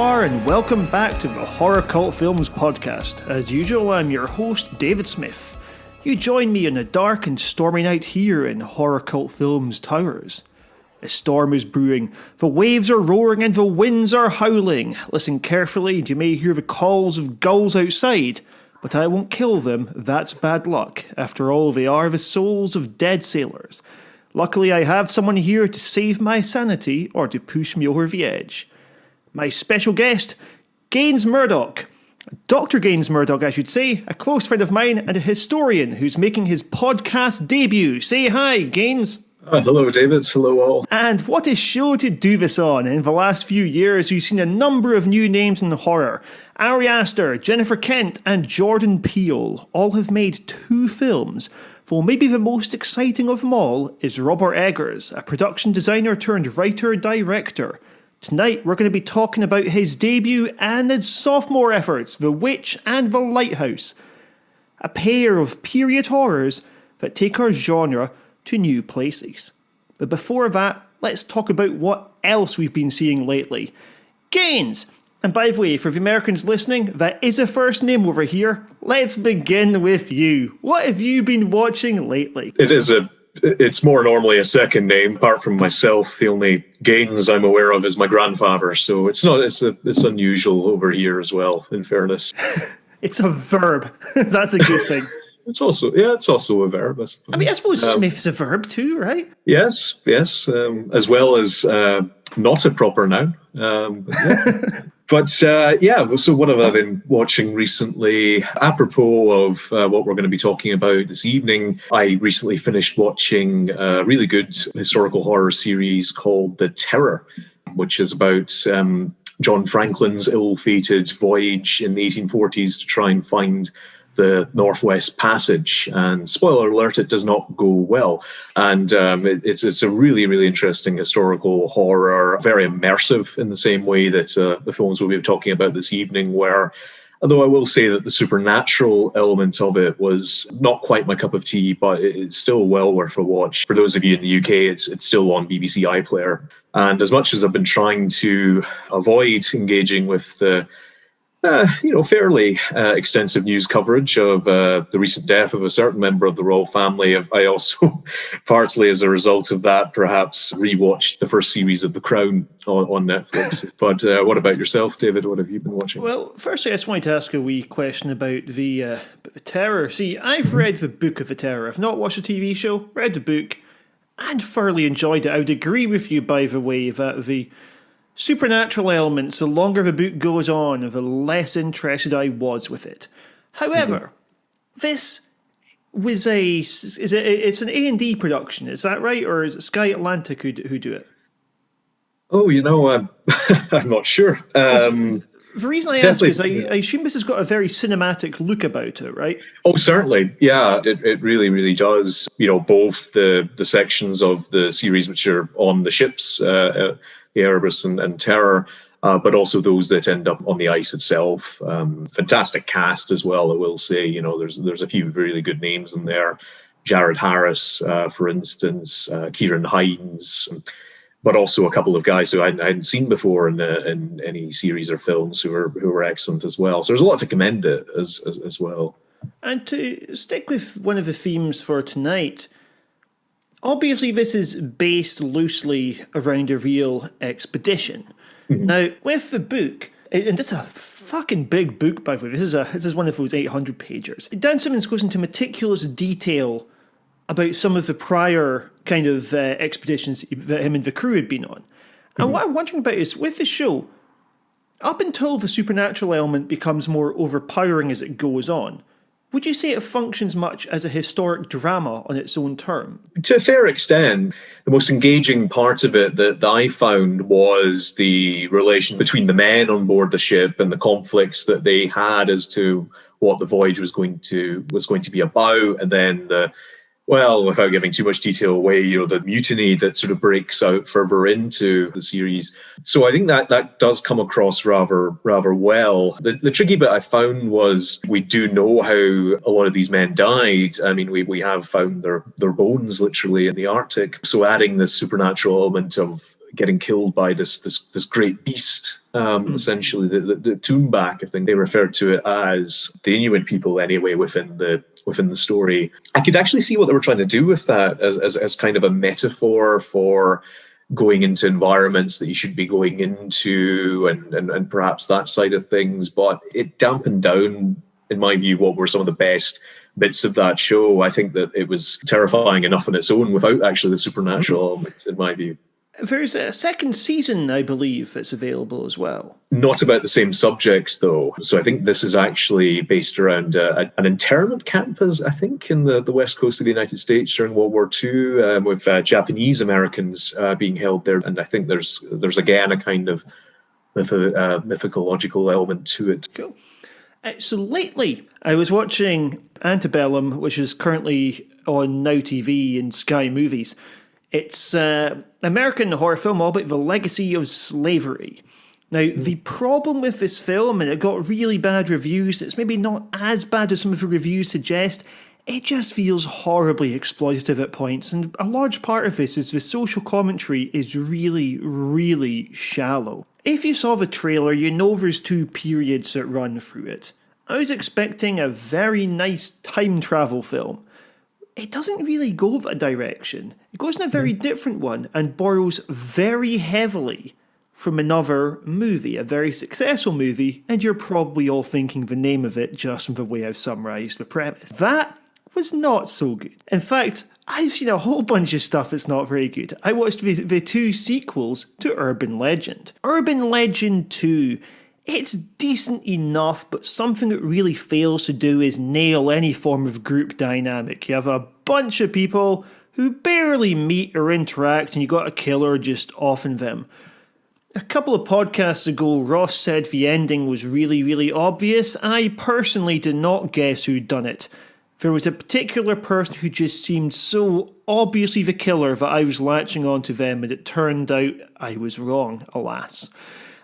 are, and welcome back to the Horror Cult Films podcast. As usual, I'm your host, David Smith. You join me on a dark and stormy night here in Horror Cult Films Towers. A storm is brewing, the waves are roaring and the winds are howling. Listen carefully and you may hear the calls of gulls outside, but I won't kill them, that's bad luck. After all, they are the souls of dead sailors. Luckily, I have someone here to save my sanity or to push me over the edge. My special guest, Gaines Murdoch. Dr. Gaines Murdoch, I should say, a close friend of mine and a historian who's making his podcast debut. Say hi, Gaines. Hello, David. Hello, all. And what a show to do this on. In the last few years, we've seen a number of new names in horror. Ari Aster, Jennifer Kent, and Jordan Peele all have made 2 films. Though maybe the most exciting of them all is Robert Eggers, a production designer turned writer-director. Tonight we're going to be talking about his debut and his sophomore efforts, The Witch and The Lighthouse. A pair of period horrors that take our genre to new places. But before that, let's talk about what else we've been seeing lately. Gaines! And by the way, for the Americans listening, that is a first name over here. Let's begin with you. What have you been watching lately? It's more normally a second name. Apart from myself, the only Gaines I'm aware of is my grandfather. So it's unusual over here as well, in fairness. It's a verb. That's a good thing. It's also a verb, I suppose. I suppose Smith's a verb too, right? Yes, as well as not a proper noun. So what have I been watching recently? Apropos of what we're going to be talking about this evening, I recently finished watching a really good historical horror series called The Terror, which is about John Franklin's ill-fated voyage in the 1840s to try and find the Northwest Passage, and spoiler alert, it does not go well. And it's a really, really interesting historical horror, very immersive in the same way that the films we'll be talking about this evening were. Although I will say that the supernatural element of it was not quite my cup of tea, but it's still well worth a watch. For those of you in the UK, it's still on BBC iPlayer. And as much as I've been trying to avoid engaging with the fairly extensive news coverage of the recent death of a certain member of the royal family. I also, partly as a result of that, perhaps rewatched the first series of The Crown on Netflix. But what about yourself, David? What have you been watching? Well, firstly, I just wanted to ask a wee question about the Terror. See, I've read the book of The Terror. I've not watched the TV show, read the book, and thoroughly enjoyed it. I would agree with you, by the way, that the supernatural elements, the longer the book goes on, the less interested I was with it. However, this was it's an A&D production, is that right? Or is it Sky Atlantic who do it? Oh, I'm not sure. The reason I ask is I assume this has got a very cinematic look about it, right? Oh, certainly. Yeah, it really, really does. Both the sections of the series which are on the ships, the Erebus and Terror, but also those that end up on the ice itself. Fantastic cast as well, I will say. There's a few really good names in there. Jared Harris, for instance, Kieran Hines, but also a couple of guys who I hadn't seen before in any series or films who were excellent as well. So there's a lot to commend it as well. And to stick with one of the themes for tonight, obviously, this is based loosely around a real expedition. Mm-hmm. Now, with the book, and this is a fucking big book, by the way. This is one of those 800-pagers. Dan Simmons goes into meticulous detail about some of the prior kind of expeditions that him and the crew had been on. And what I'm wondering about is, with the show, up until the supernatural element becomes more overpowering as it goes on, would you say it functions much as a historic drama on its own term? To a fair extent. The most engaging part of it that I found was the relation between the men on board the ship and the conflicts that they had as to what the voyage was going to be about, and then without giving too much detail away, the mutiny that sort of breaks out further into the series. So I think that does come across rather well. The tricky bit I found was we do know how a lot of these men died. I mean, we have found their bones literally in the Arctic. So adding this supernatural element of getting killed by this great beast, essentially the Toonback, I think they referred to it as, the Inuit people anyway within the story. I could actually see what they were trying to do with that as kind of a metaphor for going into environments that you should be going into, and perhaps that side of things. But it dampened down, in my view, what were some of the best bits of that show. I think that it was terrifying enough on its own without actually the supernatural elements, in my view. There's a second season, I believe, that's available as well. Not about the same subjects, though. So I think this is actually based around an internment camp, I think, in the west coast of the United States during World War II, with Japanese Americans being held there. And I think there's again a kind of mythological element to it. Cool. So lately, I was watching Antebellum, which is currently on Now TV and Sky Movies. It's an American horror film all about the legacy of slavery. Now, the problem with this film, and it got really bad reviews, it's maybe not as bad as some of the reviews suggest, it just feels horribly exploitative at points, and a large part of this is the social commentary is really, really shallow. If you saw the trailer, you know there's two periods that run through it. I was expecting a very nice time travel film. It doesn't really go that direction. It goes in a very different one and borrows very heavily from another movie, a very successful movie, and you're probably all thinking the name of it just from the way I've summarised the premise. That was not so good. In fact, I've seen a whole bunch of stuff that's not very good. I watched the two sequels to Urban Legend. Urban Legend 2, it's decent enough, but something it really fails to do is nail any form of group dynamic. You have a bunch of people who barely meet or interact, and you got a killer just offing them. A couple of podcasts ago, Ross said the ending was really, really obvious. I personally did not guess who'd done it. There was a particular person who just seemed so obviously the killer that I was latching onto them, and it turned out I was wrong, alas.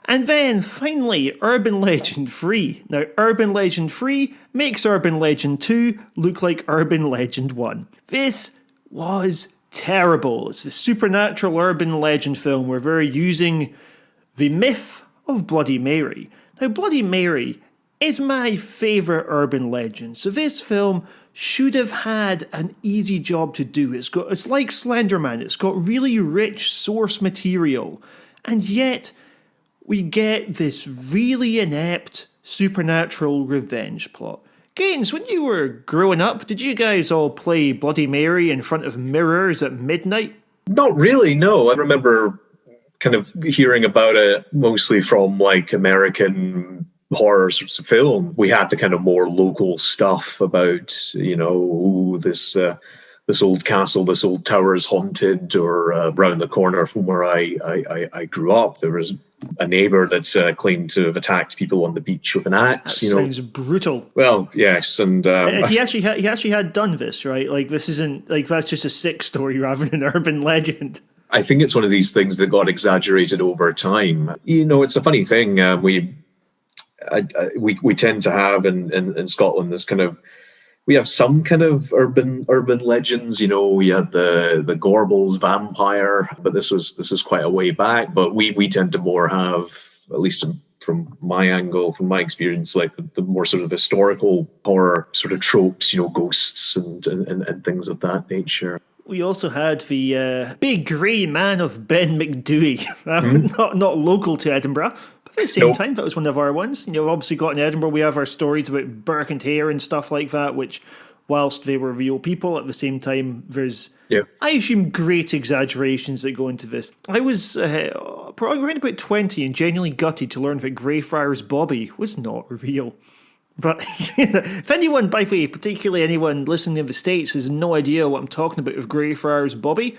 And then, finally, Urban Legend 3. Now, Urban Legend 3 makes Urban Legend 2 look like Urban Legend 1. This was terrible. It's a supernatural urban legend film where they're using the myth of Bloody Mary. Now, Bloody Mary is my favourite urban legend, so this film should have had an easy job to do. It's like Slenderman, it's got really rich source material, and yet we get this really inept supernatural revenge plot. Gaines, when you were growing up, did you guys all play Bloody Mary in front of mirrors at midnight? Not really, no. I remember kind of hearing about it mostly from like American horror sorts of film. We had the kind of more local stuff about, this old castle, this old tower is haunted, or around the corner from where I grew up, there was a neighbour that claimed to have attacked people on the beach with an axe. That sounds brutal. Well, yes, and he actually had done this, right? Like, this isn't like that's just a sick story rather than an urban legend. I think it's one of these things that got exaggerated over time. It's a funny thing. We tend to have in Scotland this kind of. We have some kind of urban legends, we had the Gorbals vampire, but this is quite a way back. But we tend to more have, at least from my angle, from my experience, like the more sort of historical horror sort of tropes, ghosts and things of that nature. We also had the big grey man of Ben McDooey, not local to Edinburgh. At the same time, that was one of our ones. Obviously got in Edinburgh, we have our stories about Burke and Hare and stuff like that, which, whilst they were real people, at the same time, there's, I assume, great exaggerations that go into this. I was probably around about 20 and genuinely gutted to learn that Greyfriars Bobby was not real. But if anyone, by the way, particularly anyone listening in the States, has no idea what I'm talking about with Greyfriars Bobby,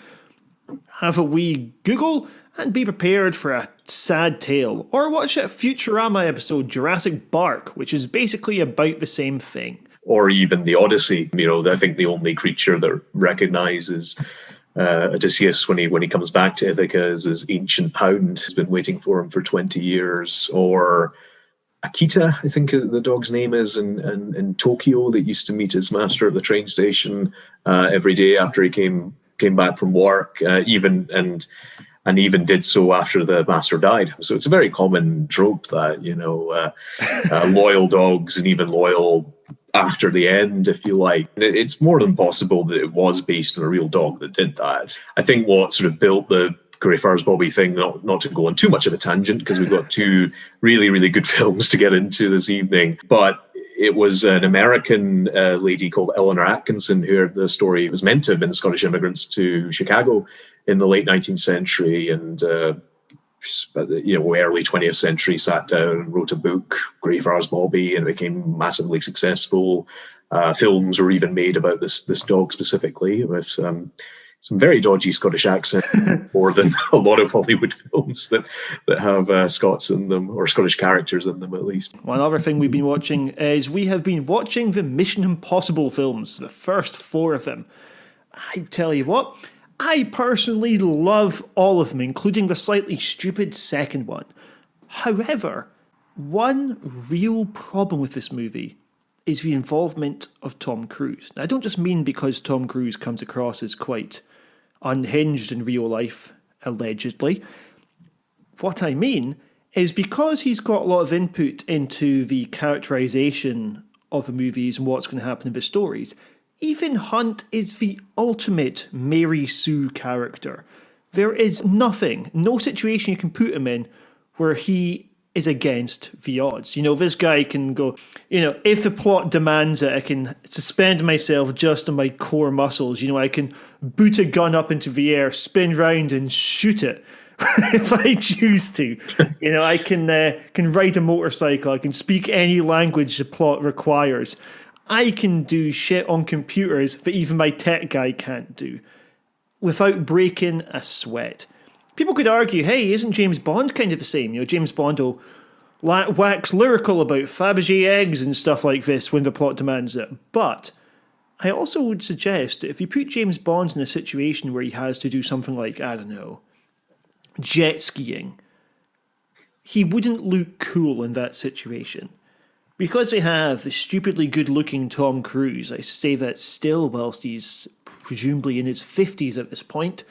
have a wee Google and be prepared for a sad tale. Or watch a Futurama episode, Jurassic Bark, which is basically about the same thing. Or even the Odyssey. I think the only creature that recognises Odysseus when he comes back to Ithaca is his ancient hound. He's been waiting for him for 20 years. Or Akita, I think the dog's name is, in Tokyo, that used to meet his master at the train station every day after he came back from work. and even did so after the master died. So it's a very common trope that, loyal dogs and even loyal after the end, if you like. It's more than possible that it was based on a real dog that did that. I think what sort of built the Greyfriars Bobby thing, not to go on too much of a tangent, because we've got two really, really good films to get into this evening, but it was an American lady called Eleanor Atkinson who the story was meant to have been Scottish immigrants to Chicago in the late 19th century, and early 20th century, sat down and wrote a book, Greyfriars Bobby, and it became massively successful. Films were even made about this dog specifically, with some very dodgy Scottish accent, more than a lot of Hollywood films that have Scots in them, or Scottish characters in them at least. One other thing we've been watching is we have been watching the Mission Impossible films, the first 4 of them. I tell you what, I personally love all of them, including the slightly stupid second one. However, one real problem with this movie is the involvement of Tom Cruise. Now, I don't just mean because Tom Cruise comes across as quite unhinged in real life, allegedly. What I mean is because he's got a lot of input into the characterization of the movies and what's going to happen in the stories. Ethan Hunt is the ultimate Mary Sue character. There is no situation you can put him in where he is against the odds. This guy can go, if the plot demands it, I can suspend myself just on my core muscles. I can boot a gun up into the air, spin round and shoot it if I choose to. I can ride a motorcycle. I can speak any language the plot requires. I can do shit on computers that even my tech guy can't do without breaking a sweat. People could argue, hey, isn't James Bond kind of the same? James Bond will wax lyrical about Fabergé eggs and stuff like this when the plot demands it. But I also would suggest that if you put James Bond in a situation where he has to do something like, I don't know, jet skiing, he wouldn't look cool in that situation. Because they have the stupidly good-looking Tom Cruise, I say that still whilst he's presumably in his 50s at this point,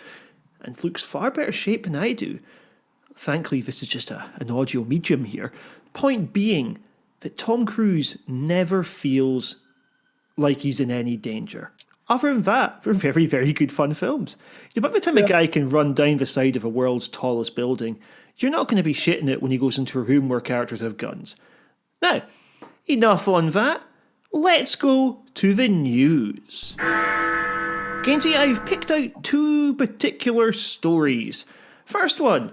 and looks far better shape than I do. Thankfully, this is just an audio medium here. Point being that Tom Cruise never feels like he's in any danger. Other than that, they're very, very good fun films. By the time a guy can run down the side of a world's tallest building, you're not going to be shitting it when he goes into a room where characters have guns. Now, enough on that. Let's go to the news. Gainsey, I've picked out 2 particular stories. First one,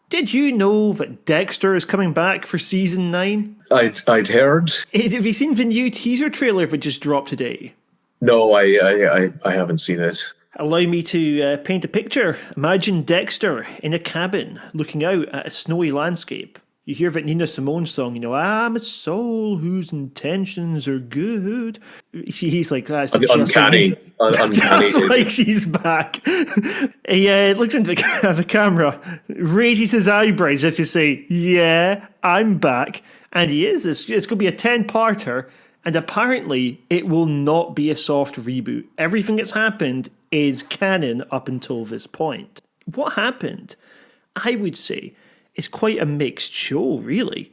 did you know that Dexter is coming back for season 9? I'd heard. Have you seen the new teaser trailer that just dropped today? No, I haven't seen it. Allow me to paint a picture. Imagine Dexter in a cabin looking out at a snowy landscape. You hear that Nina Simone song, I'm a soul whose intentions are good. He's like, that's uncanny. Just like she's back. He looks into the camera, raises his eyebrows if you say, yeah, I'm back. And he is. It's going to be a 10-parter. And apparently it will not be a soft reboot. Everything that's happened is canon up until this point. What happened, I would say, is quite a mixed show, really.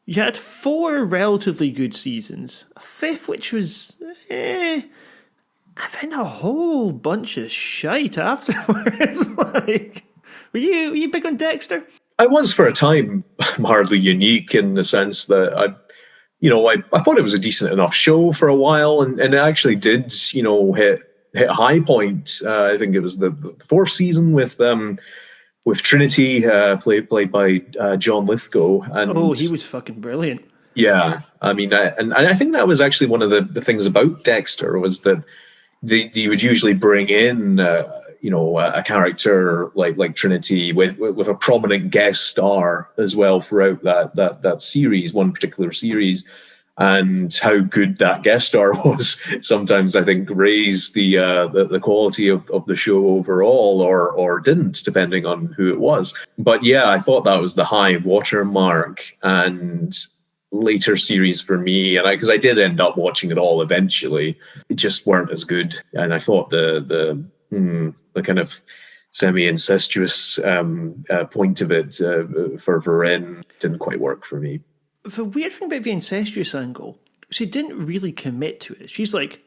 You had 4 relatively good seasons, a 5th which was, I think a whole bunch of shite afterwards. Were you big on Dexter? I was for a time. I'm hardly unique in the sense that I thought it was a decent enough show for a while, and it actually did, hit a high point. I think it was the 4th season with Trinity, played by John Lithgow. And he was fucking brilliant. Yeah, I mean, and I think that was actually one of the things about Dexter was that you would usually bring in, a character like Trinity with a prominent guest star as well throughout that series, one particular series. And how good that guest star was sometimes, I think, raised the quality of the show overall, or didn't, depending on who it was. But yeah, I thought that was the high watermark. And later series for me, and because I did end up watching it all eventually, it just weren't as good. And I thought the kind of semi-incestuous point of it for Ren didn't quite work for me. The weird thing about the incestuous angle, she didn't really commit to it. She's like,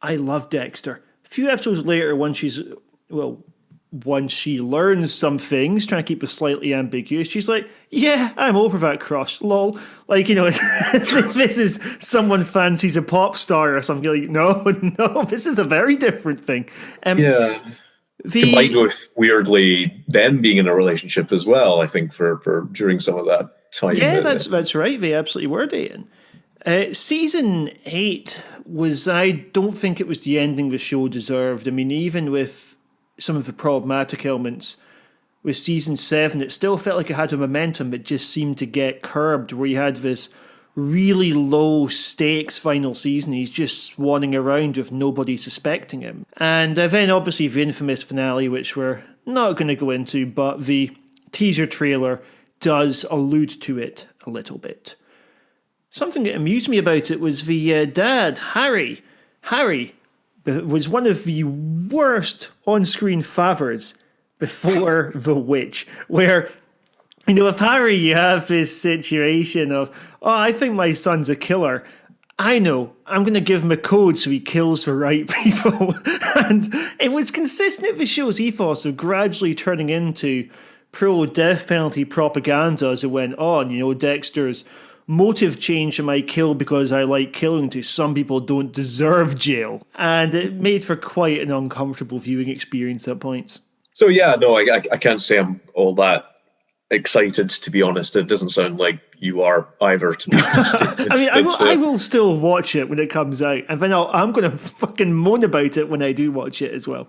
I love Dexter. A few episodes later, once she learns some things, trying to keep it slightly ambiguous, she's like, yeah, I'm over that crush, lol. Like, it's as if this is someone fancies a pop star or something. Like, no, this is a very different thing. Combined with, weirdly, them being in a relationship as well, I think, for during some of that time. Yeah, that's right. They absolutely were dating. Season 8 I don't think it was the ending the show deserved. I mean, even with some of the problematic elements with season 7, it still felt like it had a momentum that just seemed to get curbed, where you had this really low stakes final season. He's just swanning around with nobody suspecting him. And then obviously the infamous finale, which we're not going to go into, but the teaser trailer does allude to it a little bit. Something that amused me about it was the dad, Harry. Harry was one of the worst on-screen fathers before The Witch, where, with Harry you have this situation of, I think my son's a killer. I know, I'm going to give him a code so he kills the right people. And it was consistent with the show's ethos of gradually turning into pro-death penalty propaganda as it went on. Dexter's motive change to my kill because I like killing to some people don't deserve jail. And it made for quite an uncomfortable viewing experience at points. So yeah, no, I can't say I'm all that excited, to be honest. It doesn't sound like you are either, to be honest. I will still watch it when it comes out, and then I'm going to fucking moan about it when I do watch it as well.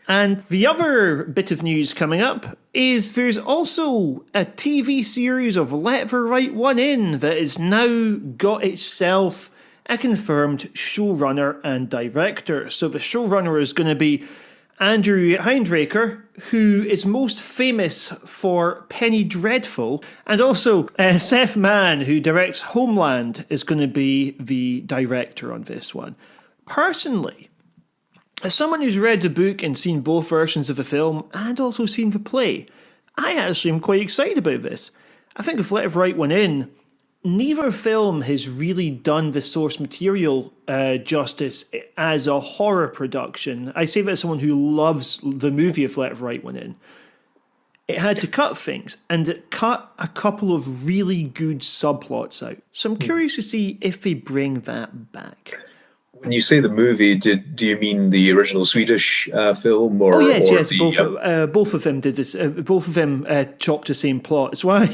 And the other bit of news coming up is there's also a TV series of Let the Right One In that has now got itself a confirmed showrunner and director. So the showrunner is going to be Andrew Heindraker, who is most famous for Penny Dreadful, and also Seth Mann, who directs Homeland, is going to be the director on this one. Personally, as someone who's read the book and seen both versions of the film and also seen the play, I actually am quite excited about this. I think if Let the Right One In, neither film has really done the source material justice as a horror production. I say that as someone who loves the movie of Let the Right One In. It had to cut things, and it cut a couple of really good subplots out. So I'm curious to see if they bring that back. When you say the movie, do you mean the original Swedish film? Or, yes. The, both of them did this. Both of them chopped the same plot. It's why,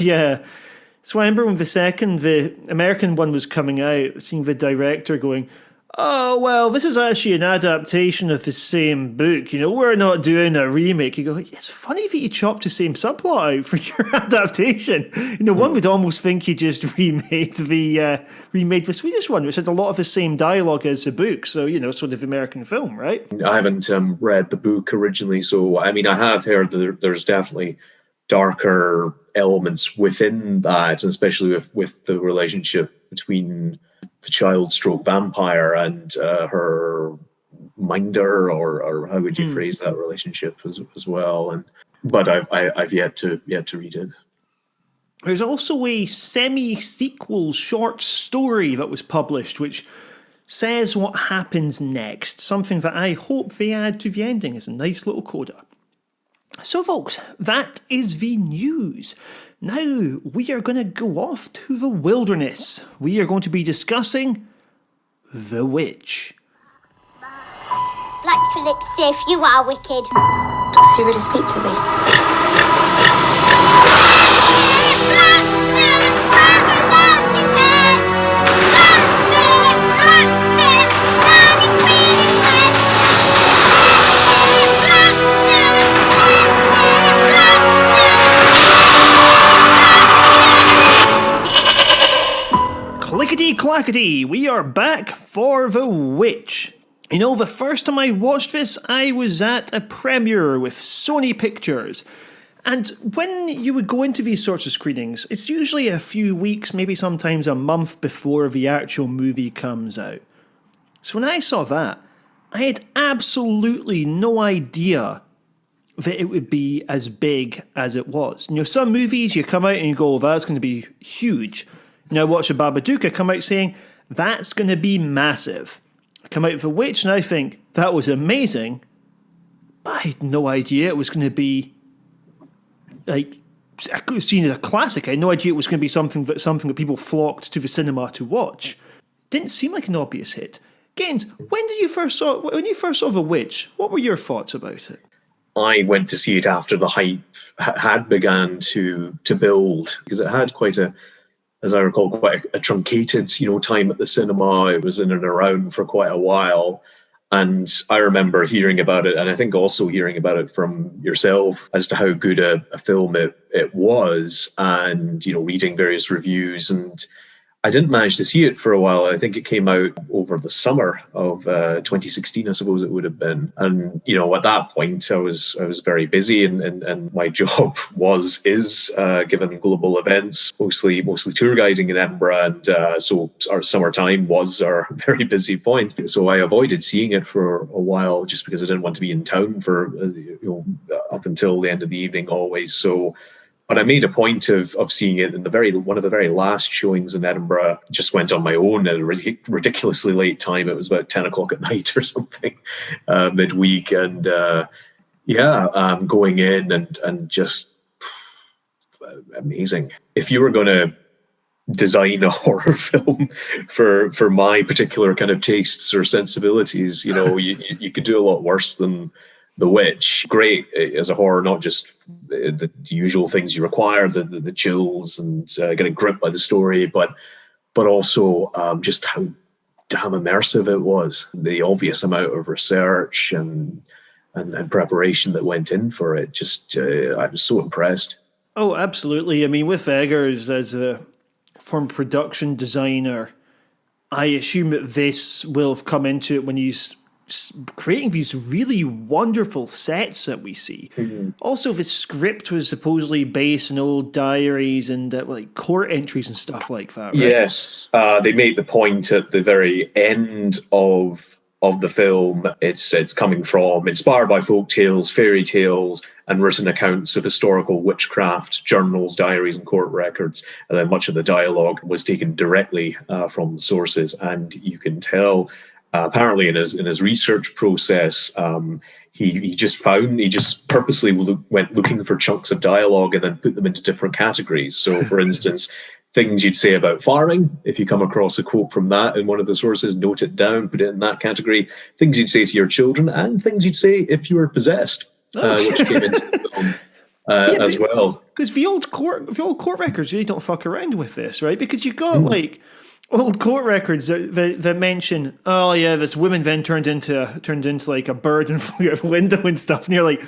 So I remember when the American one was coming out, seeing the director going, oh, well, this is actually an adaptation of the same book. We're not doing a remake. You go, it's funny that you chopped the same subplot out for your adaptation. One would almost think you just remade the Swedish one, which had a lot of the same dialogue as the book. So, sort of American film, right? I haven't read the book originally. So, I have heard that there's definitely darker elements within that, and especially with the relationship between the child stroke vampire and her minder, or how would you phrase that relationship as well? But I've yet to read it. There's also a semi-sequel short story that was published, which says what happens next. Something that I hope they add to the ending as a nice little coda. So, folks, that is the news. Now, we are going to go off to the wilderness. We are going to be discussing The Witch. Black Phillip Sif, you are wicked. Does he really speak to thee? Clickety-clackety, we are back for The Witch. The first time I watched this, I was at a premiere with Sony Pictures. And when you would go into these sorts of screenings, it's usually a few weeks, maybe sometimes a month before the actual movie comes out. So when I saw that, I had absolutely no idea that it would be as big as it was. You know, some movies you come out and you go, that's going to be huge. You know, I watch a Babadook, I come out saying, that's going to be massive. I come out of The Witch and I think, that was amazing, but I had no idea it was going to be, like, seen as a classic. I had no idea it was going to be something that people flocked to the cinema to watch. Didn't seem like an obvious hit. Gaines, when you first saw The Witch, what were your thoughts about it? I went to see it after the hype had began to build, because it had quite a, as I recall, quite a truncated, time at the cinema. It was in and around for quite a while. And I remember hearing about it, and I think also hearing about it from yourself as to how good a film it was, and, reading various reviews. And I didn't manage to see it for a while. I think it came out over the summer of 2016, I suppose it would have been. And, at that point, I was very busy, and my job is given global events, mostly tour guiding in Edinburgh. And so our summertime was our very busy point. So I avoided seeing it for a while just because I didn't want to be in town for, up until the end of the evening always. So, but I made a point of seeing it in one of the very last showings in Edinburgh. Just went on my own at a ridiculously late time. It was about 10 o'clock at night or something, midweek. And going in and just amazing. If you were going to design a horror film for my particular kind of tastes or sensibilities, you could do a lot worse than The Witch. Great as a horror, not just the usual things you require, the chills and getting gripped by the story, but also just how damn immersive it was. The obvious amount of research and preparation that went in for it. Just I was so impressed. Oh, absolutely. I mean, with Eggers as a former production designer, I assume that this will have come into it when he's creating these really wonderful sets that we see. Mm-hmm. Also, the script was supposedly based on old diaries and like court entries and stuff like that, right? Yes. They made the point at the very end of the film. It's coming from, inspired by folk tales, fairy tales, and written accounts of historical witchcraft, journals, diaries, and court records. And then much of the dialogue was taken directly from sources. And you can tell, apparently in his research process, he just purposely went looking for chunks of dialogue and then put them into different categories. So, for instance, things you'd say about farming, if you come across a quote from that in one of the sources, note it down, put it in that category. Things you'd say to your children, and things you'd say if you were possessed, which came into the film as well. Because the old court records really don't fuck around with this, right? Because you've got like old court records that mention, oh yeah, this woman then turned into like a bird and flew out a window and stuff, and you're like,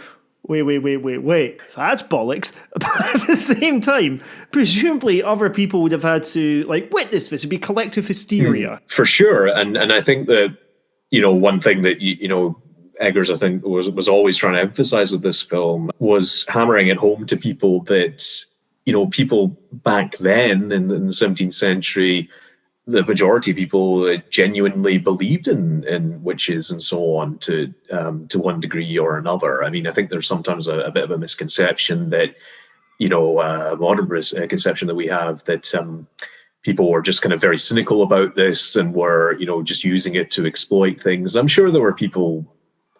wait, that's bollocks. But at the same time, presumably other people would have had to like witness this. It'd be collective hysteria. For sure. And I think that, one thing that, Eggers, I think, was always trying to emphasize with this film was hammering it home to people that, people back then in the 17th century, the majority of people genuinely believed in witches and so on to one degree or another. I mean, I think there's sometimes a bit of a misconception that, modern conception that we have that people were just kind of very cynical about this and were, just using it to exploit things. I'm sure there were people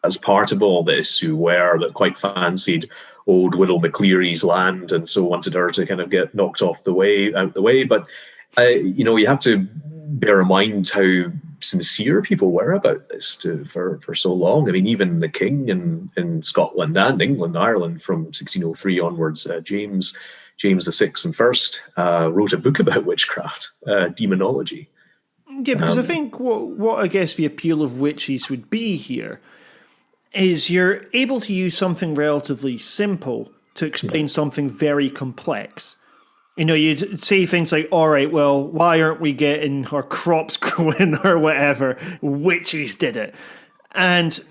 as part of all this who that quite fancied old Widow McCleary's land and so wanted her to kind of get knocked out the way. But you have to bear in mind how sincere people were about this for so long. I mean, even the king in Scotland and England, Ireland from 1603 onwards, James VI and First, wrote a book about witchcraft, demonology. Yeah, because I think what I guess the appeal of witches would be here is you're able to use something relatively simple to explain something very complex. You'd say things like, all right, well, why aren't we getting our crops growing or whatever? Witches did it. And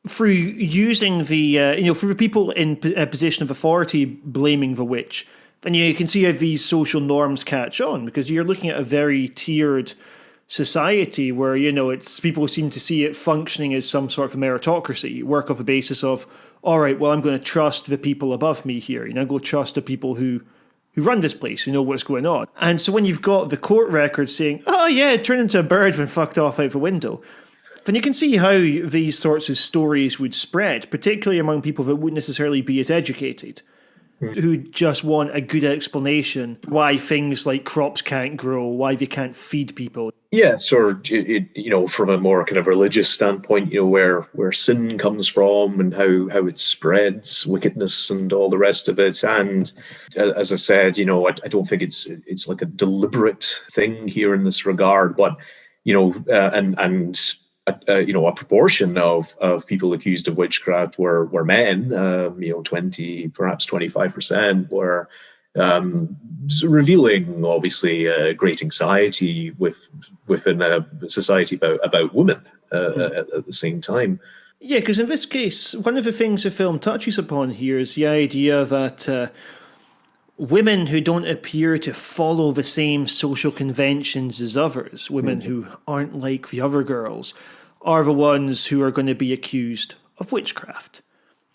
through using for the people in a position of authority blaming the witch, then you can see how these social norms catch on, because you're looking at a very tiered society where, people seem to see it functioning as some sort of meritocracy, work off the basis of, all right, well, I'm going to trust the people above me here. I'm going to trust the people who run this place, who know what's going on. And so when you've got the court record saying, oh yeah, it turned into a bird and fucked off out the window, then you can see how these sorts of stories would spread, particularly among people that wouldn't necessarily be as educated, who just want a good explanation why things like crops can't grow, why they can't feed people. Yes, or from a more kind of religious standpoint, where sin comes from and how it spreads, wickedness and all the rest of it. And as I said, I don't think it's like a deliberate thing here in this regard, but a proportion of people accused of witchcraft were men, 20, perhaps 25% were revealing, obviously, great anxiety within a society about women at the same time. Yeah, because in this case, one of the things the film touches upon here is the idea that women who don't appear to follow the same social conventions as others, women who aren't like the other girls, are the ones who are going to be accused of witchcraft.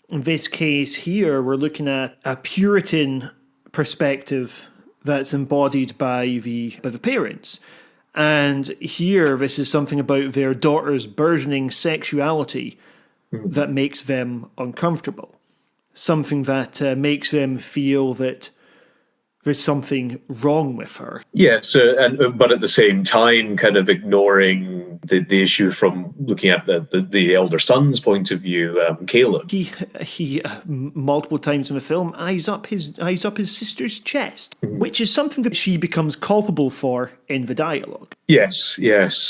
In this case here, we're looking at a Puritan perspective that's embodied by the parents. And here, this is something about their daughter's burgeoning sexuality that makes them uncomfortable. Something that makes them feel that there's something wrong with her. Yes, but at the same time, kind of ignoring the issue from looking at the elder son's point of view, Caleb. He multiple times in the film eyes up his sister's chest, which is something that she becomes culpable for in the dialogue. Yes.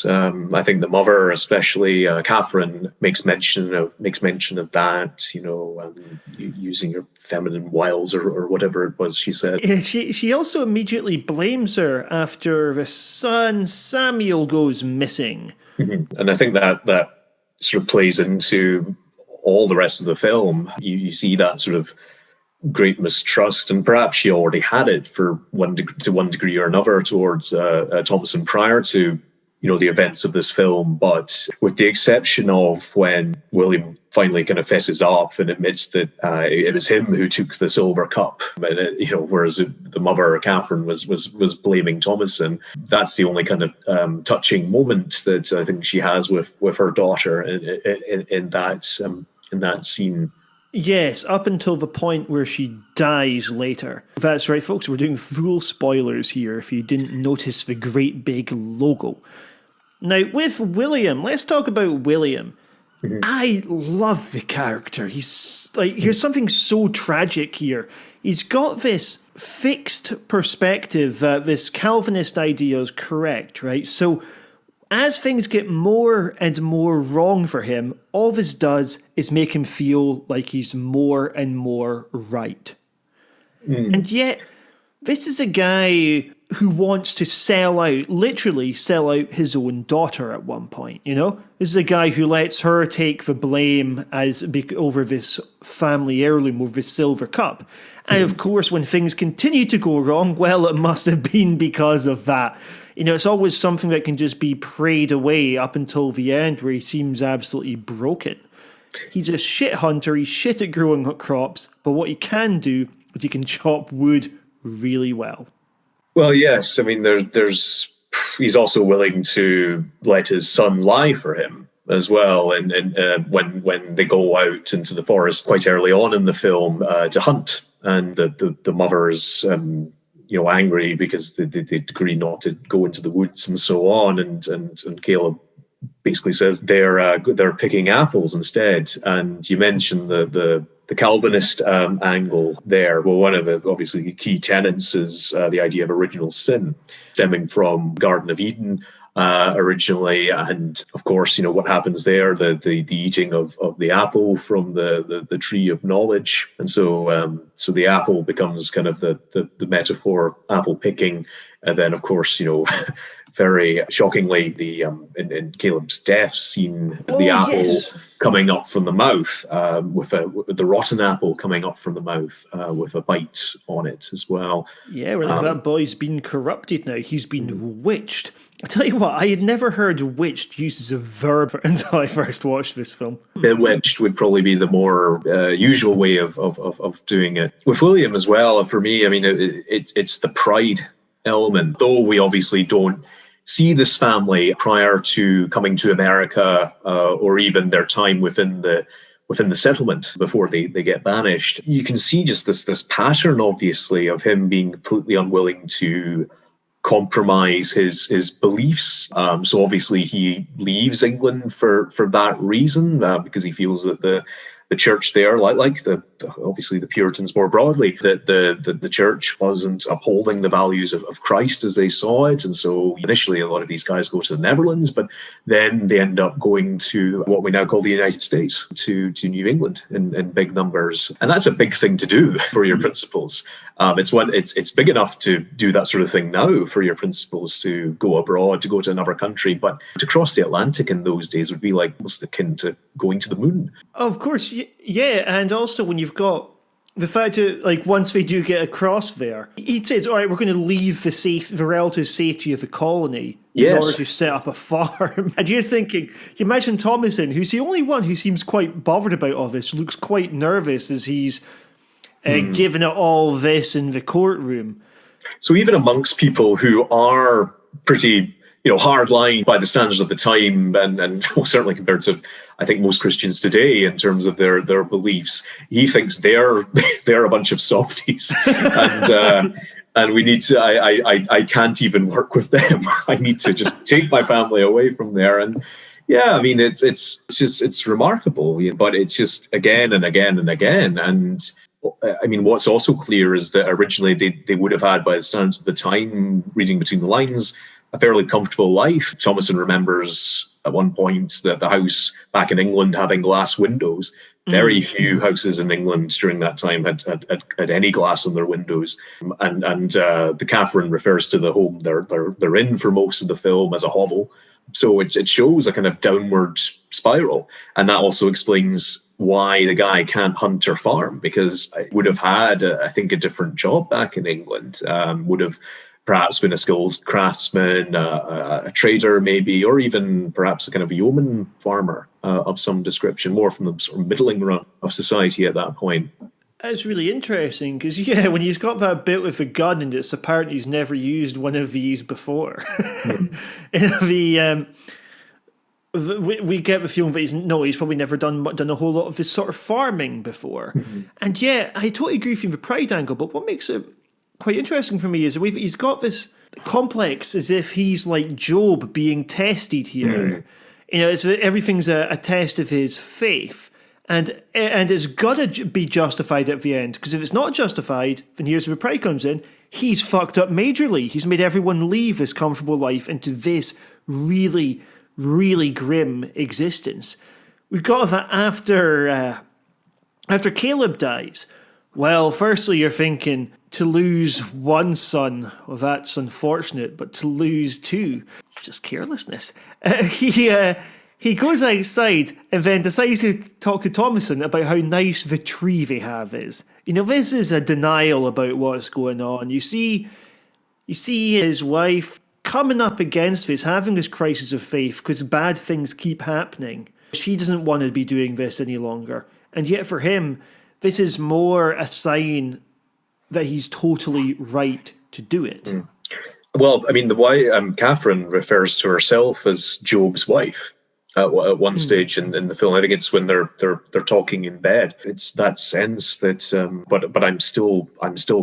I think the mother, especially Catherine, makes mention of that. Using your feminine wiles or whatever it was she said. She also immediately blames her after the son Samuel goes missing. Mm-hmm. And I think that sort of plays into all the rest of the film. You see that sort of great mistrust, and perhaps she already had it to one degree or another towards Thomason prior to the events of this film, but with the exception of when William finally kind of fesses up and admits that it was him who took the silver cup, whereas the mother, Catherine, was blaming Thomason. That's the only kind of touching moment that I think she has with her daughter in that scene. Yes, up until the point where she dies later. That's right, folks, we're doing full spoilers here if you didn't notice the great big logo. Now, with William, let's talk about William. Mm-hmm. I love the character. Here's something so tragic here. He's got this fixed perspective that this Calvinist idea is correct, right? So as things get more and more wrong for him, all this does is make him feel like he's more and more right. And yet, this is a guy who wants to literally sell out his own daughter at one point, This is a guy who lets her take the blame over this family heirloom, over this silver cup. And of course, when things continue to go wrong, well, it must have been because of that. It's always something that can just be prayed away up until the end where he seems absolutely broken. He's a shit hunter, he's shit at growing crops, but what he can do is he can chop wood really well. Well, yes. I mean, he's also willing to let his son lie for him as well. And when they go out into the forest quite early on in the film to hunt, and the mother's angry because they agree not to go into the woods and so on, and Caleb basically says they're picking apples instead. And you mentioned the Calvinist angle there. Well, one of the obviously key tenets is the idea of original sin, stemming from Garden of Eden originally, and of course, what happens there, the eating of the apple from the tree of knowledge, and so the apple becomes kind of the metaphor, apple picking, and then of course, very shockingly, the in Caleb's death scene, the apple coming up from the mouth, with the rotten apple coming up from the mouth, with a bite on it as well. Yeah, well, that boy's been corrupted now. He's been witched. I tell you what, I had never heard witched used as a verb until I first watched this film. Bewitched would probably be the more usual way of doing it. With William as well, for me, I mean, it's the pride element. Though we obviously don't see this family prior to coming to America, or even their time within the settlement before they get banished, you can see just this pattern, obviously, of him being completely unwilling to compromise his beliefs. So obviously he leaves England for that reason, because he feels that the church there, like obviously the Puritans more broadly, that the church wasn't upholding the values of Christ as they saw it. And so initially a lot of these guys go to the Netherlands, but then they end up going to what we now call the United States, to New England in big numbers. And that's a big thing to do for your principals. It's big enough to do that sort of thing now for your principals to go abroad, to go to another country, but to cross the Atlantic in those days would be like almost akin to going to the moon. Of course, yeah, and also when you've got the fact that, like, once they do get across there, he says, all right, we're going to leave the relative safety of the colony in order to set up a farm. And you're thinking, you imagine Thomason, who's the only one who seems quite bothered about all this, looks quite nervous as he's giving it all this in the courtroom. So even amongst people who are pretty, hard-line by the standards of the time, and certainly compared to, I think, most Christians today in terms of their beliefs, he thinks they're a bunch of softies, and we need to. I can't even work with them. I need to just take my family away from there. And yeah, I mean, it's remarkable, but it's just again and again and again. And I mean, what's also clear is that originally they would have had, by the standards of the time, reading between the lines, a fairly comfortable life. Thomason remembers at one point that the house back in England having glass windows. Very few houses in England during that time had any glass on their windows. And the Catherine refers to the home they're in for most of the film as a hovel. So it shows a kind of downward spiral. And that also explains why the guy can't hunt or farm, because I would have had, I think, a different job back in England, would have perhaps been a skilled craftsman, a trader maybe, or even perhaps a kind of yeoman farmer of some description, more from the sort of middling run of society at that point. It's really interesting because, when he's got that bit with the gun and it's apparent he's never used one of these before. We get the feeling that he's probably never done a whole lot of this sort of farming before. And I totally agree with you in the pride angle, but what makes it quite interesting for me is he's got this complex as if he's like Job being tested here. Everything's a test of his faith. And it's got to be justified at the end, because if it's not justified, then here's where pride comes in. He's fucked up majorly. He's made everyone leave this comfortable life into this really, really grim existence. We've got that after Caleb dies. Well, firstly, you're thinking, to lose one son, well, that's unfortunate, but to lose two, just carelessness. He goes outside and then decides to talk to Thomason about how nice the tree they have is. This is a denial about what's going on. You see his wife coming up against this, having this crisis of faith because bad things keep happening. She doesn't want to be doing this any longer. And yet for him, this is more a sign that he's totally right to do it. Well, I mean, the way Catherine refers to herself as Job's wife at one stage in the film. I think it's when they're talking in bed. It's that sense that, but I'm still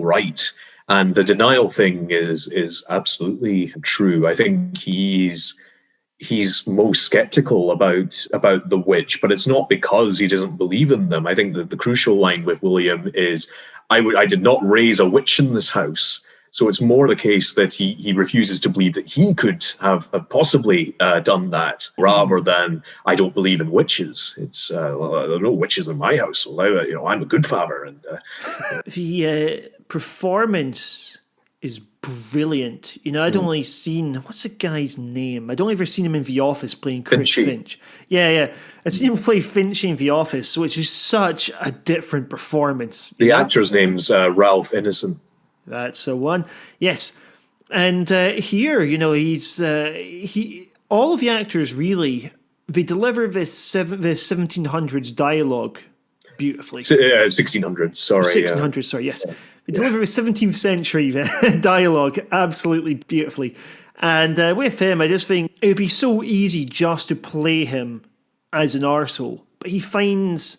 right. And the denial thing is absolutely true. I think he's most skeptical about the witch, but it's not because he doesn't believe in them. I think that the crucial line with William is, I did not raise a witch in this house. So it's more the case that he refuses to believe that he could have possibly done that, rather than, I don't believe in witches. It's there are no witches in my house. So I'm a good father. And the performance is brilliant. I'd only seen, what's the guy's name? I'd only ever seen him in The Office playing Chris Finch. Yeah. I'd seen him play Finch in The Office, which is such a different performance. The actor's name's Ralph Ineson. That's the one. Yes. And here, he's all of the actors really, they deliver this 1700s dialogue beautifully. 1600s, sorry. 1600s, sorry, yes. They deliver a 17th century dialogue absolutely beautifully. And with him, I just think it would be so easy just to play him as an arsehole. But he finds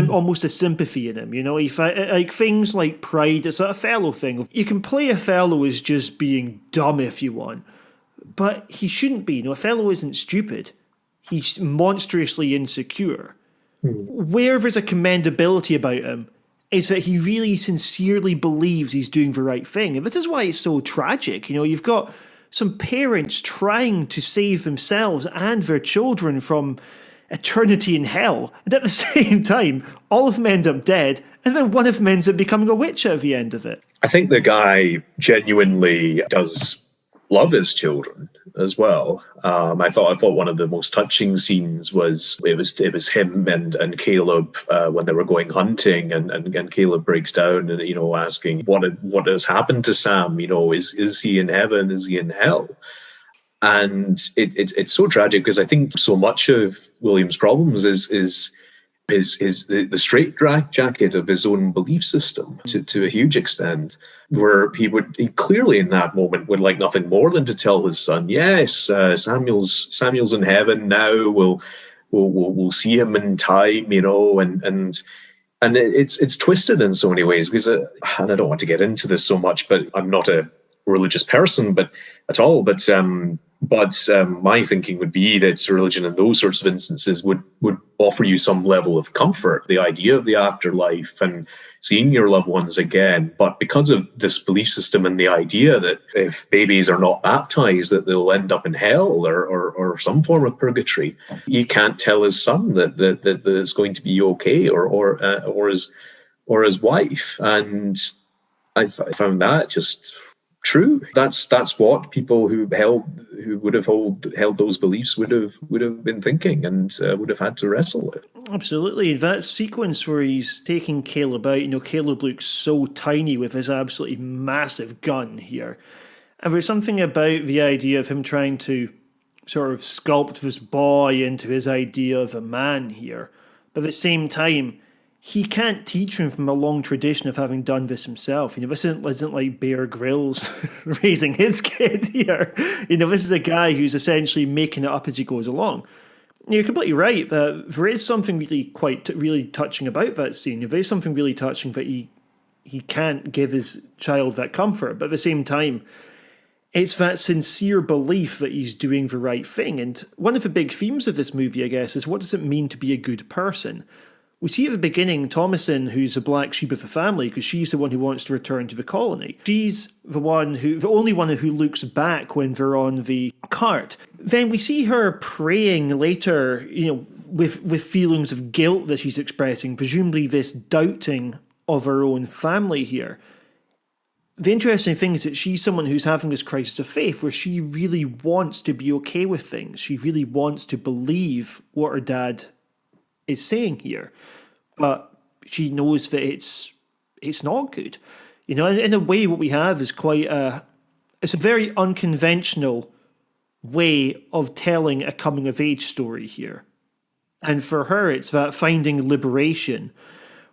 almost a sympathy in him, like things like pride. It's a fellow thing. You can play a fellow as just being dumb if you want, but he shouldn't be. A fellow isn't stupid. He's monstrously insecure. Where there's a commendability about him is that he really sincerely believes he's doing the right thing. And this is why it's so tragic. You've got some parents trying to save themselves and their children from eternity in hell. And at the same time, all of them end up dead, and then one of them ends up becoming a witch at the end of it. I think the guy genuinely does love his children as well. I thought one of the most touching scenes was it was him and Caleb when they were going hunting, and Caleb breaks down and asking what has happened to Sam. Is he in heaven? Is he in hell? And it's so tragic because I think so much of William's problems is the straight jacket of his own belief system to a huge extent, where he clearly in that moment would like nothing more than to tell his son, yes, Samuel's in heaven now. We'll see him in time, and it's twisted in so many ways because, and I don't want to get into this so much, but I'm not a religious person, but my thinking would be that religion in those sorts of instances would offer you some level of comfort, the idea of the afterlife and seeing your loved ones again. But because of this belief system and the idea that if babies are not baptized, that they'll end up in hell or some form of purgatory, he can't tell his son that it's going to be okay, or his wife. And I found that just true. That's what people who would have held those beliefs would have been thinking and would have had to wrestle with. Absolutely. That sequence where he's taking Caleb out, Caleb looks so tiny with his absolutely massive gun here. And there's something about the idea of him trying to sort of sculpt this boy into his idea of a man here. But at the same time, he can't teach him from a long tradition of having done this himself. This isn't like Bear Grylls raising his kid here. This is a guy who's essentially making it up as he goes along. You're completely right that there is something really touching about that scene. There is something really touching that he can't give his child that comfort. But at the same time, it's that sincere belief that he's doing the right thing. And one of the big themes of this movie, I guess, is what does it mean to be a good person? We see at the beginning Thomasin, who's the black sheep of the family, because she's the one who wants to return to the colony. She's the only one who looks back when they're on the cart. Then we see her praying later, with feelings of guilt that she's expressing, presumably this doubting of her own family here. The interesting thing is that she's someone who's having this crisis of faith where she really wants to be okay with things. She really wants to believe what her dad is saying here, but she knows that it's not good. In a way, what we have is it's a very unconventional way of telling a coming of age story here. And for her, it's that finding liberation,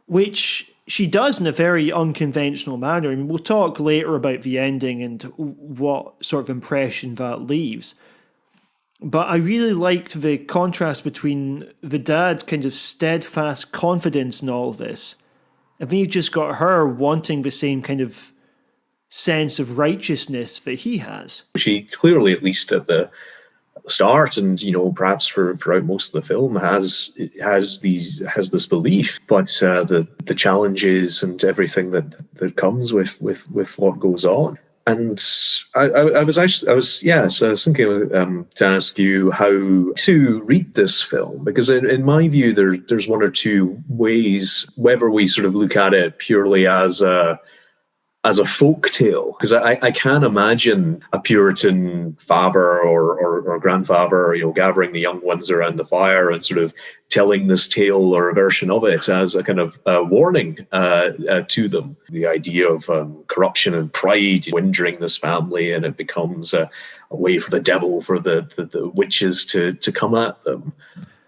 which she does in a very unconventional manner. And we'll talk later about the ending and what sort of impression that leaves. But I really liked the contrast between the dad kind of steadfast confidence in all of this, and then you've just got her wanting the same kind of sense of righteousness that he has. She clearly, at least at the start, and perhaps throughout most of the film, has this belief, but the challenges and everything that comes with what goes on. And I was thinking to ask you how to read this film, because in my view there's one or two ways, whether we sort of look at it purely as a as a folk tale, because I can imagine a Puritan father or grandfather, gathering the young ones around the fire and sort of telling this tale or a version of it as a kind of warning to them. The idea of corruption and pride windering this family, and it becomes a way for the devil, for the witches to come at them.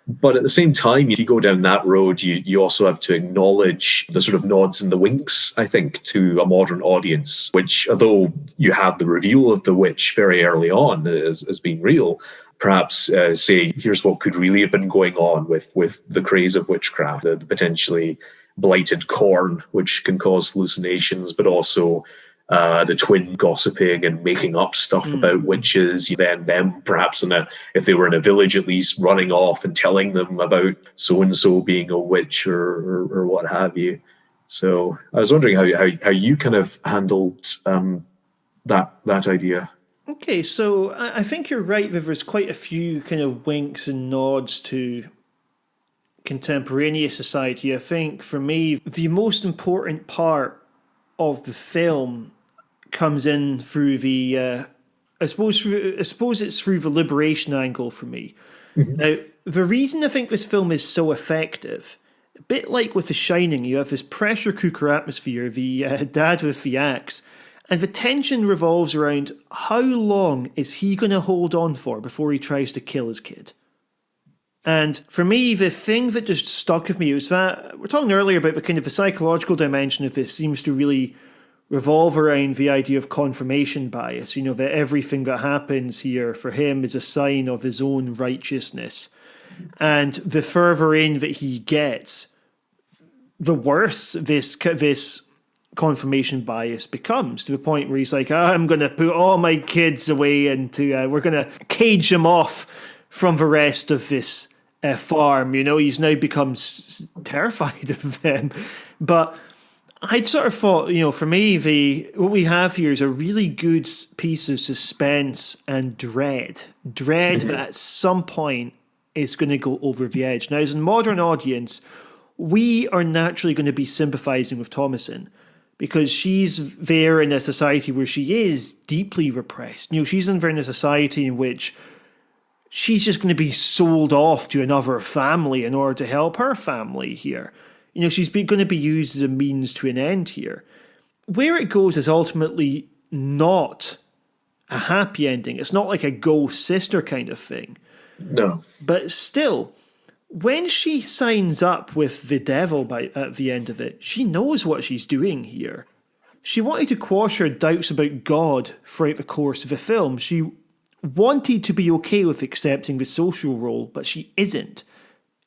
But at the same time, if you go down that road, you also have to acknowledge the sort of nods and the winks, I think, to a modern audience, which, although you have the reveal of the witch very early on as being real, perhaps say, here's what could really have been going on with the craze of witchcraft, the potentially blighted corn, which can cause hallucinations, but also the twin gossiping and making up stuff about witches, then them perhaps if they were in a village at least, running off and telling them about so-and-so being a witch or what have you. So I was wondering how you kind of handled that idea. Okay, so I think you're right that there's quite a few kind of winks and nods to contemporaneous society. I think for me, the most important part of the film comes in through the, I suppose it's through the liberation angle for me. Mm-hmm. Now, the reason I think this film is so effective, a bit like with The Shining, you have this pressure cooker atmosphere, the dad with the axe, and the tension revolves around how long is he going to hold on for before he tries to kill his kid. And for me, the thing that just stuck with me was that, we're talking earlier about the kind of the psychological dimension of this seems to really revolve around the idea of confirmation bias, that everything that happens here for him is a sign of his own righteousness. And the further in that he gets, the worse this confirmation bias becomes, to the point where he's like, I'm going to put all my kids away into, we're going to cage them off from the rest of this farm. He's now becomes terrified of them. But I'd sort of thought, for me, what we have here is a really good piece of suspense and dread. That at some point is going to go over the edge. Now, as a modern audience, we are naturally going to be sympathizing with Thomasin because she's there in a society where she is deeply repressed. She's in a society in which she's just going to be sold off to another family in order to help her family here. She's going to be used as a means to an end here. Where it goes is ultimately not a happy ending. It's not like a ghost sister kind of thing. No. But still, when she signs up with the devil at the end of it, she knows what she's doing here. She wanted to quash her doubts about God throughout the course of the film. She wanted to be okay with accepting the social role, but she isn't.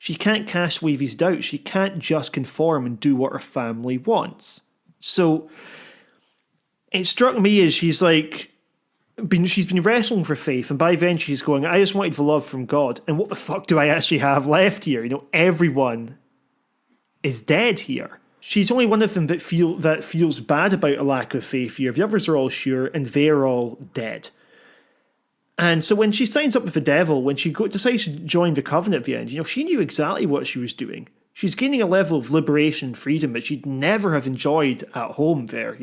She can't cast away these doubts. She can't just conform and do what her family wants. So it struck me as she's been wrestling for faith, and by then she's going, I just wanted the love from God, and what the fuck do I actually have left here? Everyone is dead here. She's only one of them that feels bad about a lack of faith here. The others are all sure, and they're all dead. And so when she signs up with the devil, when she decides to join the covenant at the end, she knew exactly what she was doing. She's gaining a level of liberation and freedom that she'd never have enjoyed at home there,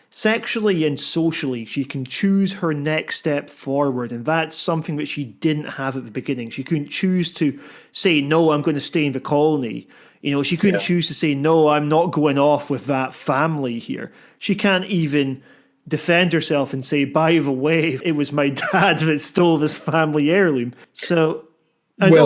Sexually and socially, she can choose her next step forward, and that's something that she didn't have at the beginning. She couldn't choose to say, no, I'm going to stay in the colony. She couldn't choose to say, no, I'm not going off with that family here. She can't even defend herself and say, by the way, it was my dad that stole this family heirloom. So,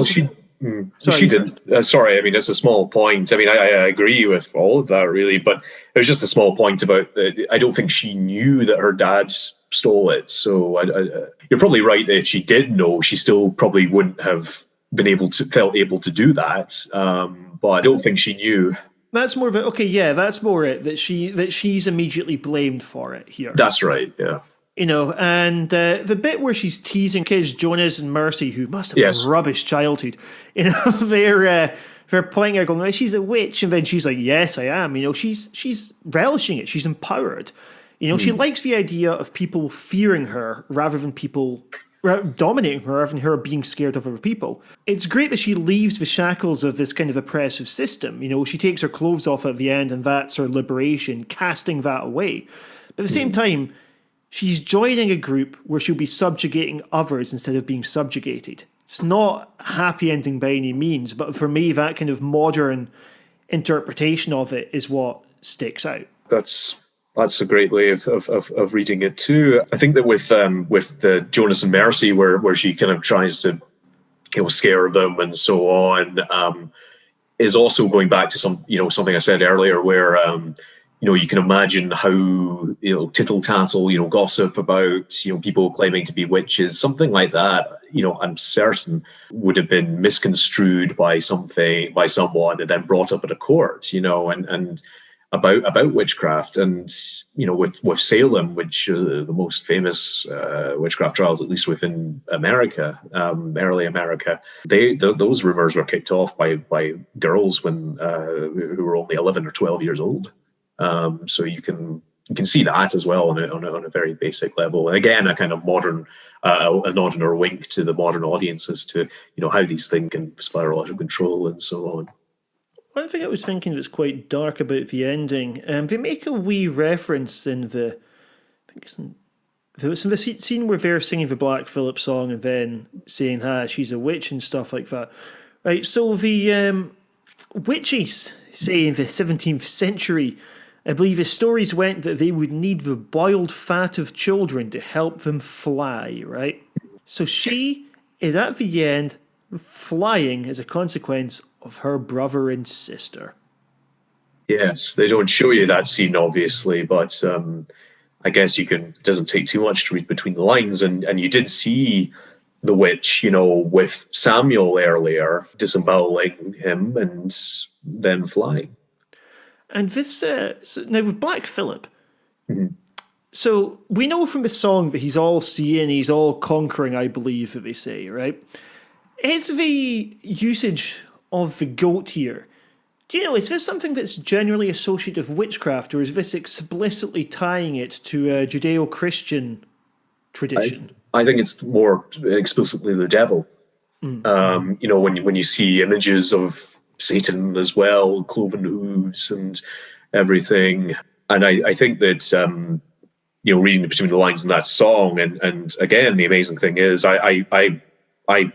she didn't. Sorry, I mean, it's a small point. I mean, I agree with all of that, really, but it was just a small point about, I don't think she knew that her dad stole it. So you're probably right that if she did know, she still probably wouldn't have felt able to do that. But I don't think she knew. That's more of it. Okay, yeah, that's more it, that she's immediately blamed for it here. That's right, yeah. And the bit where she's teasing kids, Jonas and Mercy, who must have a rubbish childhood, they're pointing out, going, she's a witch, and then she's like, yes, I am. She's relishing it. She's empowered. She likes the idea of people fearing her rather than people dominating her, having her being scared of other people. It's great that she leaves the shackles of this kind of oppressive system. You know, she takes her clothes off at the end, and that's her liberation, casting that away. But at the same time, she's joining a group where she'll be subjugating others instead of being subjugated. It's not a happy ending by any means, but for me, that kind of modern interpretation of it is what sticks out. That's a great way of reading it too. I think that with the Jonas and Mercy, where she kind of tries to, you know, scare them and so on, is also going back to something I said earlier, where you know, you can imagine how, you know, tittle tattle, you know, gossip about, you know, people claiming to be witches, something like that, you know, I'm certain would have been misconstrued by someone and then brought up at a court, you know, and about witchcraft. And, you know, with Salem, which the most famous witchcraft trials, at least within America, early America, those rumors were kicked off by girls who were only 11 or 12 years old. So you can see that as well on a very basic level. And again, a kind of modern, a nod or a wink to the modern audiences to, you know, how these things can spiral out of control and so on. One thing I was thinking that's quite dark about the ending, they make a wee reference in the scene where they're singing the Black Phillip song and then saying, she's a witch and stuff like that. Right, so the witches, say in the 17th century, I believe the stories went that they would need the boiled fat of children to help them fly, right? So she is at the end flying as a consequence of her brother and sister. Yes, they don't show you that scene, obviously, but I guess it doesn't take too much to read between the lines. And you did see the witch, you know, with Samuel earlier, disemboweling him and then flying. And this, now with Black Phillip, so we know from the song that he's all seeing, he's all conquering, I believe that they say, right? Is the usage of the goat here, do you know, is this something that's generally associated with witchcraft, or is this explicitly tying it to a Judeo-Christian tradition? I think it's more explicitly the devil. You know, when you see images of Satan as well, cloven hooves and everything. And I think that, you know, reading between the lines in that song, and again, the amazing thing is I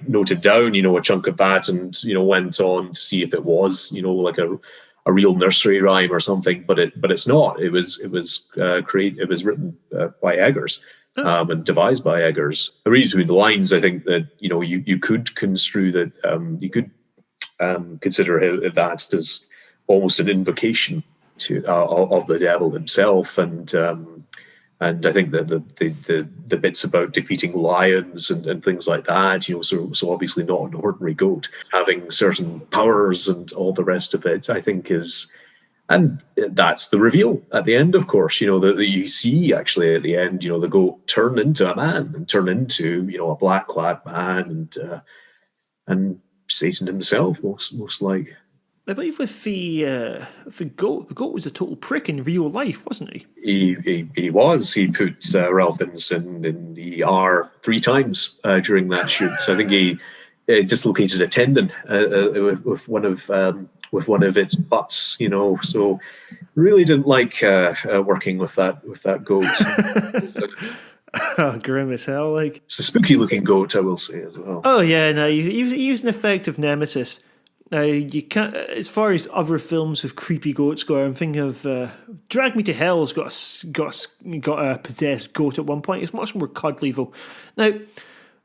noted down, you know, a chunk of that and, you know, went on to see if it was, you know, like a real nursery rhyme or something, but it's not. It was written by Eggers. And devised by Eggers. I read between the lines, I think that, you know, you could construe that, you could consider that as almost an invocation to of the devil himself, and I think that the bits about defeating lions and things like that, you know, so obviously not an ordinary goat, having certain powers and all the rest of it, I think is, and that's the reveal at the end, of course, you know, that you see actually at the end, you know, the goat turn into a man and turn into, you know, a black-clad man, and Satan himself, most like. I believe with the goat was a total prick in real life, wasn't he? He was. He put Ralph Ineson in the ER 3 times during that shoot. So I think he dislocated a tendon with one of its butts. You know, so really didn't like working with that goat. Oh, grim as hell! Like, it's a spooky-looking goat, I will say as well. Oh yeah, no, he was an effective nemesis. You can't, as far as other films with creepy goats go, I'm thinking of Drag Me to Hell's got a possessed goat at one point. It's much more cuddly though. Now,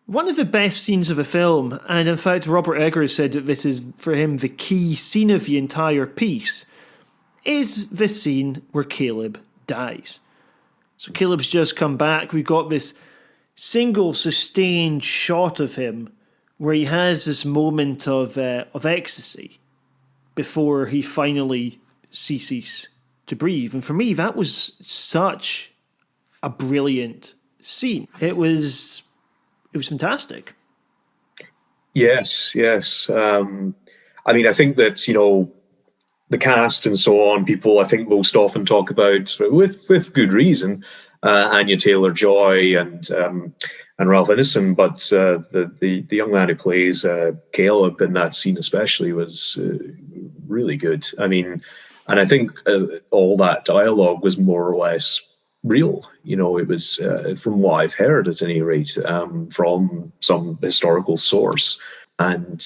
one of the best scenes of the film, and in fact Robert Eggers said that this is for him the key scene of the entire piece, is the scene where Caleb dies. So Caleb's just come back. We've got this single sustained shot of him where he has this moment of ecstasy before he finally ceases to breathe. And for me, that was such a brilliant scene. It was fantastic. Yes. I mean, I think that, you know, the cast and so on, people I think most often talk about, with good reason, Anya Taylor-Joy and Ralph Ineson, but the young man who plays Caleb in that scene especially was really good. I mean, and I think all that dialogue was more or less real. It was, from what I've heard at any rate, from some historical source. And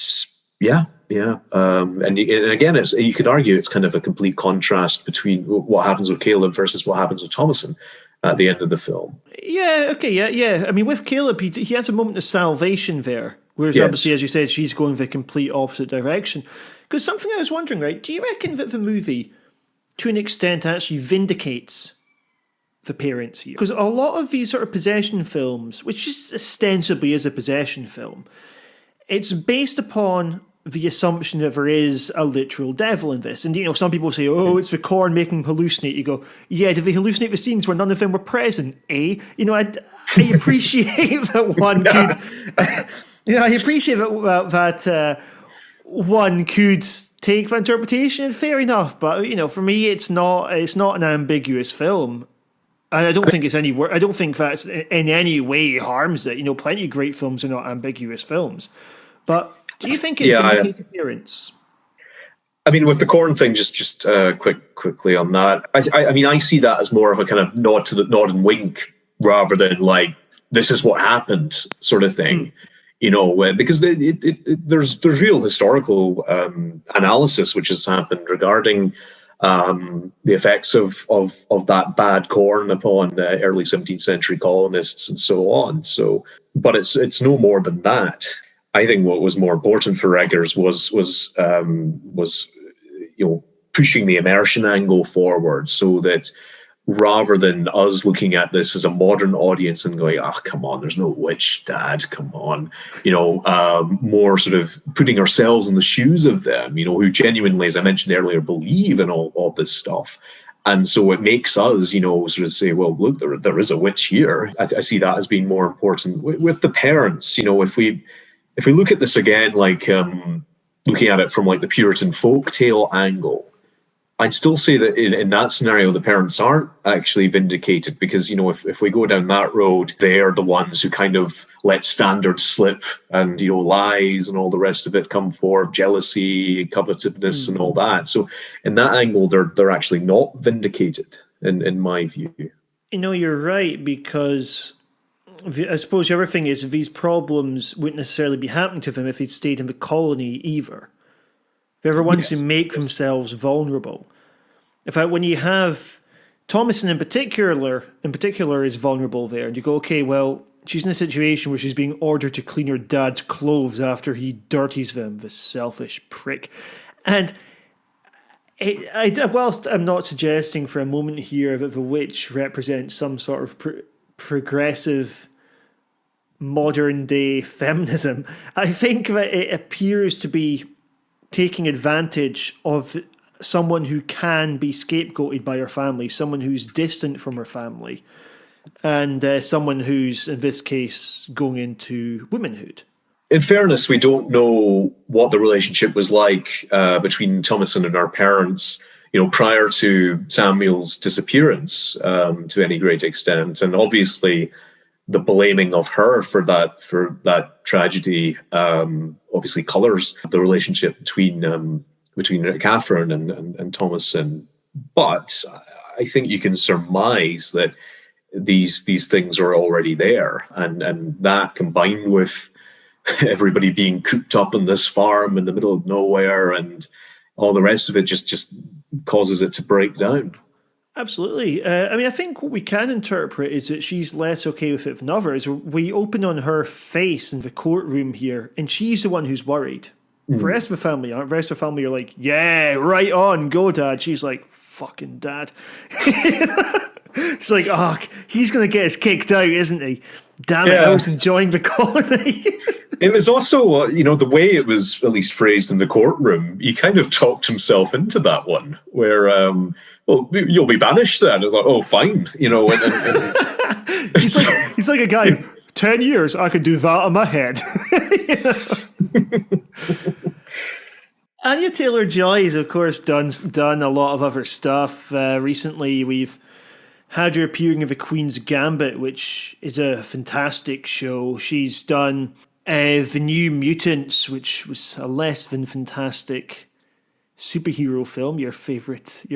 yeah. And again, you could argue it's kind of a complete contrast between what happens with Caleb versus what happens with Thomason at the end of the film. Yeah, okay, yeah. I mean, with Caleb, he has a moment of salvation there, whereas obviously, as you said, she's going the complete opposite direction. Because something I was wondering, right, do you reckon that the movie, to an extent, actually vindicates the parents here? Because a lot of these sort of possession films, which is ostensibly is a possession film, it's based upon the assumption that there is a literal devil in this. And, some people say, oh, it's the corn making them hallucinate. You go, yeah, did they hallucinate the scenes where none of them were present, eh? I appreciate that one could... I appreciate that one could take the interpretation, and fair enough. But, for me, it's not an ambiguous film. And I don't think I don't think that's in any way harms it. Plenty of great films are not ambiguous films. But do you think it vindicates appearance? I mean, with the corn thing, just quickly on that. I mean, I see that as more of a kind of nod and wink rather than like this is what happened sort of thing. Because there's real historical analysis which has happened regarding the effects of that bad corn upon early 17th century colonists and so on. So, but it's no more than that. I think what was more important for Eggers was pushing the immersion angle forward, so that rather than us looking at this as a modern audience and going, oh, come on, there's no witch, Dad, come on, more sort of putting ourselves in the shoes of them, who genuinely, as I mentioned earlier, believe in all this stuff. And so it makes us, sort of say, well, look, there is a witch here. I see that as being more important. With the parents, if we look at this again, like looking at it from like the Puritan folktale angle, I'd still say that in that scenario, the parents aren't actually vindicated because, if we go down that road, they're the ones who kind of let standards slip and, lies and all the rest of it come forth, jealousy, covetousness and all that. So in that angle, they're actually not vindicated in my view. You're right, because I suppose the other thing is these problems wouldn't necessarily be happening to them if they'd stayed in the colony either. They're the ones who make themselves vulnerable. In fact, when you have Thomason in particular is vulnerable there, and you go, okay, well, she's in a situation where she's being ordered to clean her dad's clothes after he dirties them, the selfish prick. And whilst I'm not suggesting for a moment here that the witch represents some sort of progressive modern day feminism, I think that it appears to be taking advantage of someone who can be scapegoated by her family, someone who's distant from her family, and someone who's, in this case, going into womanhood. In fairness, we don't know what the relationship was like between Thomason and our parents, prior to Samuel's disappearance to any great extent. And obviously, the blaming of her for that tragedy obviously colours the relationship between Catherine and Thomason. But I think you can surmise that these things are already there, and that combined with everybody being cooped up on this farm in the middle of nowhere and all the rest of it just causes it to break down. Absolutely. I think what we can interpret is that she's less okay with it than others. We open on her face in the courtroom here, and she's the one who's worried. The rest of the family aren't. The rest of the family are like, yeah, right on, go, Dad. She's like, fucking Dad. She's like, oh, he's going to get us kicked out, isn't he? Damn it, I was enjoying the colony. It was also, the way it was at least phrased in the courtroom, he kind of talked himself into that one, where, well, you'll be banished then. It's like, oh, fine, And he's like a guy, 10 years, I could do that on my head. Anya Taylor-Joy has, of course, done a lot of other stuff. Recently, we've had her appearing in The Queen's Gambit, which is a fantastic show. She's done The New Mutants, which was a less than fantastic superhero film, your favorite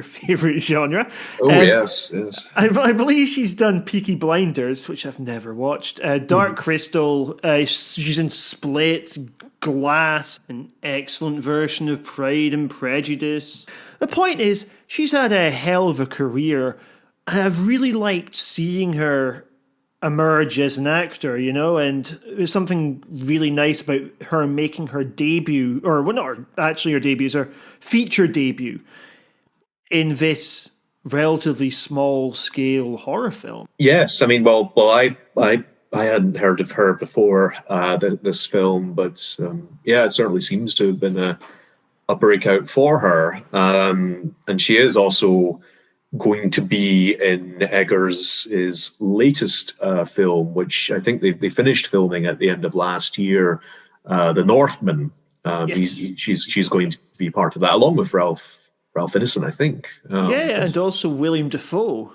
genre. Oh, yes. I believe she's done Peaky Blinders, which I've never watched. Dark Crystal, she's in Split, Glass, an excellent version of Pride and Prejudice. The point is, she's had a hell of a career, and I've really liked seeing her emerge as an actor, and there's something really nice about her making her debut, or well, not actually her debut, her feature debut in this relatively small scale horror film. Yes, I mean, well, I hadn't heard of her before this film, but yeah, it certainly seems to have been a breakout for her, and she is also going to be in Eggers' latest film, which I think they finished filming at the end of last year, The Northman. Yes. She's going to be part of that, along with Ralph Ineson, I think. And also William Dafoe.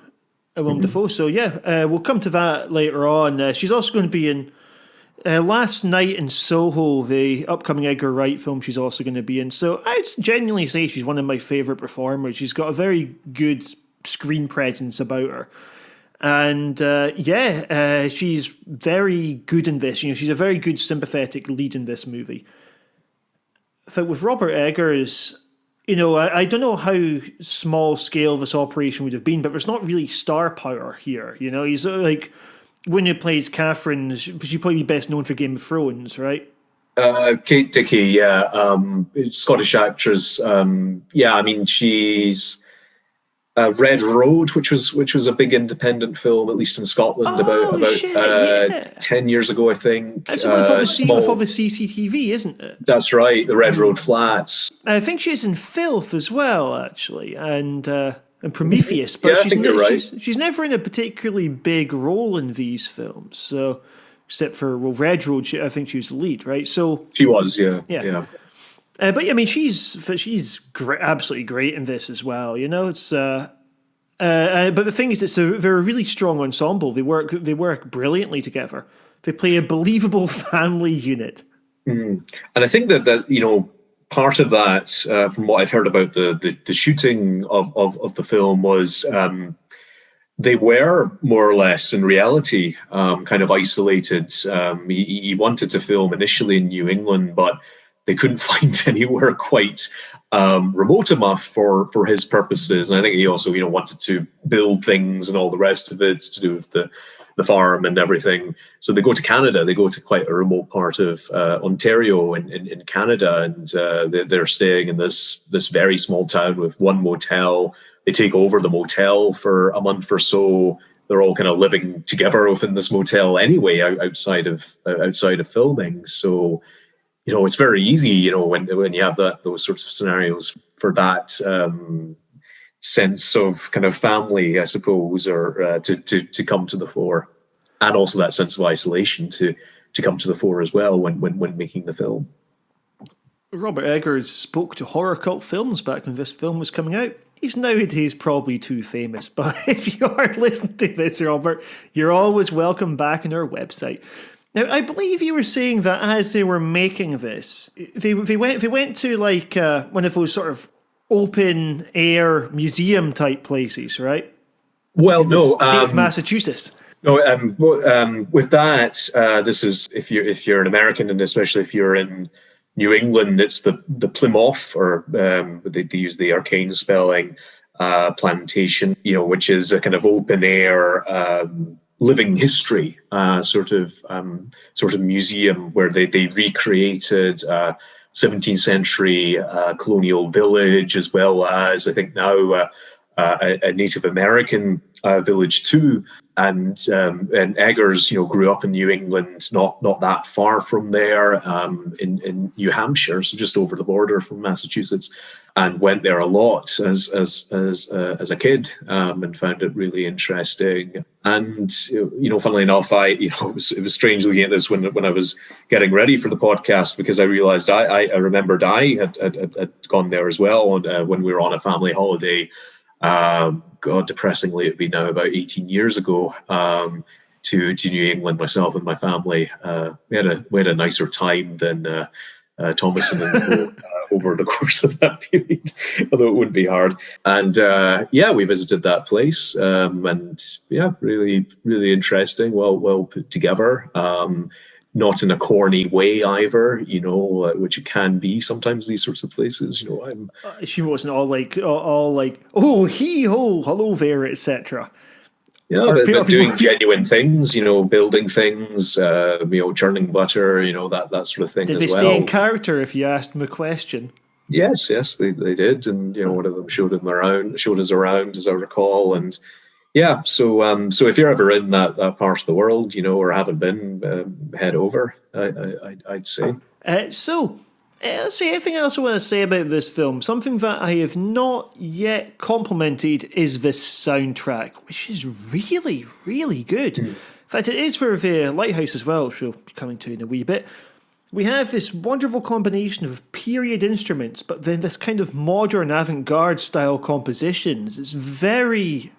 Dafoe. So yeah, we'll come to that later on. She's also going to be in Last Night in Soho, the upcoming Edgar Wright film she's also going to be in. So I'd genuinely say she's one of my favourite performers. She's got a very good screen presence about her. And she's very good in this. She's a very good sympathetic lead in this movie. I think with Robert Eggers, I don't know how small scale this operation would have been, but there's not really star power here. He's like, when he plays Catherine, she'd probably be best known for Game of Thrones, right? Kate Dickie, yeah, Scottish actress. I mean, she's Red Road, which was a big independent film, at least in Scotland, about 10 years ago, I think. That's with all the CCTV, isn't it? That's right, the Red Road Flats. I think she's in Filth as well, actually, and Prometheus. But she's never in a particularly big role in these films. So, except for Red Road, I think she was the lead, right? So she was, yeah. But I mean, she's great, absolutely great in this as well. It's but the thing is, they're a really strong ensemble. They work brilliantly together. They play a believable family unit. And I think that part of that, from what I've heard about the shooting of the film, was they were more or less in reality kind of isolated. He wanted to film initially in New England, but they couldn't find anywhere quite remote enough for his purposes. And I think he also, wanted to build things and all the rest of it to do with the farm and everything. So they go to Canada. They go to quite a remote part of Ontario in Canada, and they're staying in this very small town with one motel. They take over the motel for a month or so. They're all kind of living together within this motel anyway, outside of filming. So, it's very easy, when you have those sorts of scenarios for that sense of kind of family, I suppose, or to come to the fore, and also that sense of isolation to come to the fore as well when making the film. Robert Eggers spoke to HorrorCultFilms back when this film was coming out. He's nowadays probably too famous, but if you are listening to this, Robert, you're always welcome back on our website. Now, I believe you were saying that as they were making this, they went to like one of those sort of open air museum type places, right? Well, no, of Massachusetts. No, with that, this is if you're an American, and especially if you're in New England, it's the Plymouth, or they use the arcane spelling, plantation, which is a kind of open air. Living history sort of museum where they recreated 17th century colonial village, as well as I think now a Native American village too. And Eggers, grew up in New England, not that far from there, in New Hampshire, so just over the border from Massachusetts, and went there a lot as a kid, and found it really interesting. And funnily enough, it was strange looking at this when I was getting ready for the podcast, because I realized I remembered I had gone there as well when we were on a family holiday. God, depressingly, it'd be now about 18 years ago, to New England, myself and my family. We had a nicer time than Thomason and Co. Over the course of that period, although it would be hard. And we visited that place, and really, really interesting. Well put together. Not in a corny way either, which it can be sometimes, these sorts of places. She wasn't all like, oh, hee ho, hello there, etc. Yeah, but doing genuine things, building things, churning butter, that sort of thing. Did they stay in character if you asked them a question? Yes, they did, and one of them showed us around, as I recall, and yeah. So if you're ever in that part of the world, or haven't been, head over. I'd say. Let's see, anything else I want to say about this film? Something that I have not yet complimented is the soundtrack, which is really, really good. In fact, it is for the Lighthouse as well, which we'll be coming to in a wee bit. We have this wonderful combination of period instruments, but then this kind of modern avant-garde style compositions. It's very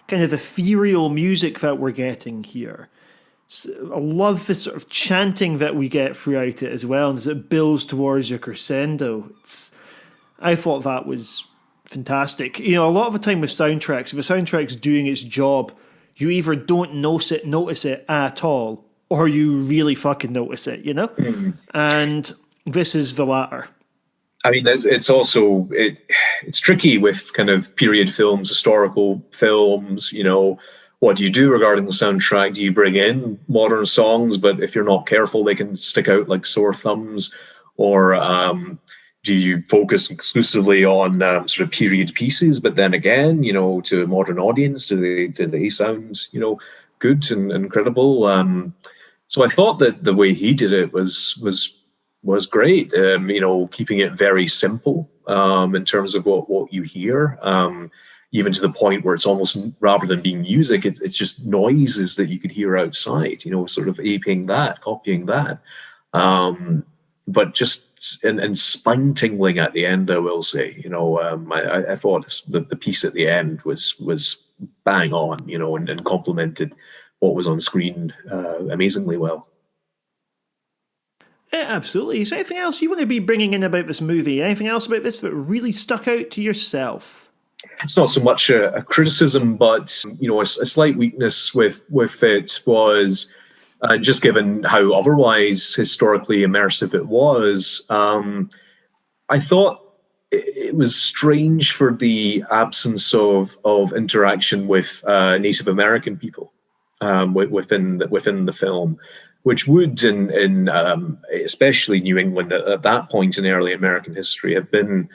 kind of ethereal music that we're getting here. I love the sort of chanting that we get throughout it as well, and as it builds towards your crescendo. I thought that was fantastic. A lot of the time with soundtracks, if a soundtrack's doing its job, you either don't notice it at all, or you really fucking notice it, Mm-hmm. And this is the latter. I mean, it's also it's tricky with kind of period films, historical films. What do you do regarding the soundtrack? Do you bring in modern songs, but if you're not careful, they can stick out like sore thumbs? Or do you focus exclusively on sort of period pieces? But then again, to a modern audience, do they sound good and incredible? So I thought that the way he did it was great. Keeping it very simple in terms of what you hear. Even to the point where it's almost, rather than being music, it's just noises that you could hear outside, sort of aping that, copying that. But just, and spine tingling at the end, I will say, I thought the piece at the end was bang on, and complemented what was on screen amazingly well. Yeah, absolutely. Is there anything else you want to be bringing in about this movie? Anything else about this that really stuck out to yourself? It's not so much a criticism, but a slight weakness with it was just given how otherwise historically immersive it was. I thought it was strange for the absence of interaction with Native American people within the film, which would in especially New England at that point in early American history have been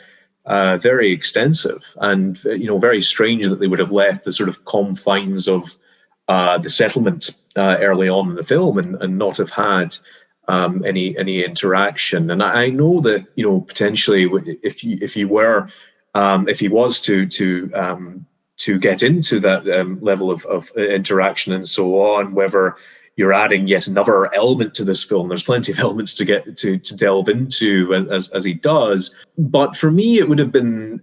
very extensive, and very strange that they would have left the sort of confines of the settlement early on in the film and not have had any interaction. And I know that potentially if he was to get into that level of interaction and so on, whether you're adding yet another element to this film. There's plenty of elements to get to delve into as he does. But for me, it would have been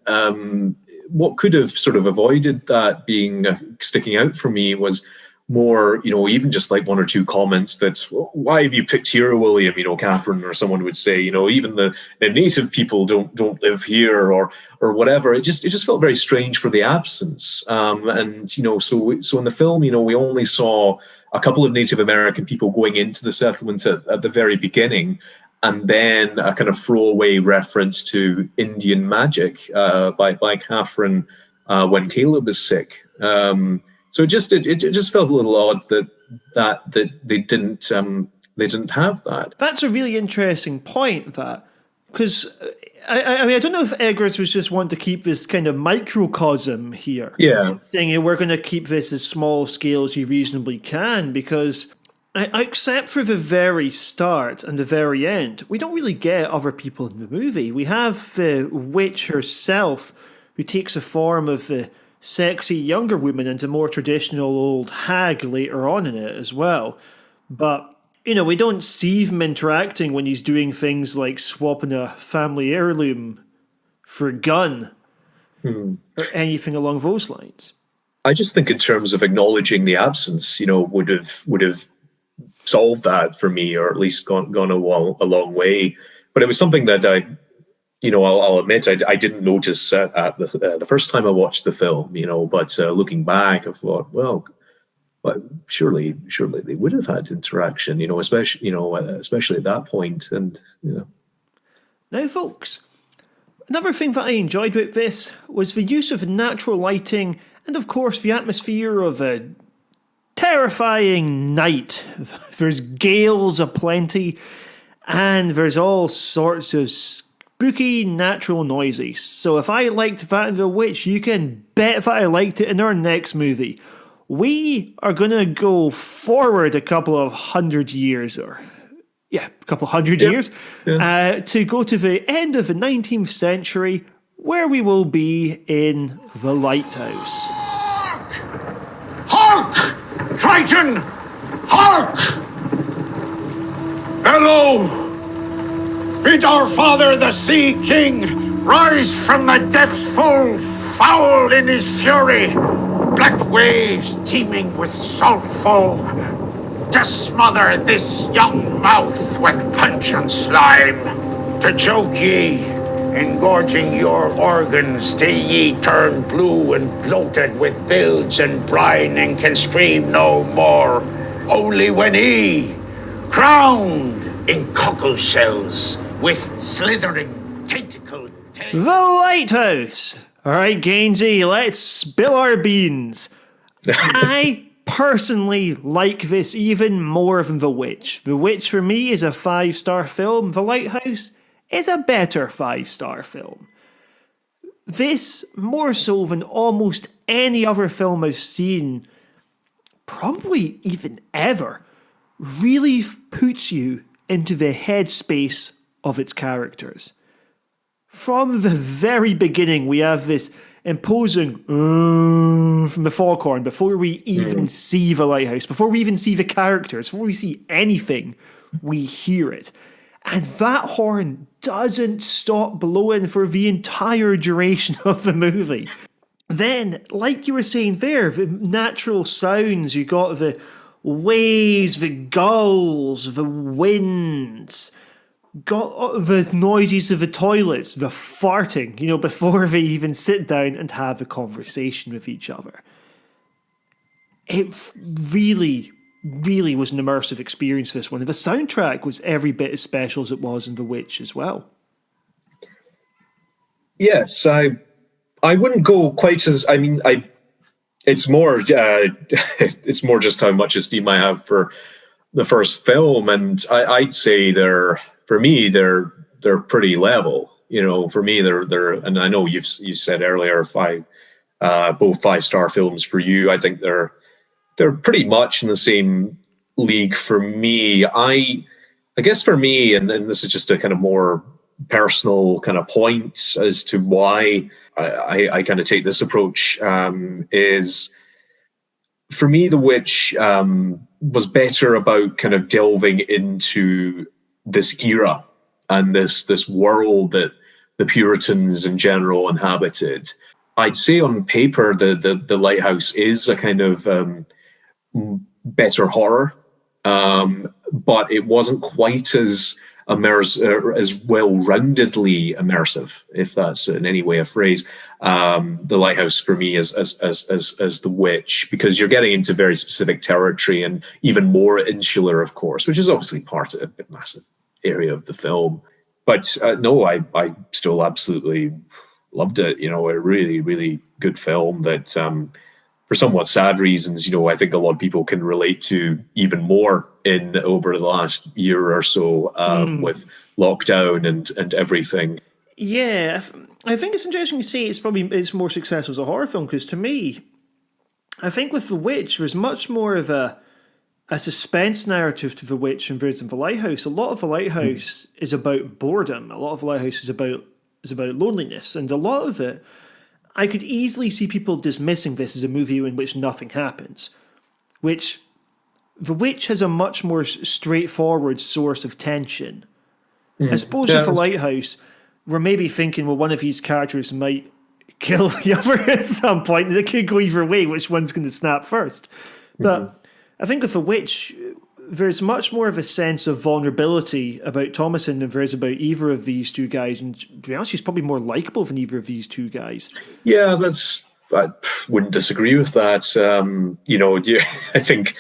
what could have sort of avoided that being sticking out for me was more, even just like one or two comments that, why have you picked here, William? Catherine or someone would say, even the native people don't live here or whatever. It just felt very strange for the absence. And so in the film, we only saw a couple of Native American people going into the settlement at the very beginning, and then a kind of throwaway reference to Indian magic by Catherine when Caleb is sick. So it just felt a little odd that they didn't have that. That's a really interesting point, because I mean, I don't know if Eggers was just wanting to keep this kind of microcosm here. Yeah. Saying, we're going to keep this as small scale as you reasonably can, because except for the very start and the very end, we don't really get other people in the movie. We have the witch herself, who takes the form of the sexy younger woman and a more traditional old hag later on in it as well. But we don't see them interacting when he's doing things like swapping a family heirloom for a gun. or anything along those lines. I just think in terms of acknowledging the absence, would have solved that for me, or at least gone a long way. But it was something that I'll admit I didn't notice at the first time I watched the film. But looking back, I thought, well, but surely they would have had interaction. Especially at that point, and. Now, folks, another thing that I enjoyed with this was the use of natural lighting and, of course, the atmosphere of a terrifying night. There's gales aplenty, and there's all sorts of spooky natural noises. So if I liked that in The Witch, you can bet that I liked it in our next movie. We are going to go forward a couple of hundred years, years, to go to the end of the 19th century, where we will be in The Lighthouse. Hark! Triton! Hark! Hello! Bid our father, the Sea King, rise from the depths full foul in his fury, black waves teeming with salt foam, to smother this young mouth with punch and slime, to choke ye, engorging your organs till ye turn blue and bloated with bilge and brine and can scream no more, only when he, crowned in cockle shells with slithering tentacled tails. The Lighthouse! Alright, Gainsey, let's spill our beans. I personally like this even more than The Witch. The Witch for me is a 5-star film. The Lighthouse is a better 5-star film. This, more so than almost any other film I've seen, probably even ever, really puts you into the headspace of its characters. From the very beginning, we have this imposing from the foghorn before we even see the lighthouse, before we even see the characters, before we see anything, we hear it. And that horn doesn't stop blowing for the entire duration of the movie. Then, like you were saying there, the natural sounds, you got the waves, the gulls, the winds, got the noises of the toilets, the farting, before they even sit down and have a conversation with each other. It really, really was an immersive experience, this one. And the soundtrack was every bit as special as it was in The Witch as well. Yes, I wouldn't go quite as, it's more it's more just how much esteem I have for the first film, and I'd say they're pretty level. For me they're and I know you said earlier both 5-star films for you. I think they're pretty much in the same league for me. I guess for me, and this is just a kind of more personal kind of point as to why I kind of take this approach, is for me, The Witch was better about kind of delving into this era and this world that the Puritans in general inhabited. I'd say on paper, the Lighthouse is a kind of better horror, but it wasn't quite as as well-roundedly immersive, if that's in any way a phrase. The Lighthouse for me as The Witch, because you're getting into very specific territory and even more insular, of course, which is obviously part of a massive area of the film. But no, I still absolutely loved it. A really, really good film that, for somewhat sad reasons, I think a lot of people can relate to even more over the last year or so with lockdown and everything. Yeah, I think it's interesting to see it's more successful as a horror film, because to me, I think with The Witch, there's much more of a suspense narrative to The Witch and versus The Lighthouse. A lot of The Lighthouse is about boredom. A lot of The Lighthouse is about loneliness, and a lot of it, I could easily see people dismissing this as a movie in which nothing happens, which The Witch has a much more straightforward source of tension. I suppose with The Lighthouse, we're maybe thinking, well, one of these characters might kill the other at some point. It could go either way, which one's going to snap first. But I think with The Witch, there's much more of a sense of vulnerability about Thomasin than there is about either of these two guys. And to be honest, she's probably more likable than either of these two guys. Yeah, I wouldn't disagree with that. I think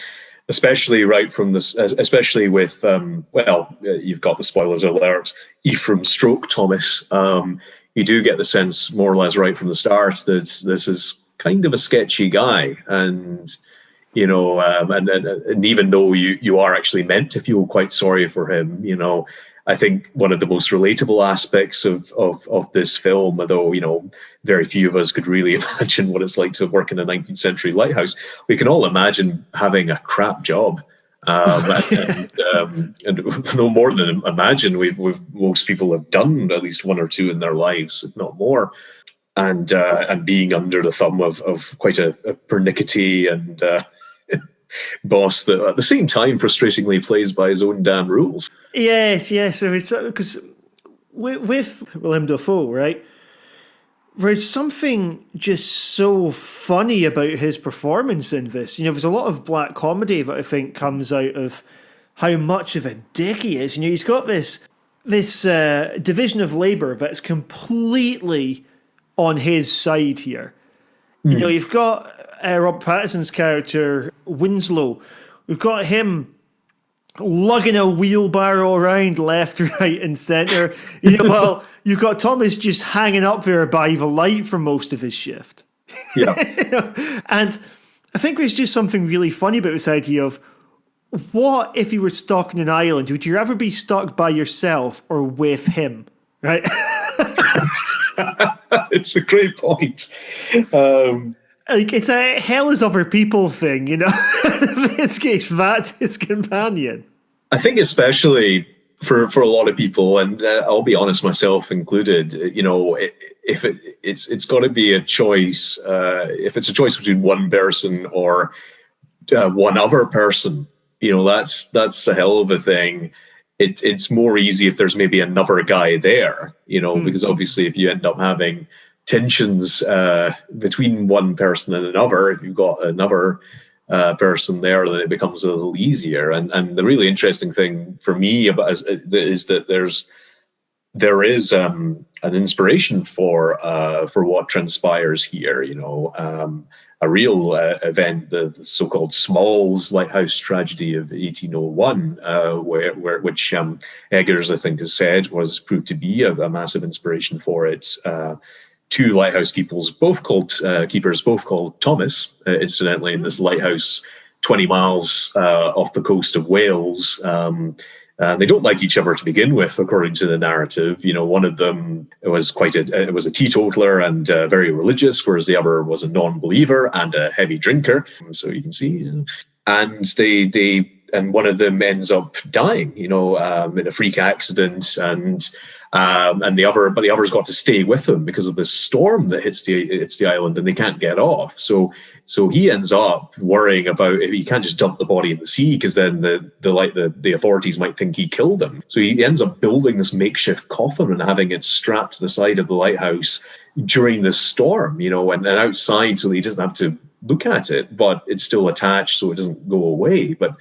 especially right from this, especially with, you've got the spoilers alert, Ephraim Stroke Thomas. You do get the sense more or less right from the start that this is kind of a sketchy guy. And and even though you are actually meant to feel quite sorry for him, I think one of the most relatable aspects of this film, although, very few of us could really imagine what it's like to work in a 19th century lighthouse, we can all imagine having a crap job. And no more than imagine, most people have done at least one or two in their lives, if not more. And being under the thumb of quite a pernickety and boss that at the same time frustratingly plays by his own damn rules. Yes, because with Willem Dafoe, right, there's something just so funny about his performance in this. There's a lot of black comedy that I think comes out of how much of a dick he is. He's got this division of labour that's completely on his side here. You've got Rob Pattinson's character, Winslow. We've got him lugging a wheelbarrow around left, right, and centre. Well, you've got Thomas just hanging up there by the light for most of his shift. Yeah. And I think there's just something really funny about this idea of what if you were stuck in an island? Would you ever be stuck by yourself or with him? Right? It's a great point. It's a hell is other people thing, In this case, that's his companion. I think especially for a lot of people, and I'll be honest, myself included, if it's got to be a choice, if it's a choice between one person or one other person, that's a hell of a thing. It's more easy if there's maybe another guy there, because obviously if you end up having tensions between one person and another, if you've got another person there, then it becomes a little easier. And the really interesting thing for me is that there is an inspiration for what transpires here. A real event, the so-called Smalls Lighthouse tragedy of 1801, which Eggers, I think, has said was proved to be a massive inspiration for it. Two lighthouse keepers, both called Thomas, incidentally, in this lighthouse 20 miles off the coast of Wales. They don't like each other to begin with, according to the narrative. One of them was a teetotaler and very religious, whereas the other was a non-believer and a heavy drinker. So you can see, and one of them ends up dying, in a freak accident, and the other's got to stay with him because of this storm that hits the island, and they can't get off. So he ends up worrying about if he can't just dump the body in the sea, because then the authorities might think he killed him. So he ends up building this makeshift coffin and having it strapped to the side of the lighthouse during this storm, and outside, so that he doesn't have to look at it, but it's still attached so it doesn't go away. But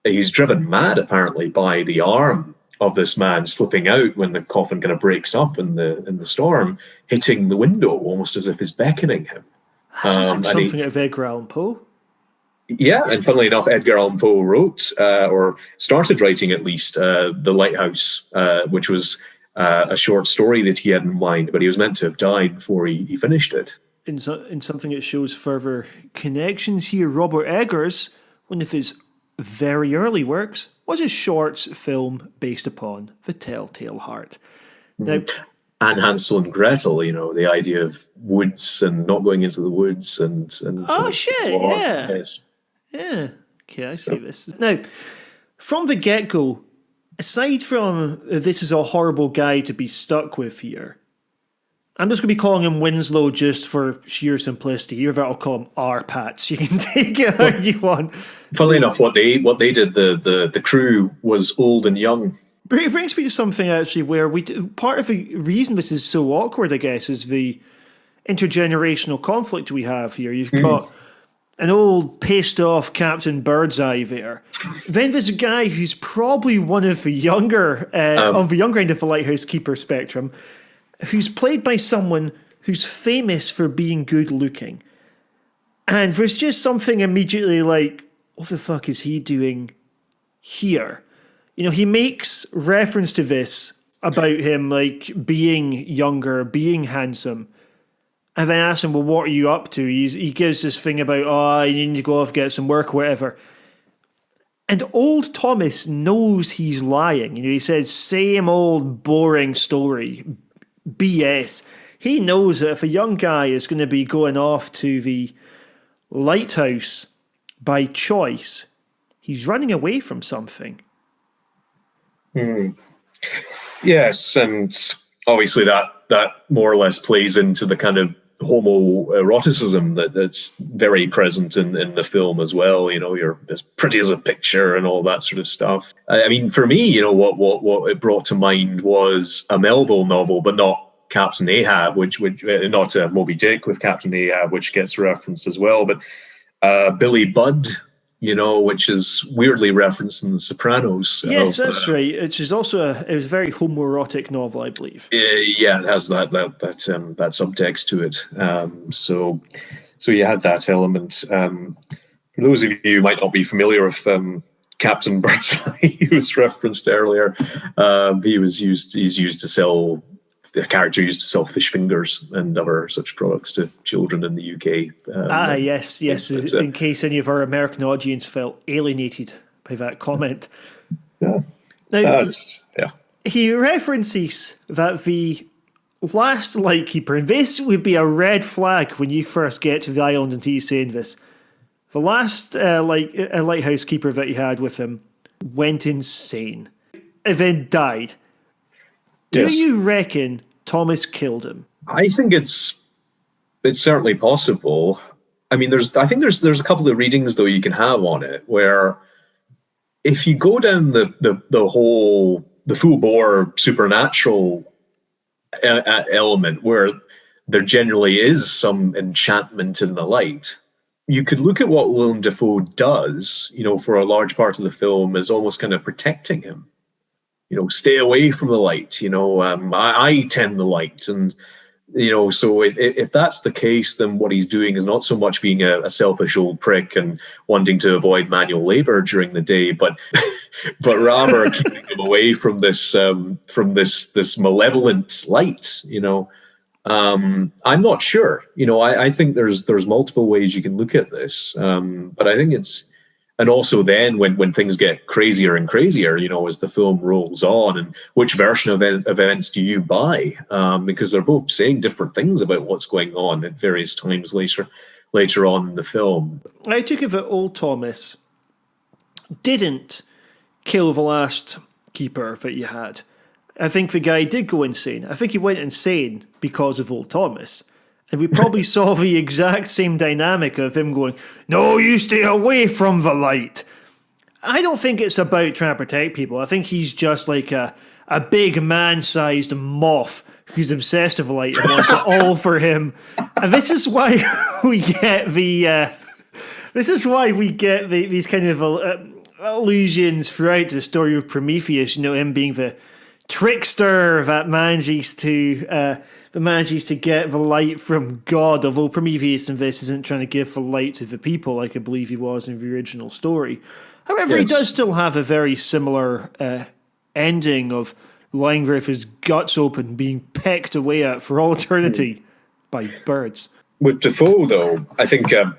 he's driven mad apparently by the arm of this man slipping out when the coffin kind of breaks up in the storm, hitting the window almost as if it's beckoning him. Something out of Edgar Allan Poe. Yeah, and funnily enough, Edgar Allan Poe wrote, or started writing at least, The Lighthouse, which was a short story that he had in mind, but he was meant to have died before he finished it. In something that shows further connections here, Robert Eggers, one of his very early works, was a short film based upon The Telltale Heart. Now, and Hansel and Gretel, the idea of woods and not going into the woods and yeah. Yes. Yeah. Okay, I see this. Now, from the get-go, aside from this is a horrible guy to be stuck with here, I'm just going to be calling him Winslow just for sheer simplicity. Here, I'll call him R-Pats. You can take it how you want. Funnily enough, what they did, the crew was old and young. It brings me to something actually where part of the reason this is so awkward, I guess, is intergenerational conflict we have here. You've got an old pissed-off Captain Birdseye there. Then there's a guy who's probably one of the younger, on the younger end of the Lighthouse Keeper spectrum, who's played by someone who's famous for being good-looking. And there's just something immediately like, what the fuck is he doing here? You know, he makes reference to this about him, like, being younger, being handsome. And then ask him, well, what are you up to? He gives this thing about, you need to go off, get some work, whatever. And old Thomas knows he's lying. You know, he says, same old boring story, BS. He knows that if a young guy is going to be going off to the lighthouse by choice, he's running away from something. Yes, and obviously that more or less plays into the kind of homoeroticism that's very present in the film as well. You know, you're as pretty as a picture and all that sort of stuff. I mean, for me, you know, what it brought to mind was a Melville novel, but not Captain Ahab, which not Moby Dick with Captain Ahab, which gets referenced as well, but Billy Budd, you know, which is weirdly referenced in The Sopranos. Yes, that's right. Which is also it was a very homoerotic novel, I believe. Yeah, it has that subtext to it. So you had that element. For those of you who might not be familiar with Captain Birdseye, who was referenced earlier, he's used to sell. The character used to sell fish fingers and other such products to children in the UK. Yes. In case any of our American audience felt alienated by that comment. Yeah. Now, he references that the last lightkeeper, and this would be a red flag when you first get to the island and he's saying this, the last lighthouse keeper that he had with him went insane and then died. Do you reckon Thomas killed him? I think it's certainly possible. I mean, I think there's a couple of readings though you can have on it where if you go down the full bore supernatural element where there generally is some enchantment in the light, you could look at what Willem Dafoe does, you know, for a large part of the film as almost kind of protecting him. You know, stay away from the light. You know, I tend the light, and you know. So if that's the case, then what he's doing is not so much being a selfish old prick and wanting to avoid manual labor during the day, but rather keeping him away from this malevolent light. You know, I'm not sure. You know, I think there's multiple ways you can look at this, but I think it's. And also then when things get crazier and crazier, you know, as the film rolls on, and which version of events do you buy? Because they're both saying different things about what's going on at various times later on in the film. I took it that old Thomas didn't kill the last keeper that you had. I think the guy did go insane. I think he went insane because of old Thomas. And we probably saw the exact same dynamic of him going, no, you stay away from the light. I don't think it's about trying to protect people. I think he's just like a big man-sized moth who's obsessed with the light and wants it all for him. And this is why we get these kind of allusions throughout the story of Prometheus. You know, him being the trickster that manages to get the light from God, although Prometheus in this isn't trying to give the light to the people like I believe he was in the original story. However, He does still have a very similar ending of lying there with his guts open, being pecked away at for all eternity by birds. With Defoe, though, I think an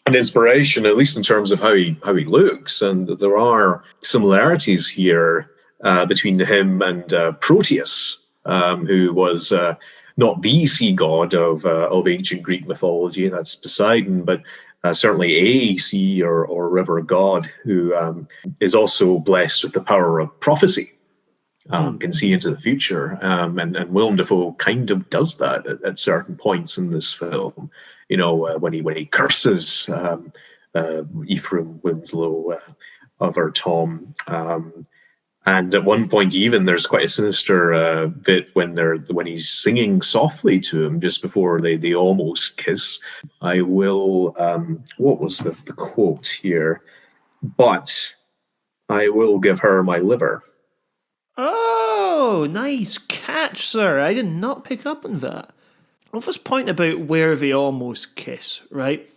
inspiration, at least in terms of how he looks, and there are similarities here between him and Proteus, who was not the sea god of ancient Greek mythology, that's Poseidon, but certainly a sea or river god who is also blessed with the power of prophecy, can see into the future. And Willem Dafoe kind of does that at certain points in this film. You know, when he curses Ephraim Winslow, over Tom, And at one point, even there's quite a sinister bit when he's singing softly to him just before they almost kiss. I will. What was the quote here? But I will give her my liver. Oh, nice catch, sir. I did not pick up on that. Of this point about where they almost kiss, right?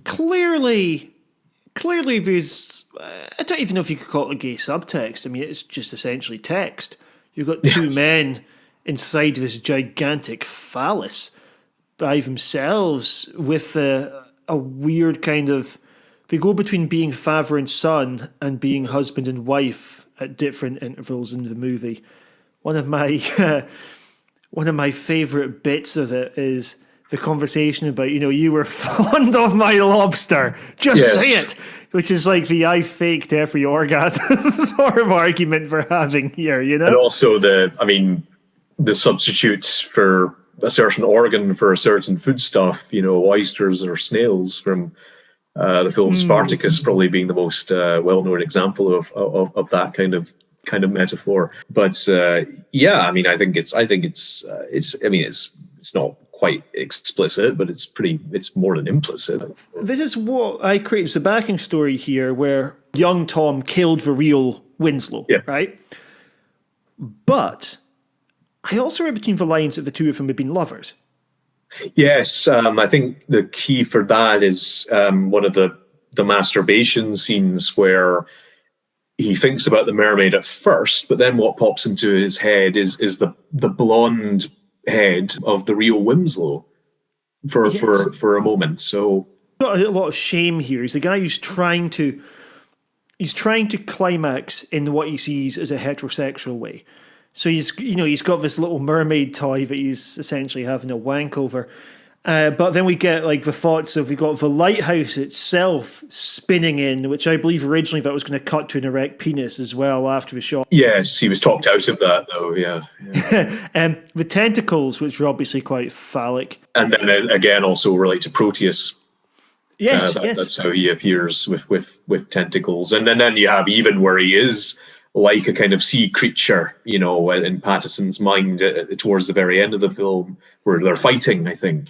Clearly there's, I don't even know if you could call it a gay subtext. I mean, it's just essentially text. You've got two men inside this gigantic phallus by themselves with a weird kind of, they go between being father and son and being husband and wife at different intervals in the movie. One of my favourite bits of it is the conversation about, you were fond of my lobster. Just say it. Which is like the I faked every orgasm sort of argument we're having here, And also the substitutes for a certain organ for a certain foodstuff, oysters or snails from the film Spartacus probably being the most well-known example of that kind of metaphor. But I think it's not quite explicit, but it's more than implicit. This is what I created as the backing story here, where young Tom killed the real Winslow, right? But I also read between the lines that the two of them had been lovers. Yes, I think the key for that is one of the masturbation scenes where he thinks about the mermaid at first, but then what pops into his head is the blonde head of the real Winslow for a moment. So got a lot of shame here. He's the guy who's trying to climax in what he sees as a heterosexual way. So he's got this little mermaid toy that he's essentially having a wank over. But then we get like the thoughts of, we got the lighthouse itself spinning in, which I believe originally that was going to cut to an erect penis as well after the shot. Yes, he was talked out of that though, yeah. And the tentacles, which are obviously quite phallic. And then again also relate to Proteus. Yes, That's how he appears with tentacles. And then you have even where he is like a kind of sea creature, in Patterson's mind towards the very end of the film, where they're fighting, I think.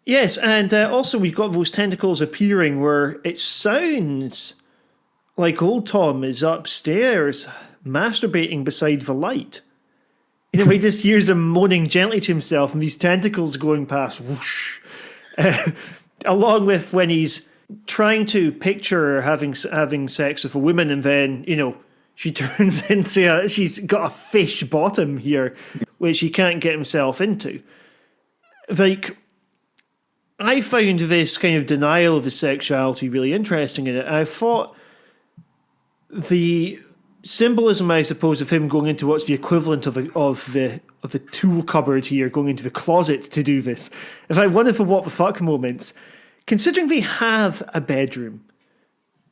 Yes, and also we've got those tentacles appearing where it sounds like old Tom is upstairs masturbating beside the light. He just hears him moaning gently to himself and these tentacles going past, whoosh. Along with when he's trying to picture having sex with a woman, and then she turns into she's got a fish bottom here, which he can't get himself into. Like, I found this kind of denial of his sexuality really interesting in it. I thought the symbolism, I suppose, of him going into what's the equivalent of the tool cupboard here, going into the closet to do this. If I one of the what the fuck moments. Considering they have a bedroom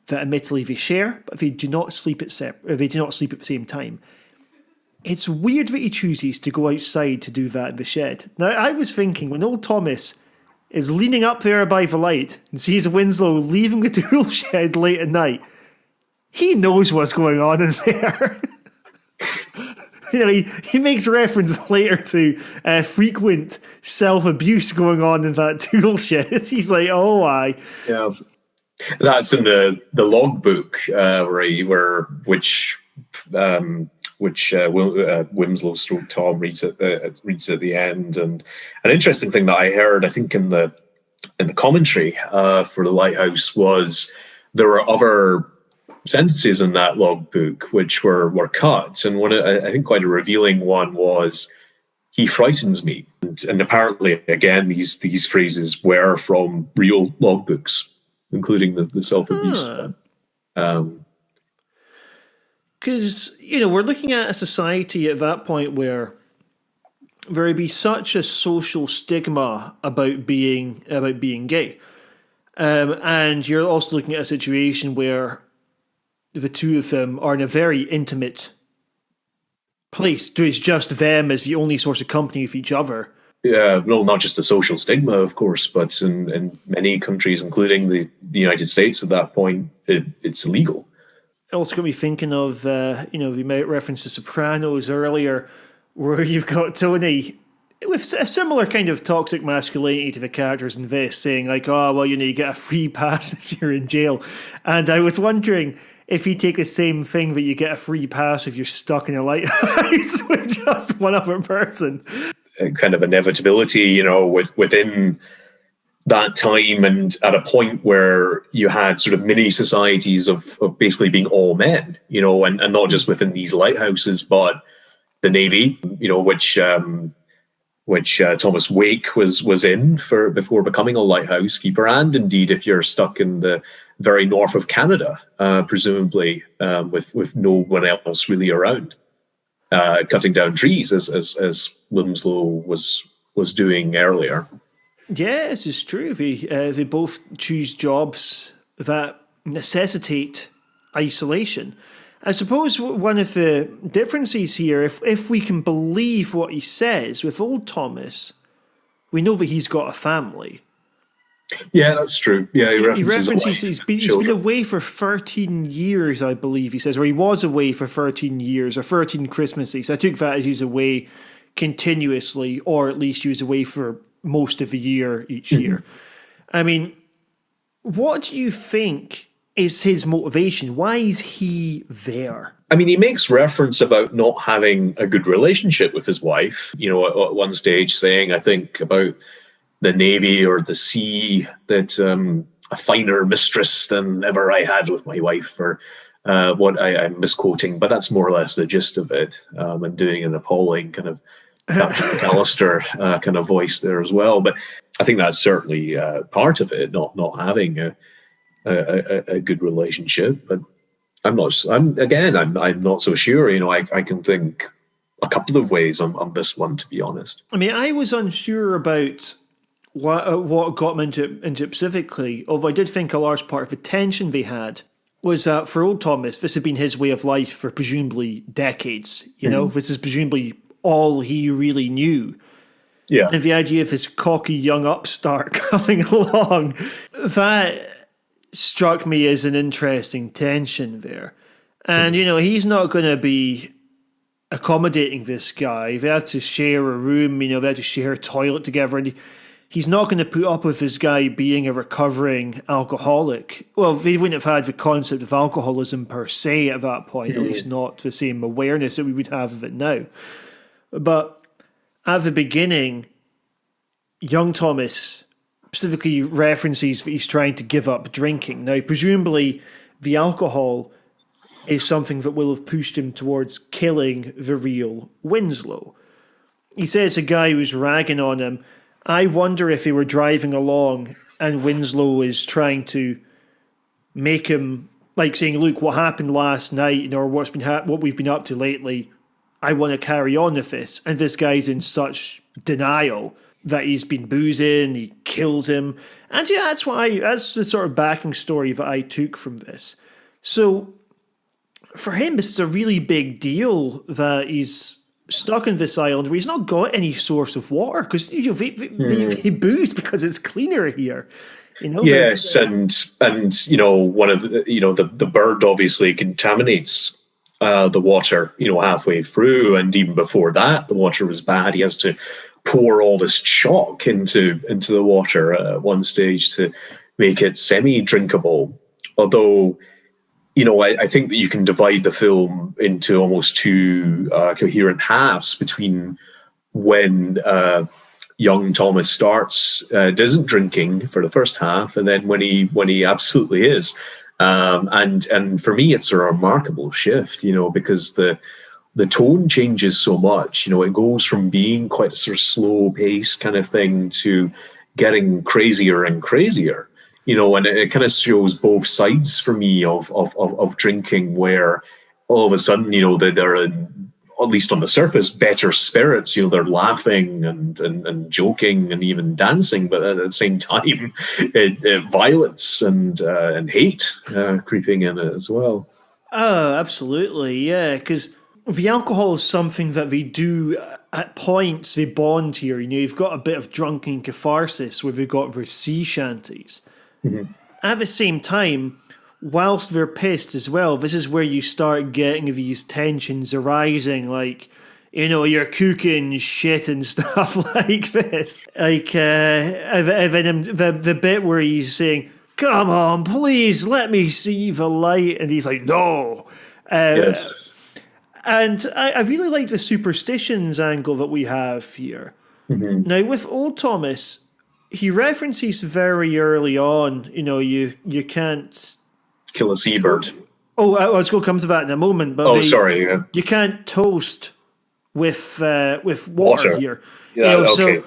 that admittedly they share, but they do not sleep at the same time, it's weird that he chooses to go outside to do that in the shed. Now, I was thinking, when old Thomas is leaning up there by the light and sees Winslow leaving the tool shed late at night, he knows what's going on in there. He makes reference later to frequent self-abuse going on in that tool shed. He's like, oh, aye. Yeah. That's in the logbook which Winslow stroke Tom reads at the end. And an interesting thing that I heard, I think in the commentary for The Lighthouse, was there were other sentences in that logbook which were cut, and one, I think quite a revealing one, was "he frightens me," and apparently again these phrases were from real logbooks, including the self-abuse one. Because we're looking at a society at that point where there would be such a social stigma about being gay, and you're also looking at a situation where the two of them are in a very intimate place. It's just them as the only source of company with each other. Yeah, well, not just the social stigma, of course, but in many countries, including the United States at that point, it's illegal. It also got me thinking of, we might reference The Sopranos earlier, where you've got Tony with a similar kind of toxic masculinity to the characters in this, saying like, oh, well, you get a free pass if you're in jail. And I was wondering if you take the same thing, that you get a free pass if you're stuck in a lighthouse with just one other person. Kind of inevitability, within that time, and at a point where you had sort of mini societies of basically being all men, and not just within these lighthouses, but the Navy, which Thomas Wake was in before becoming a lighthouse keeper, and indeed if you're stuck in the very north of Canada, presumably with no one else really around, cutting down trees as Winslow was doing earlier. Yeah, this is true. They both choose jobs that necessitate isolation. I suppose one of the differences here, if we can believe what he says, with old Thomas, we know that he's got a family. Yeah, that's true. Yeah, he references he's been away for 13 years, I believe he says, or he was away for 13 years, or 13 Christmases. I took that as he's away continuously, or at least he was away for most of the year each year. I mean, what do you think is his motivation? Why is he there? I mean, he makes reference about not having a good relationship with his wife, at one stage saying, I think, about the Navy or the sea, that a finer mistress than ever I had with my wife, or what I'm misquoting, but that's more or less the gist of it, and doing an appalling kind of Captain McAllister kind of voice there as well. But I think that's certainly part of it, not having a good relationship. But I'm not so sure. I can think a couple of ways on this one, to be honest. I mean, I was unsure about what got him into it specifically, although I did think a large part of the tension they had was that for old Thomas, this had been his way of life for presumably decades. This is presumably all he really knew. Yeah. And the idea of this cocky young upstart coming along, that struck me as an interesting tension there. And, he's not going to be accommodating this guy. They have to share a room, they have to share a toilet together. And he's not going to put up with this guy being a recovering alcoholic. Well, they wouldn't have had the concept of alcoholism per se at that point, at least not the same awareness that we would have of it now. But at the beginning, young Thomas specifically references that he's trying to give up drinking. Now, presumably, the alcohol is something that will have pushed him towards killing the real Winslow. He says a guy who's ragging on him, I wonder if they were driving along and Winslow is trying to make him, like saying, look, what happened last night, or what we've been up to lately, I want to carry on with this. And this guy's in such denial that he's been boozing, he kills him. And yeah, that's the sort of backing story that I took from this. So for him, this is a really big deal that he's stuck in this island where he's not got any source of water, because they booze because it's cleaner here. Yes, and one of the bird obviously contaminates the water, halfway through, and even before that, the water was bad. He has to pour all this chalk into the water at one stage to make it semi-drinkable. Although, I think that you can divide the film into almost two coherent halves between when young Thomas isn't drinking for the first half, and then when he absolutely is. And for me, it's a remarkable shift, because the tone changes so much. It goes from being quite a sort of slow pace kind of thing to getting crazier and crazier. And it kind of shows both sides for me of drinking, where all of a sudden, they're in, at least on the surface, better spirits. They're laughing and joking and even dancing, but at the same time, violence and hate creeping in it as well. Oh, absolutely, yeah, because the alcohol is something that they do at points. They bond here. You've got a bit of drunken catharsis where they've got their sea shanties. Mm-hmm. At the same time, whilst they're pissed as well, this is where you start getting these tensions arising, like, you're cooking shit and stuff like this. Like, and then the bit where he's saying, come on, please, let me see the light. And he's like, no. Yes. And I really like the superstitions angle that we have here. Mm-hmm. Now, with Old Thomas, he references very early on, you can't... kill a seabird. Oh, I was going to come to that in a moment. But sorry. Yeah. You can't toast with water here. Yeah, okay. So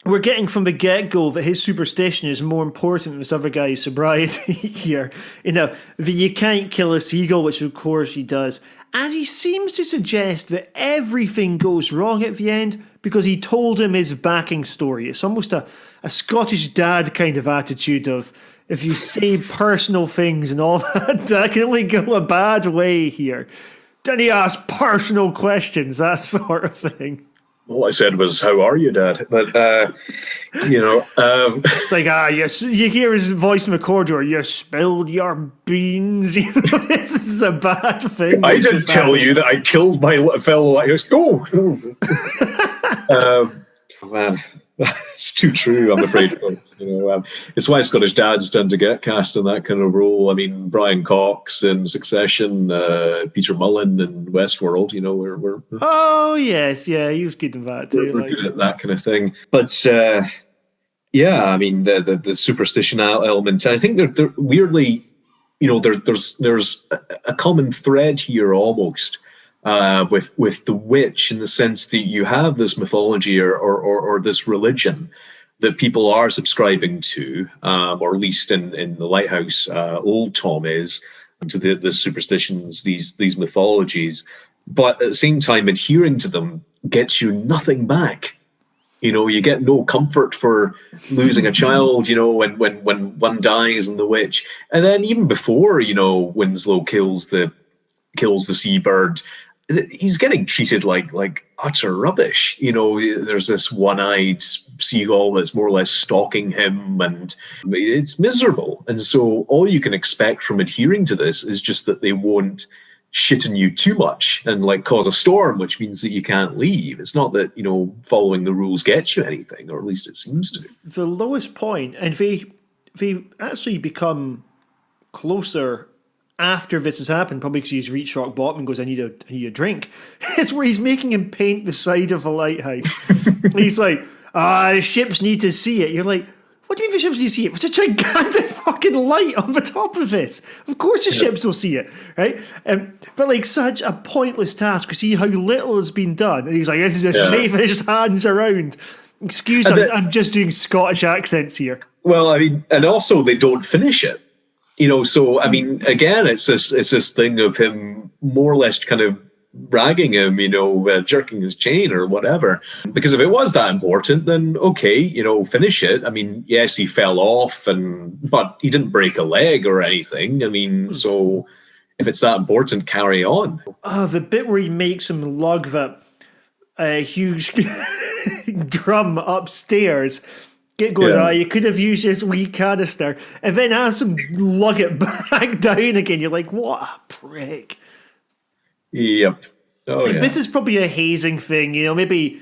we're getting from the get-go that his superstition is more important than this other guy's sobriety here. That you can't kill a seagull, which of course he does. And he seems to suggest that everything goes wrong at the end because he told him his backing story. It's almost a Scottish dad kind of attitude of, if you say personal things and all that can only go a bad way here. Then he ask personal questions, that sort of thing. All I said was, how are you, Dad? But, like, you hear his voice in the corridor, you spilled your beans. This is a bad thing. I didn't tell you that I killed my fellow. I was, man, it's too true, I'm afraid. It's why Scottish dads tend to get cast in that kind of role. I mean, Brian Cox in Succession, Peter Mullen in Westworld. We're oh yes, yeah, he was good in that too. We're good at that kind of thing. But I mean, the superstition element. I think they're weirdly, there's a common thread here almost. With the witch, in the sense that you have this mythology or this religion that people are subscribing to, or at least in the Lighthouse, Old Tom is, to the superstitions, these mythologies, but at the same time adhering to them gets you nothing back. You get no comfort for losing a child, when one dies in the witch. And then even before, Winslow kills the seabird, he's getting treated like utter rubbish. There's this one-eyed seagull that's more or less stalking him, and it's miserable. And so all you can expect from adhering to this is just that they won't shit on you too much and cause a storm, which means that you can't leave. It's not that, following the rules gets you anything, or at least it seems to. The lowest point, and they actually become closer after this has happened, probably because he's reached rock bottom and goes, I need a drink. It's where he's making him paint the side of the lighthouse. He's like, ships need to see it. You're like, what do you mean the ships need to see it? It's a gigantic fucking light on the top of this. Of course the ships will see it, right? But such a pointless task. We see how little has been done. And he's like, this is a safest hands around. Excuse me, I'm just doing Scottish accents here. Well, I mean, and also they don't finish it. So I mean, again, it's this thing of him more or less kind of ragging him, jerking his chain or whatever. Because if it was that important, then okay, finish it. I mean, yes, he fell off, but he didn't break a leg or anything. I mean, so if it's that important, carry on. The bit where he makes him lug that huge drum upstairs. Get going, you could have used this wee canister, and then ask him lug it back down again. You're like, what a prick. Yep. Oh, yeah. This is probably a hazing thing, maybe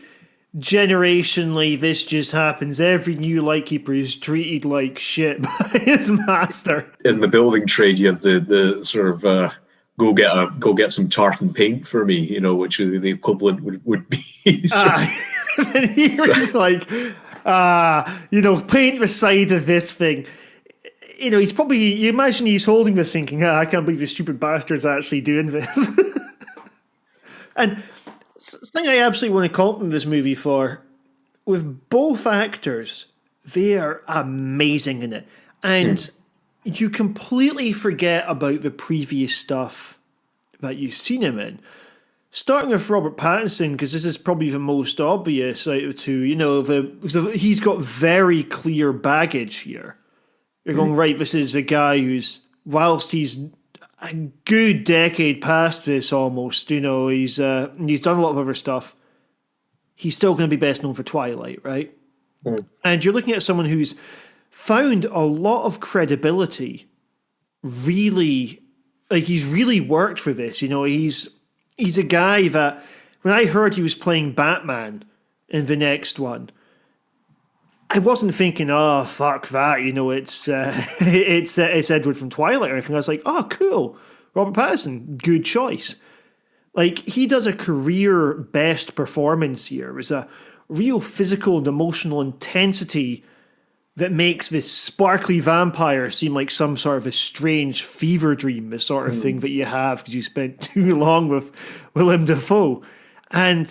generationally this just happens. Every new lightkeeper is treated like shit by his master. In the building trade, you have the sort of go get some tartan paint for me, which the equivalent would be. And here he's like, paint the side of this thing. He's probably, you imagine he's holding this thinking, I can't believe this stupid bastard's actually doing this. And something I absolutely want to compliment this movie for, with both actors, they are amazing in it. And you completely forget about the previous stuff that you've seen him in. Starting with Robert Pattinson, because this is probably the most obvious out of the two, because he's got very clear baggage here. You're going, right, this is the guy who's, whilst he's a good decade past this almost, he's done a lot of other stuff, he's still going to be best known for Twilight, right? And you're looking at someone who's found a lot of credibility really, like, he's really worked for this. You know, he's a guy that when I heard he was playing Batman in the next one, I wasn't thinking, oh, fuck that, you know, it's Edward from Twilight or anything. I was like, oh, cool, Robert Pattinson, good choice. Like, he does a career best performance here. There's a real physical and emotional intensity that makes this sparkly vampire seem like some sort of a strange fever dream, the sort of thing that you have because you spent too long with Willem Dafoe. And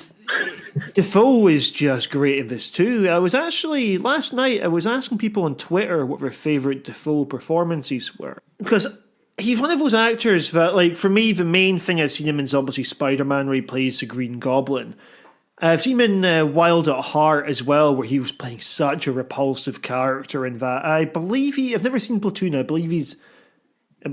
Defoe is just great in this too. Last night, I was asking people on Twitter what their favourite Defoe performances were. Because he's one of those actors that, like, for me, the main thing I've seen him in is obviously Spider-Man, where he plays the Green Goblin. I've seen him in Wild at Heart as well, where he was playing such a repulsive character in that. I've never seen Platoon, I believe he's in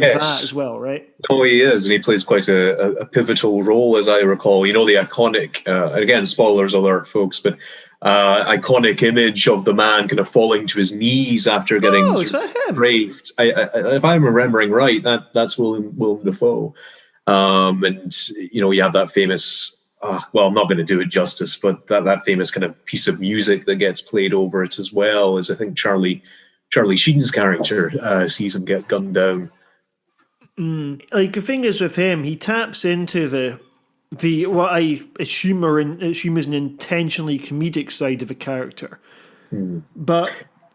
that as well, right? Oh, he is, and he plays quite a pivotal role, as I recall. You know, the iconic, again, spoilers alert, folks, but iconic image of the man kind of falling to his knees after getting raped. If I'm remembering right, that's Willem Dafoe. And, you know, you have that famous, well, I'm not going to do it justice, but that famous kind of piece of music that gets played over it as well, is I think Charlie Sheen's character sees him get gunned down. Like, the thing is with him, he taps into the what I assume is an intentionally comedic side of a character. But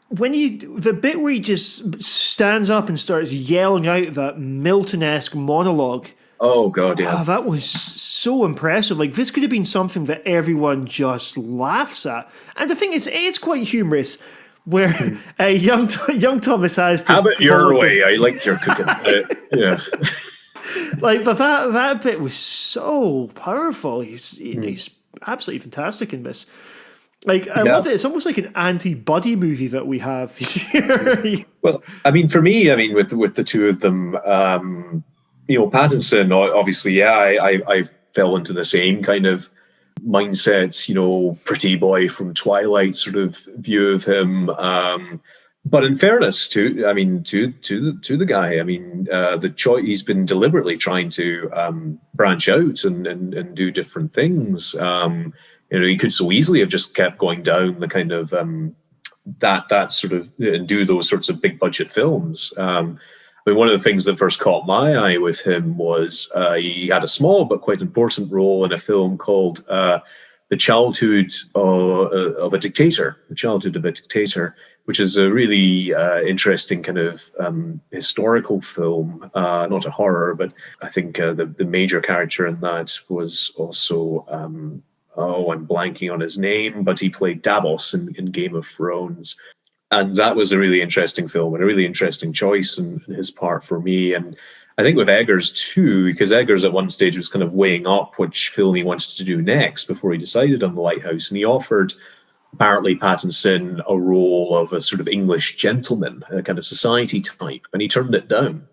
when the bit where he just stands up and starts yelling out that Milton-esque monologue. Oh God, yeah. That was so impressive. Like, this could have been something that everyone just laughs at. And the thing is, it's quite humorous. Where young Thomas has to have it your way. I like your cooking. Yeah, like, but that bit was so powerful. He's absolutely fantastic in this. Like, I love it. It's almost like an anti-buddy movie that we have here. Well, I mean, for me, with the two of them, you know, Pattinson, obviously, I fell into the same kind of mindsets, you know, pretty boy from Twilight sort of view of him. But in fairness to the guy, I mean, the choice, he's been deliberately trying to branch out and do different things. You know, he could so easily have just kept going down the kind of that sort of, and do those sorts of big budget films. I mean, one of the things that first caught my eye with him was he had a small but quite important role in a film called The Childhood of a Dictator, The Childhood of a Dictator, which is a really interesting kind of historical film, not a horror, but I think the major character in that was also, I'm blanking on his name, but he played Davos in Game of Thrones. And that was a really interesting film and a really interesting choice on his part for me. And I think with Eggers too, because Eggers at one stage was kind of weighing up which film he wanted to do next before he decided on The Lighthouse. And he offered apparently Pattinson a role of a sort of English gentleman, a kind of society type. And he turned it down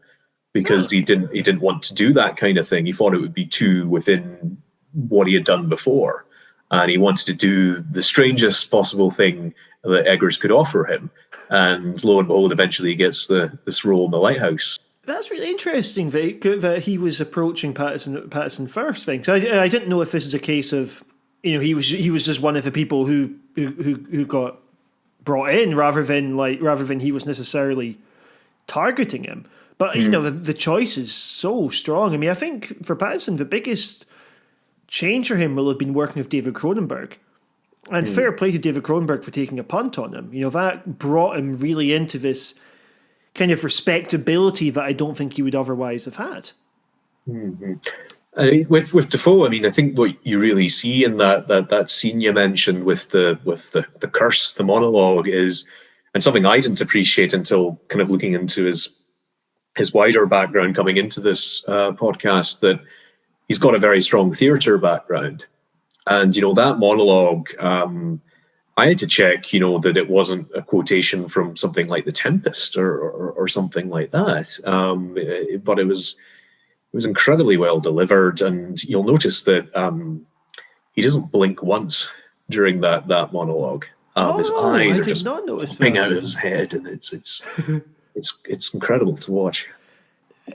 because he didn't want to do that kind of thing. He thought it would be too within what he had done before. And he wanted to do the strangest possible thing that Eggers could offer him. And lo and behold, eventually he gets this role in The Lighthouse. That's really interesting that he was approaching Pattinson first thing. So I didn't know if this is a case of, you know, he was just one of the people who got brought in rather than he was necessarily targeting him. But you know, the choice is so strong. I mean, I think for Pattinson, the biggest change for him will have been working with David Cronenberg. And fair play to David Cronenberg for taking a punt on him. You know, that brought him really into this kind of respectability that I don't think he would otherwise have had. With Dafoe, I mean, I think what you really see in that scene you mentioned with the curse, the monologue, is, and something I didn't appreciate until kind of looking into his wider background coming into this podcast, that he's got a very strong theatre background. And, you know, that monologue, I had to check, you know, that it wasn't a quotation from something like The Tempest or something like that. But it was incredibly well delivered. And you'll notice that he doesn't blink once during that monologue. His eyes are just popping out of his head. And it's it's incredible to watch.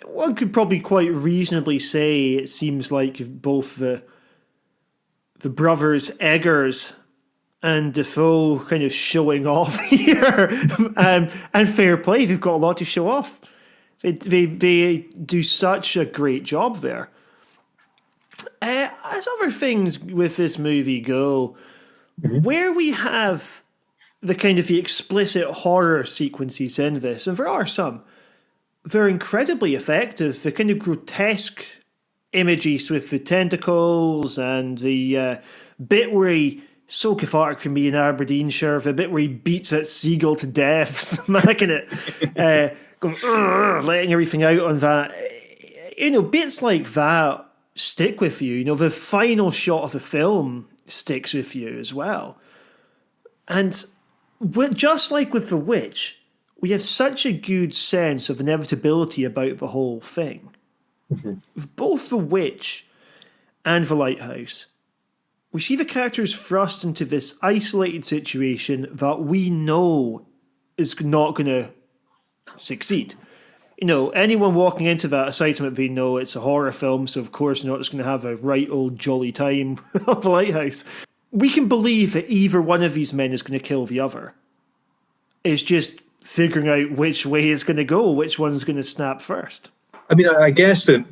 One could probably quite reasonably say it seems like both the brothers Eggers and Defoe kind of showing off here, and fair play, they've got a lot to show off. They do such a great job there. As other things with this movie go, where we have the kind of the explicit horror sequences in this, and there are some, they're incredibly effective. The kind of grotesque images with the tentacles and the bit where he, so cathartic for me in Aberdeenshire, the bit where he beats that seagull to death, smacking it, going, letting everything out on that. Bits like that stick with you. The final shot of the film sticks with you as well. And just like with The Witch, we have such a good sense of inevitability about the whole thing. With both The Witch and The Lighthouse, we see the characters thrust into this isolated situation that we know is not going to succeed. Anyone walking into that, aside from it, they know it's a horror film, so of course not just going to have a right old jolly time of The Lighthouse. We can believe that either one of these men is going to kill the other. It's just figuring out which way it's going to go, which one's going to snap first. I mean, I guess that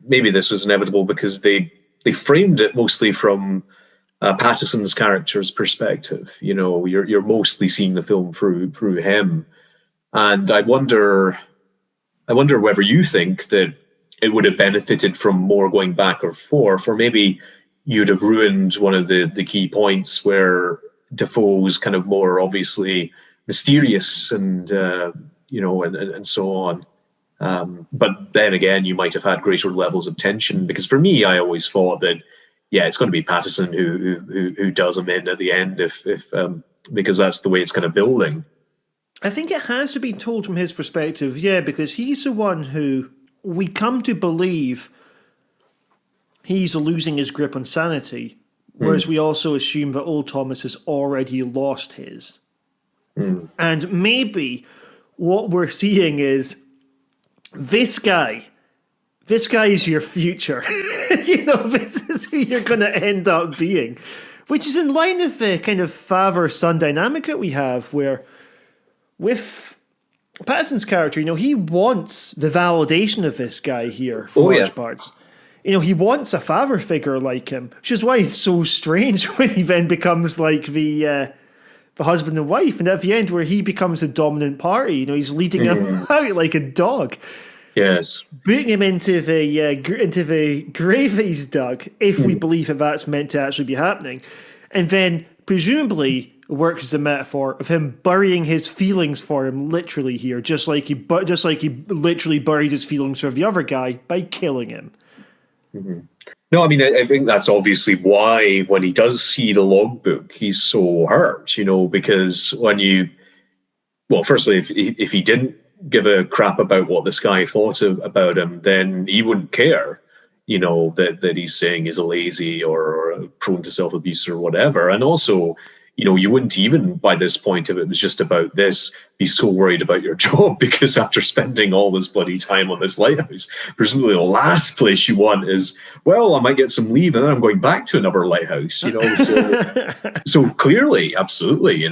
maybe this was inevitable because they framed it mostly from Patterson's character's perspective. You're mostly seeing the film through him, and I wonder whether you think that it would have benefited from more going back or forth, or maybe you'd have ruined one of the key points where Defoe's kind of more obviously mysterious and so on. But then again, you might have had greater levels of tension, because for me, I always thought that, it's going to be Patterson who does him in at the end, if because that's the way it's kind of building. I think it has to be told from his perspective, because he's the one who we come to believe he's losing his grip on sanity, whereas we also assume that old Thomas has already lost his. And maybe what we're seeing is this guy is your future. This is who you're going to end up being, which is in line with the kind of father-son dynamic that we have, where with Patterson's character, he wants the validation of this guy here for large parts. He wants a father figure like him, which is why it's so strange when he then becomes like the husband and wife, and at the end where he becomes the dominant party, he's leading him out like a dog. Yes, booting him into the grave that he's dug, if we believe that that's meant to actually be happening, and then presumably works as a metaphor of him burying his feelings for him literally here, just like he literally buried his feelings for the other guy by killing him. No, I mean, I think that's obviously why when he does see the logbook, he's so hurt, because firstly, if he didn't give a crap about what this guy thought about him, then he wouldn't care, that he's saying he's a lazy or prone to self-abuse or whatever. And also, you wouldn't even, by this point, if it was just about this, be so worried about your job, because after spending all this bloody time on this lighthouse, presumably the last place you want is, I might get some leave and then I'm going back to another lighthouse, So clearly, absolutely,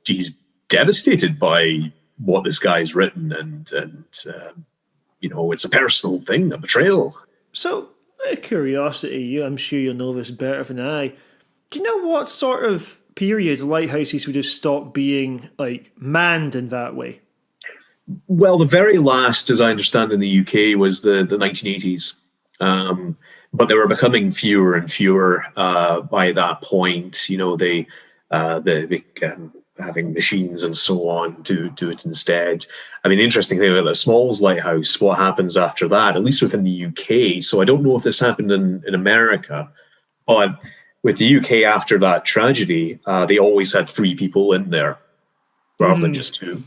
he's devastated by what this guy's written, and it's a personal thing, a betrayal. So, out of curiosity, I'm sure you'll know this better than I. Do you know what sort of period lighthouses would have stopped being manned in that way? Well, the very last, as I understand, in the UK was the 1980s, but they were becoming fewer and fewer by that point. They having machines and so on to do it instead. I mean, the interesting thing about the Smalls Lighthouse, what happens after that, at least within the UK, so I don't know if this happened in America, but with the UK after that tragedy, they always had 3 people in there rather than just 2.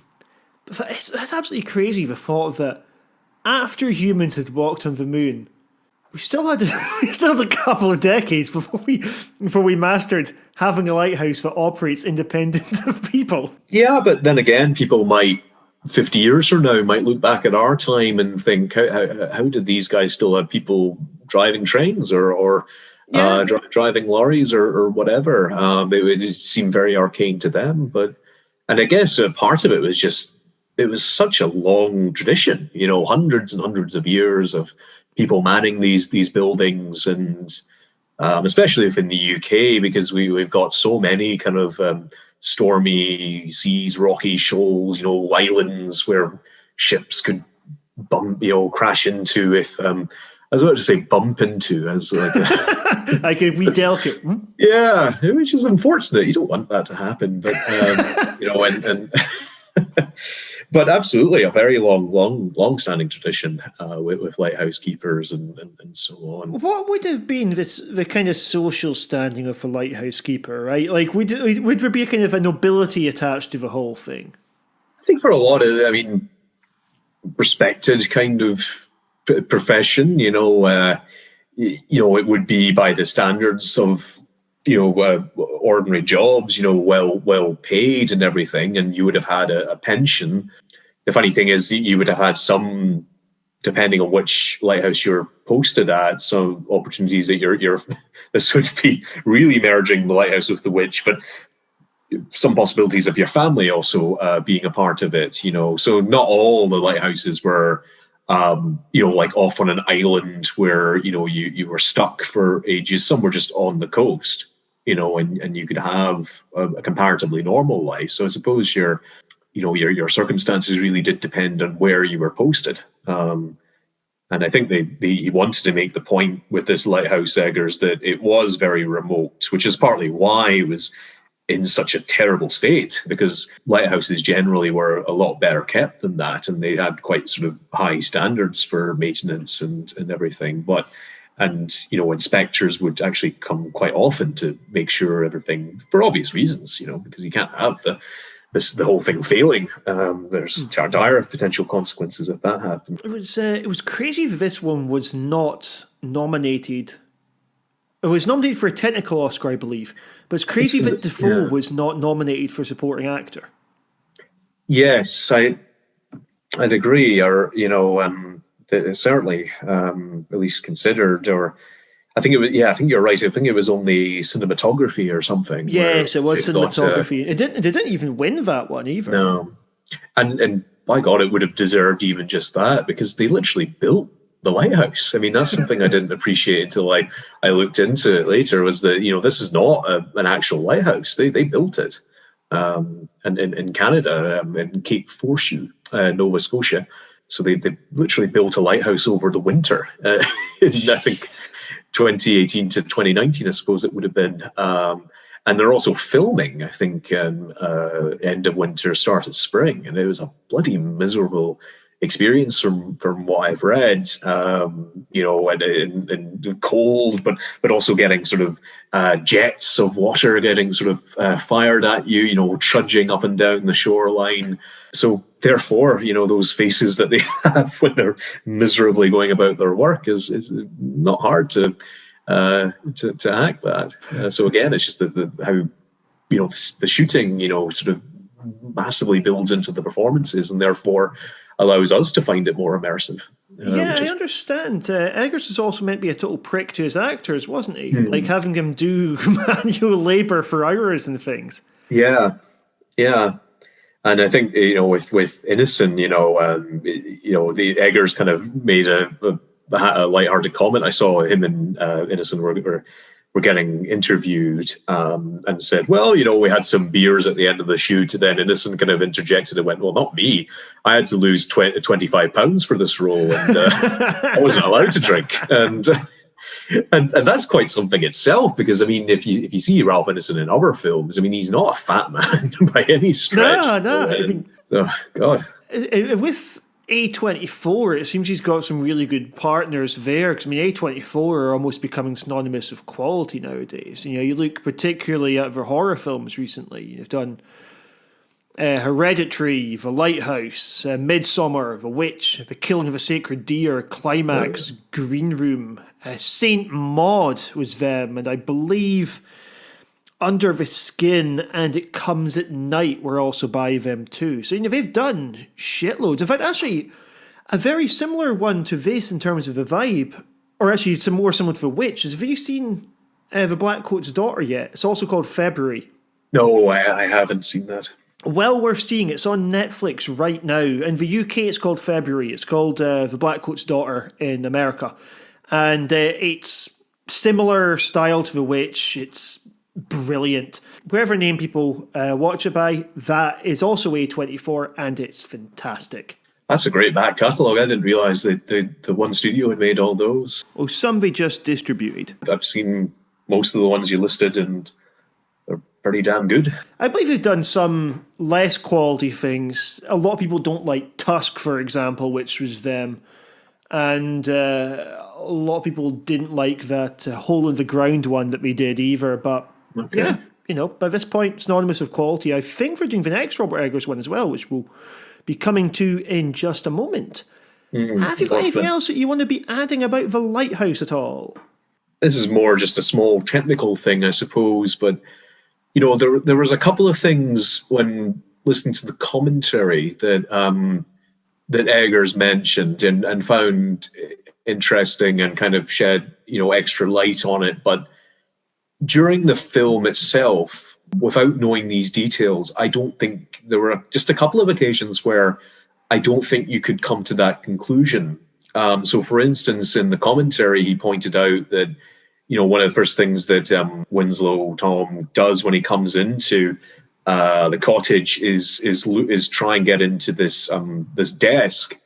That's absolutely crazy, the thought that after humans had walked on the moon, we still had a couple of decades before we mastered having a lighthouse that operates independent of people. Yeah, but then again, people might 50 years from now might look back at our time and think, how did these guys still have people driving trains or driving lorries or whatever? It would seem very arcane to them. And I guess part of it was just, it was such a long tradition, hundreds and hundreds of years of people manning these buildings, and especially if in the UK, because we've got so many kind of stormy seas, rocky shoals, islands where ships could crash into if I was about to say bump into as like like a wee delicate. Yeah, which is unfortunate. You don't want that to happen, but and but absolutely a very long-standing tradition with lighthouse keepers and so on. What would have been the kind of social standing of a lighthouse keeper, right? Like, would there be a kind of a nobility attached to the whole thing? I think for a lot of, respected kind of profession, it would be by the standards of ordinary jobs, well paid and everything, and you would have had a pension. The funny thing is, you would have had some, depending on which lighthouse you're posted at, some opportunities that you're this would be really merging the lighthouse with the witch, but some possibilities of your family also being a part of it. So not all the lighthouses were like off on an island where you were stuck for ages. Some were just on the coast, and you could have a comparatively normal life. So I suppose your circumstances really did depend on where you were posted. And I think he wanted to make the point with this lighthouse, Eggers, that it was very remote, which is partly why it was in such a terrible state, because lighthouses generally were a lot better kept than that, and they had quite sort of high standards for maintenance and everything. But inspectors would actually come quite often to make sure everything, for obvious reasons, because you can't have the whole thing failing. There's dire potential consequences if that happened. It was crazy that this one was not nominated. It was nominated for a technical Oscar, I believe, but it's crazy that Defoe was not nominated for supporting actor. Yes, I'd agree, or certainly at least considered, or I think it was. Yeah, I think you're right. I think it was only cinematography or something. Yes, it was cinematography. It didn't even win that one either. No, and by God, it would have deserved even just that, because they literally built the lighthouse. I mean, that's something I didn't appreciate until I looked into it later, was that this is not an actual lighthouse. They built it, and in Canada, in Cape Forshue, Nova Scotia. So they literally built a lighthouse over the winter. In, I think 2018 to 2019, I suppose it would have been. And they're also filming, I think, end of winter, start of spring, and it was a bloody miserable experience from what I've read, and cold, but also getting sort of jets of water getting sort of fired at you, trudging up and down the shoreline. So therefore, those faces that they have when they're miserably going about their work is not hard to act that. So again, it's just how the shooting, sort of massively builds into the performances, and therefore allows us to find it more immersive. I understand. Eggers was also meant to be a total prick to his actors, wasn't he? Like having them do manual labour for hours and things. Yeah. And I think with Innocent, the Eggers kind of made a lighthearted comment. I saw him and Innocent were getting interviewed and said, well, we had some beers at the end of the shoot. And then Innocent kind of interjected and went, well, not me. I had to lose 25 pounds for this role, and I wasn't allowed to drink. And that's quite something itself, because, I mean, if you see Ralph Ineson in other films, I mean, he's not a fat man by any stretch. No. I mean, oh, God. With A24, it seems he's got some really good partners there, because I mean, A24 are almost becoming synonymous with quality nowadays. You look particularly at their horror films recently. You've done Hereditary, The Lighthouse, Midsummer, The Witch, The Killing of a Sacred Deer, Climax, Green Room, Saint Maud was them, and I believe Under the Skin and It Comes at Night were also by them too. So, they've done shitloads. In fact, actually, a very similar one to this in terms of the vibe, or actually some more similar to The Witch, is have you seen The Black Coat's Daughter yet? It's also called February. No, I haven't seen that. Well worth seeing. It's on Netflix right now. In the UK, it's called February. It's called The Black Coat's Daughter in America. And it's similar style to The Witch. It's brilliant. Whatever name people watch it by, that is also A24, and it's fantastic. That's a great back catalogue. I didn't realise that the one studio had made all those. Oh, some they just distributed. I've seen most of the ones you listed, and they're pretty damn good. I believe they've done some less quality things. A lot of people don't like Tusk, for example, which was them. And a lot of people didn't like that Hole in the Ground one that they did either. But yeah, by this point, synonymous with quality. I think they're doing the next Robert Eggers one as well, which we'll be coming to in just a moment. Have you got anything else that you want to be adding about The Lighthouse at all? This is more just a small technical thing, I suppose, but there was a couple of things when listening to the commentary that that Eggers mentioned and found interesting and kind of shed extra light on it. But during the film itself, without knowing these details, I don't think there were just a couple of occasions where I don't think you could come to that conclusion. So, for instance, in the commentary, he pointed out that one of the first things that Winslow Tom does when he comes into the cottage is try and get into this desk.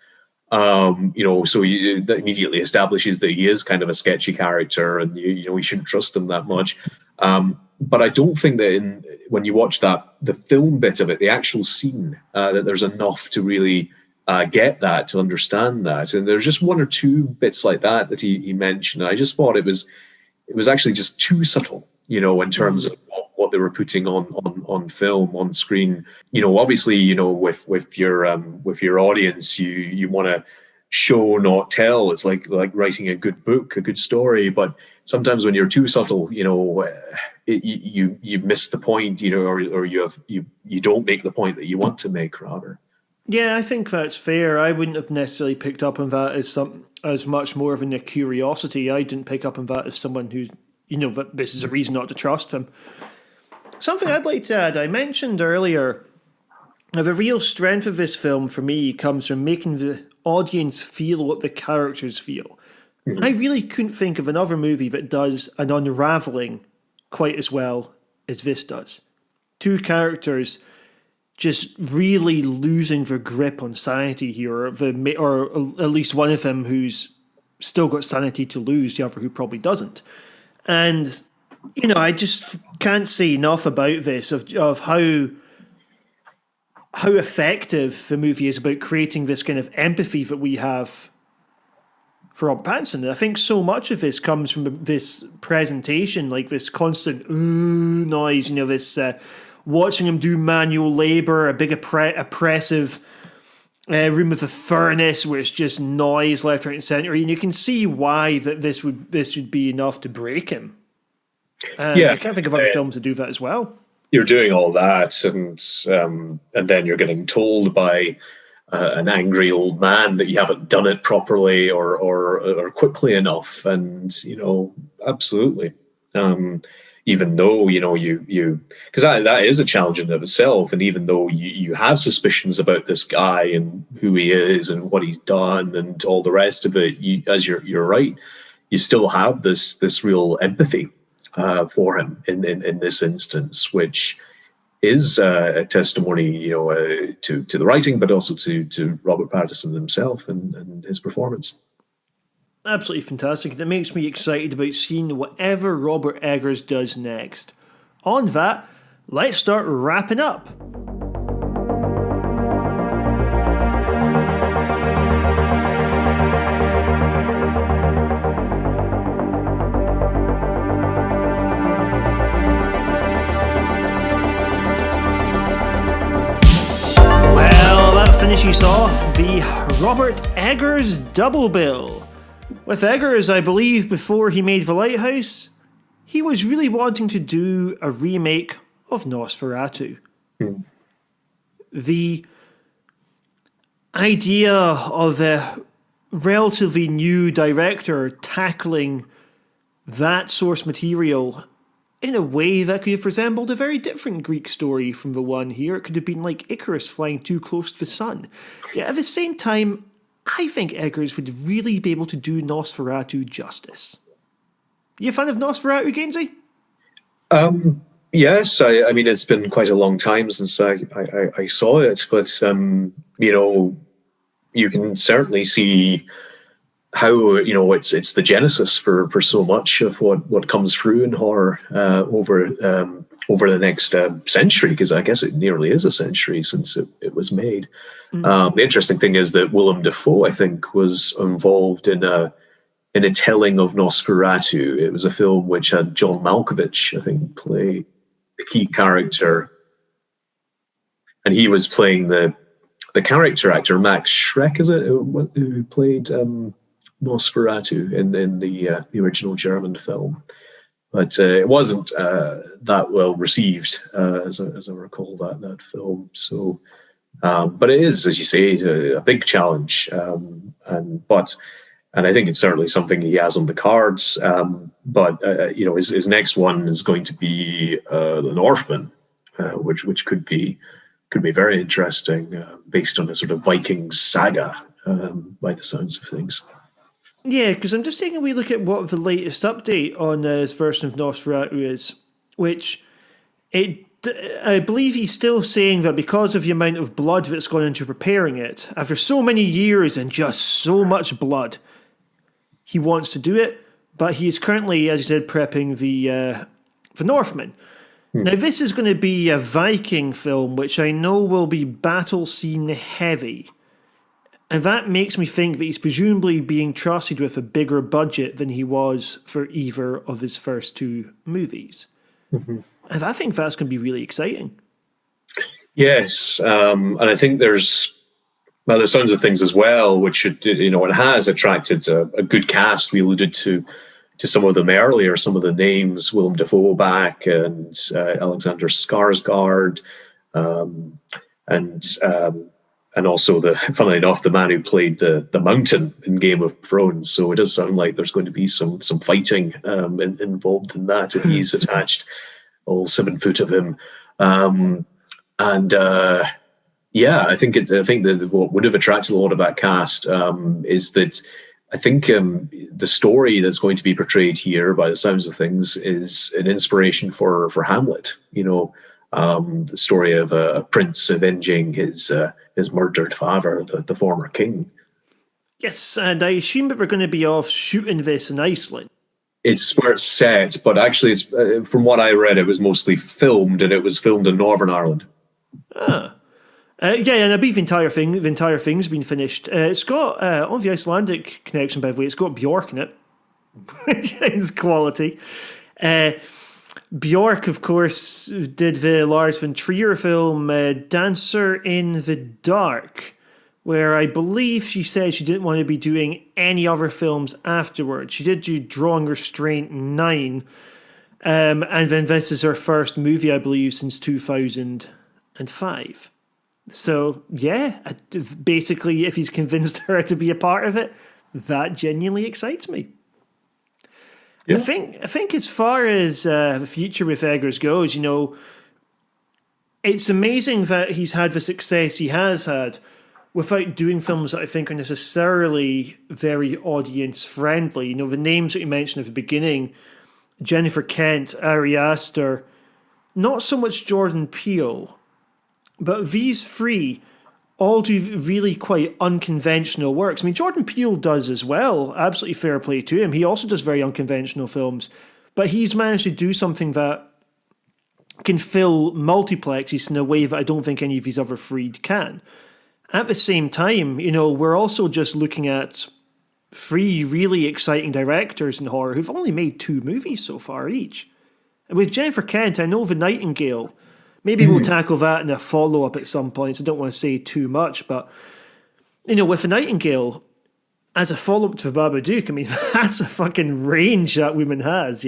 So that immediately establishes that he is kind of a sketchy character, and we shouldn't trust him that much. But I don't think that when you watch the film bit of it, the actual scene, that there's enough to really get that, to understand that. And there's just one or two bits like that he mentioned. And I just thought it was actually just too subtle, in terms of what they were putting on film, on screen. Obviously, with your audience, you want to show, not tell. It's like writing a good book, a good story. But sometimes when you're too subtle, you miss the point, or you don't make the point that you want to make, rather. Yeah, I think that's fair. I wouldn't have necessarily picked up on that as much more of a curiosity. I didn't pick up on that as someone who, that this is a reason not to trust him. Something I'd like to add, I mentioned earlier, the real strength of this film for me comes from making the audience feel what the characters feel. Mm-hmm. I really couldn't think of another movie that does an unraveling quite as well as this does. Two characters just really losing their grip on sanity here, or at least one of them who's still got sanity to lose, the other who probably doesn't. And, I just can't say enough about this, of how effective the movie is about creating this kind of empathy that we have for Robert Pattinson. And I think so much of this comes from this presentation, like this constant noise, this watching him do manual labor, a big oppressive room with a furnace where it's just noise left, right, and center. And you can see why that this would be enough to break him. I can't think of other films that do that as well. You're doing all that, and then you're getting told by an angry old man that you haven't done it properly or quickly enough, and absolutely. Even though you because that is a challenge in of itself, and even though you have suspicions about this guy and who he is and what he's done and all the rest of it, as you're right, you still have this real empathy for him in this instance, which is a testimony, to the writing, but also to Robert Pattinson himself and his performance. Absolutely fantastic. And it makes me excited about seeing whatever Robert Eggers does next. On that, let's start wrapping up. finishes off the Robert Eggers double bill. With Eggers, I believe before he made The Lighthouse, he was really wanting to do a remake of Nosferatu. The idea of a relatively new director tackling that source material in a way that could have resembled a very different Greek story from the one here. It could have been like Icarus flying too close to the sun. Yet at the same time, I think Eggers would really be able to do Nosferatu justice. You a fan of Nosferatu, Gainsey? Yes, I mean, it's been quite a long time since I saw it, but, you know, you can certainly see how, you know, it's the genesis for so much of what comes through in horror over the next century, because I guess it nearly is a century since it was made. The interesting thing is that Willem Dafoe, I think, was involved in a telling of Nosferatu. It was a film which had John Malkovich, I think, play the key character, and he was playing the character actor Max Schreck, is it, who played Nosferatu in the original German film, but it wasn't that well received as I recall that film. So, but it is, as you say, a big challenge, and I think it's certainly something he has on the cards. But you know, his next one is going to be The Northman, which could be very interesting, based on a sort of Viking saga, by the sounds of things. Yeah, because I'm just taking a wee look at what the latest update on his version of Nosferatu is, which I believe he's still saying that because of the amount of blood that's gone into preparing it, after so many years and just so much blood, he wants to do it, but he is currently, as you said, prepping the Northman. Now, this is going to be a Viking film, which I know will be battle scene heavy. And that makes me think that he's presumably being trusted with a bigger budget than he was for either of his first two movies. And I think that's going to be really exciting. Yes, and I think there's, well, the sounds of things as well, which, you know, it has attracted a good cast. We alluded to some of them earlier, some of the names, Willem Dafoe back, and Alexander Skarsgård, and also, funnily enough, the man who played the Mountain in Game of Thrones. So it does sound like there's going to be some fighting involved in that, and he's attached, all 7 foot of him. Yeah, I think that what would have attracted a lot of that cast is that I think the story that's going to be portrayed here, by the sounds of things, is an inspiration for Hamlet. You know, the story of a prince avenging his murdered father, the former king. Yes, and I assume that we're going to be off shooting this in Iceland. It's where it's set, but actually, it's from what I read, it was mostly filmed, and it was filmed in Northern Ireland. Yeah, and I believe the entire thing's been finished. It's got, on the Icelandic connection, by the way, it's got Bjork in it, which is quality. Bjork, of course, did the Lars von Trier film Dancer in the Dark, where I believe she said she didn't want to be doing any other films afterwards. She did do Drawing Restraint 9, and then this is her first movie, I believe, since 2005. So, yeah, basically, if he's convinced her to be a part of it, that genuinely excites me. Yeah. I think as far as the future with Eggers goes, you know, it's amazing that he's had the success he has had without doing films that I think are necessarily very audience-friendly. You know, the names that you mentioned at the beginning, Jennifer Kent, Ari Aster, not so much Jordan Peele, but these three all do really quite unconventional works. I mean, Jordan Peele does as well. Absolutely fair play to him. He also does very unconventional films. But he's managed to do something that can fill multiplexes in a way that I don't think any of these other three can. At the same time, you know, we're also just looking at three really exciting directors in horror who've only made 2 movies so far each. And with Jennifer Kent, I know The Nightingale Maybe we'll tackle that in a follow-up at some point, so I don't want to say too much, but, with The Nightingale, as a follow-up to Babadook, I mean, that's a fucking range that woman has,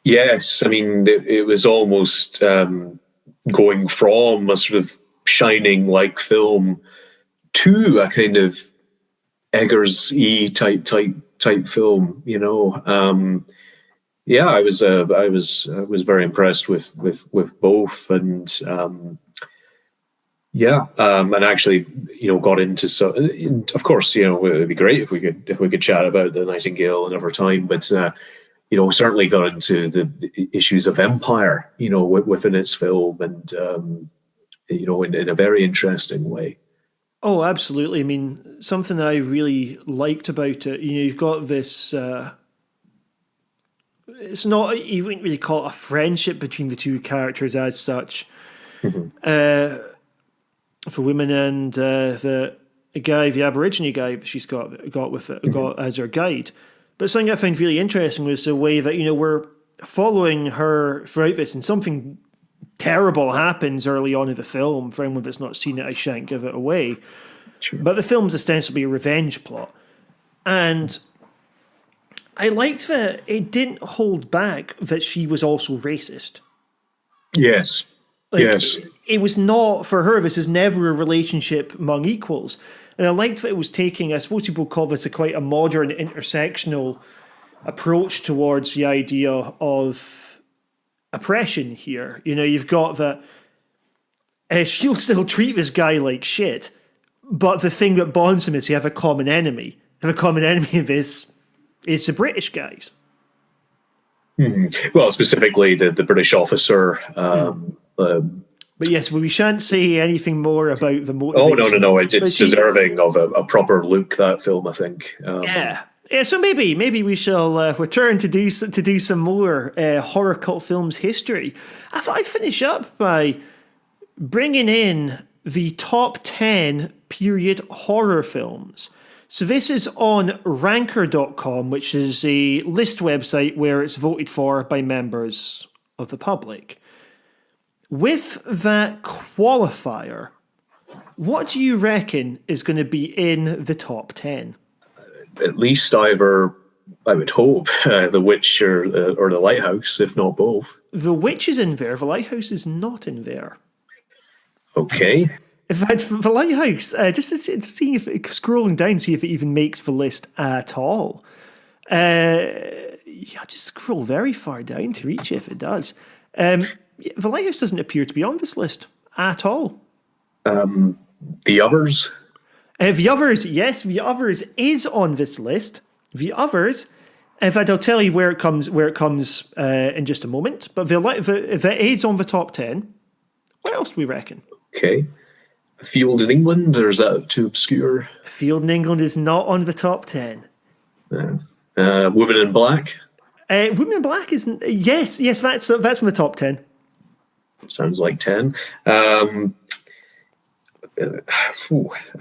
Yes, I mean, it was almost going from a sort of Shining-like film to a kind of Eggers-y type film, I was very impressed with both, and and actually, got into of course, it would be great if we could chat about The Nightingale another time, but certainly got into the issues of empire, within its film, and in a very interesting way. Oh, absolutely. I mean, something I really liked about it, you've got this, it's not, you wouldn't really call it a friendship between the two characters as such. For women and the guy, the Aborigine guy that she's got as her guide. But something I found really interesting was the way that, we're following her throughout this, and something terrible happens early on in the film. For anyone that's not seen it, I shan't give it away. Sure. But the film's ostensibly a revenge plot. And I liked that it didn't hold back that she was also racist. Yes. Yes. It was not, for her, this is never a relationship among equals. And I liked that it was taking, I suppose people call this quite a modern intersectional approach towards the idea of oppression here. You've got that she'll still treat this guy like shit, but the thing that bonds them is you have a common enemy. And the common enemy of this is the British guys. Mm-hmm. Well, specifically the British officer. But yes, we shan't say anything more about the motivation. Oh, no. It's deserving of a proper look, that film, I think. Yeah. So maybe we shall return to do some more horror cult films history. I thought I'd finish up by bringing in the top 10 period horror films. So this is on ranker.com, which is a list website where it's voted for by members of the public. With that qualifier, what do you reckon is going to be in the top 10? At least either, I would hope, The Witch or The Lighthouse, if not both. The Witch is in there. The Lighthouse is not in there. Okay. In fact, The Lighthouse, just to see if scrolling down, see if it even makes the list at all. Just scroll very far down to reach if it does. The Lighthouse doesn't appear to be on this list at all. The Others? The Others, yes, The Others is on this list. The Others, in fact, I'll tell you where it comes in just a moment. But if it is on the top 10, what else do we reckon? Okay. A Field in England, or is that too obscure? A Field in England is not on the top 10. Women in Black? Women in Black is, yes, that's from the top 10. Sounds like 10. I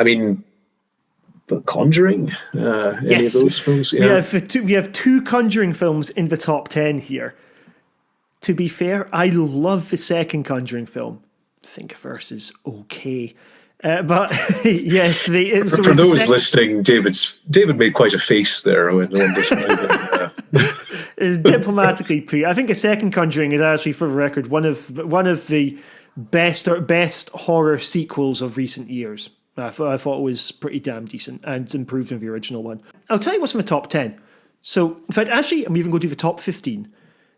mean, The Conjuring? Any of those films? Yeah. We have two Conjuring films in the top 10 here. To be fair, I love the second Conjuring film. Thinkiverse is okay. But yes, for those listening, David made quite a face there when describing. Is diplomatically put. I think a second Conjuring is actually, for the record, one of the best horror sequels of recent years. I thought it was pretty damn decent and improved on the original one. I'll tell you what's in the top 10. So, in fact, actually, I'm even going to do the top 15.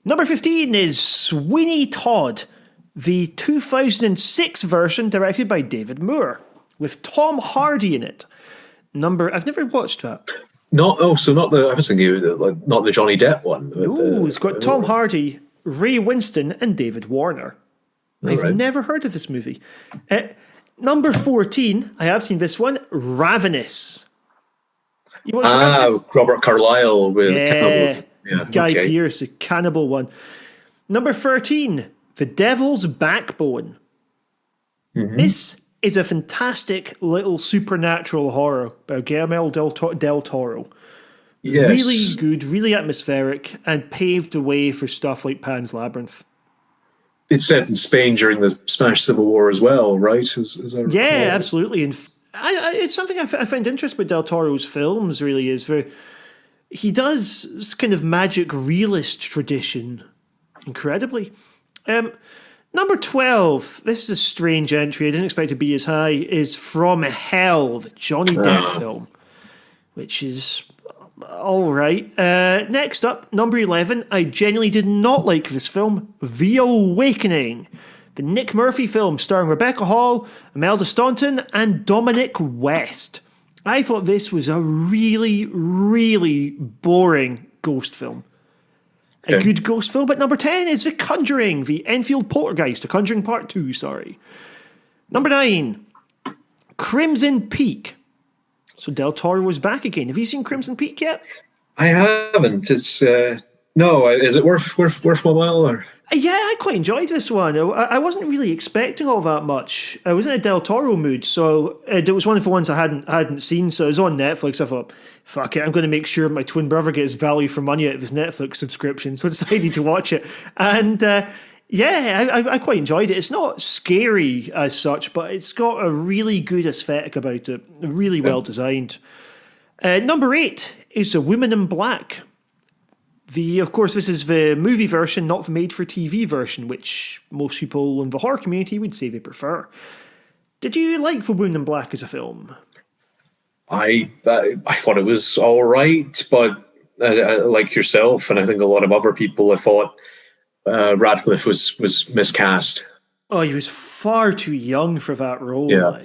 Number 15 is Sweeney Todd, the 2006 version directed by David Moore, with Tom Hardy in it. I've never watched that. I was thinking not the Johnny Depp one. No, it's got Tom Hardy, Ray Winston, and David Warner. I've never heard of this movie. Number 14, I have seen this one, Ravenous. You watched Ravenous? Robert Carlyle with cannibalism. Guy Pearce, a cannibal one. Number 13, The Devil's Backbone. Mm-hmm. This is a fantastic little supernatural horror by Guillermo del Toro. Yes. Really good, really atmospheric, and paved the way for stuff like Pan's Labyrinth. it's set in Spain during the Spanish Civil War as well, right? Yeah, absolutely. And it's something I find interesting about Del Toro's films, really, is he does this kind of magic realist tradition incredibly. Number 12, this is a strange entry, I didn't expect it to be as high, is From Hell, the Johnny Depp film, which is all right. Next up, number 11, I genuinely did not like this film, The Awakening, the Nick Murphy film starring Rebecca Hall, Imelda Staunton, and Dominic West. I thought this was a really, really boring ghost film. A good ghost film, but number 10 is The Conjuring, the Enfield Poltergeist, The Conjuring Part 2, sorry. Number 9, Crimson Peak. So Del Toro was back again. Have you seen Crimson Peak yet? I haven't. It's no. Is it worth my while? Or? Yeah, I quite enjoyed this one. I wasn't really expecting all that much. I was in a Del Toro mood, so it was one of the ones I hadn't seen. So it was on Netflix. I thought, fuck it, I'm going to make sure my twin brother gets value for money out of his Netflix subscription. So I decided to watch it, and I quite enjoyed it. It's not scary as such, but it's got a really good aesthetic about it. Really well designed. Number 8 is A Woman in Black. Of course, this is the movie version, not the made-for-TV version, which most people in the horror community would say they prefer. Did you like The Woman in Black as a film? I thought it was all right, but like yourself, and I think a lot of other people, I thought Radcliffe was miscast. Oh, he was far too young for that role. Yeah.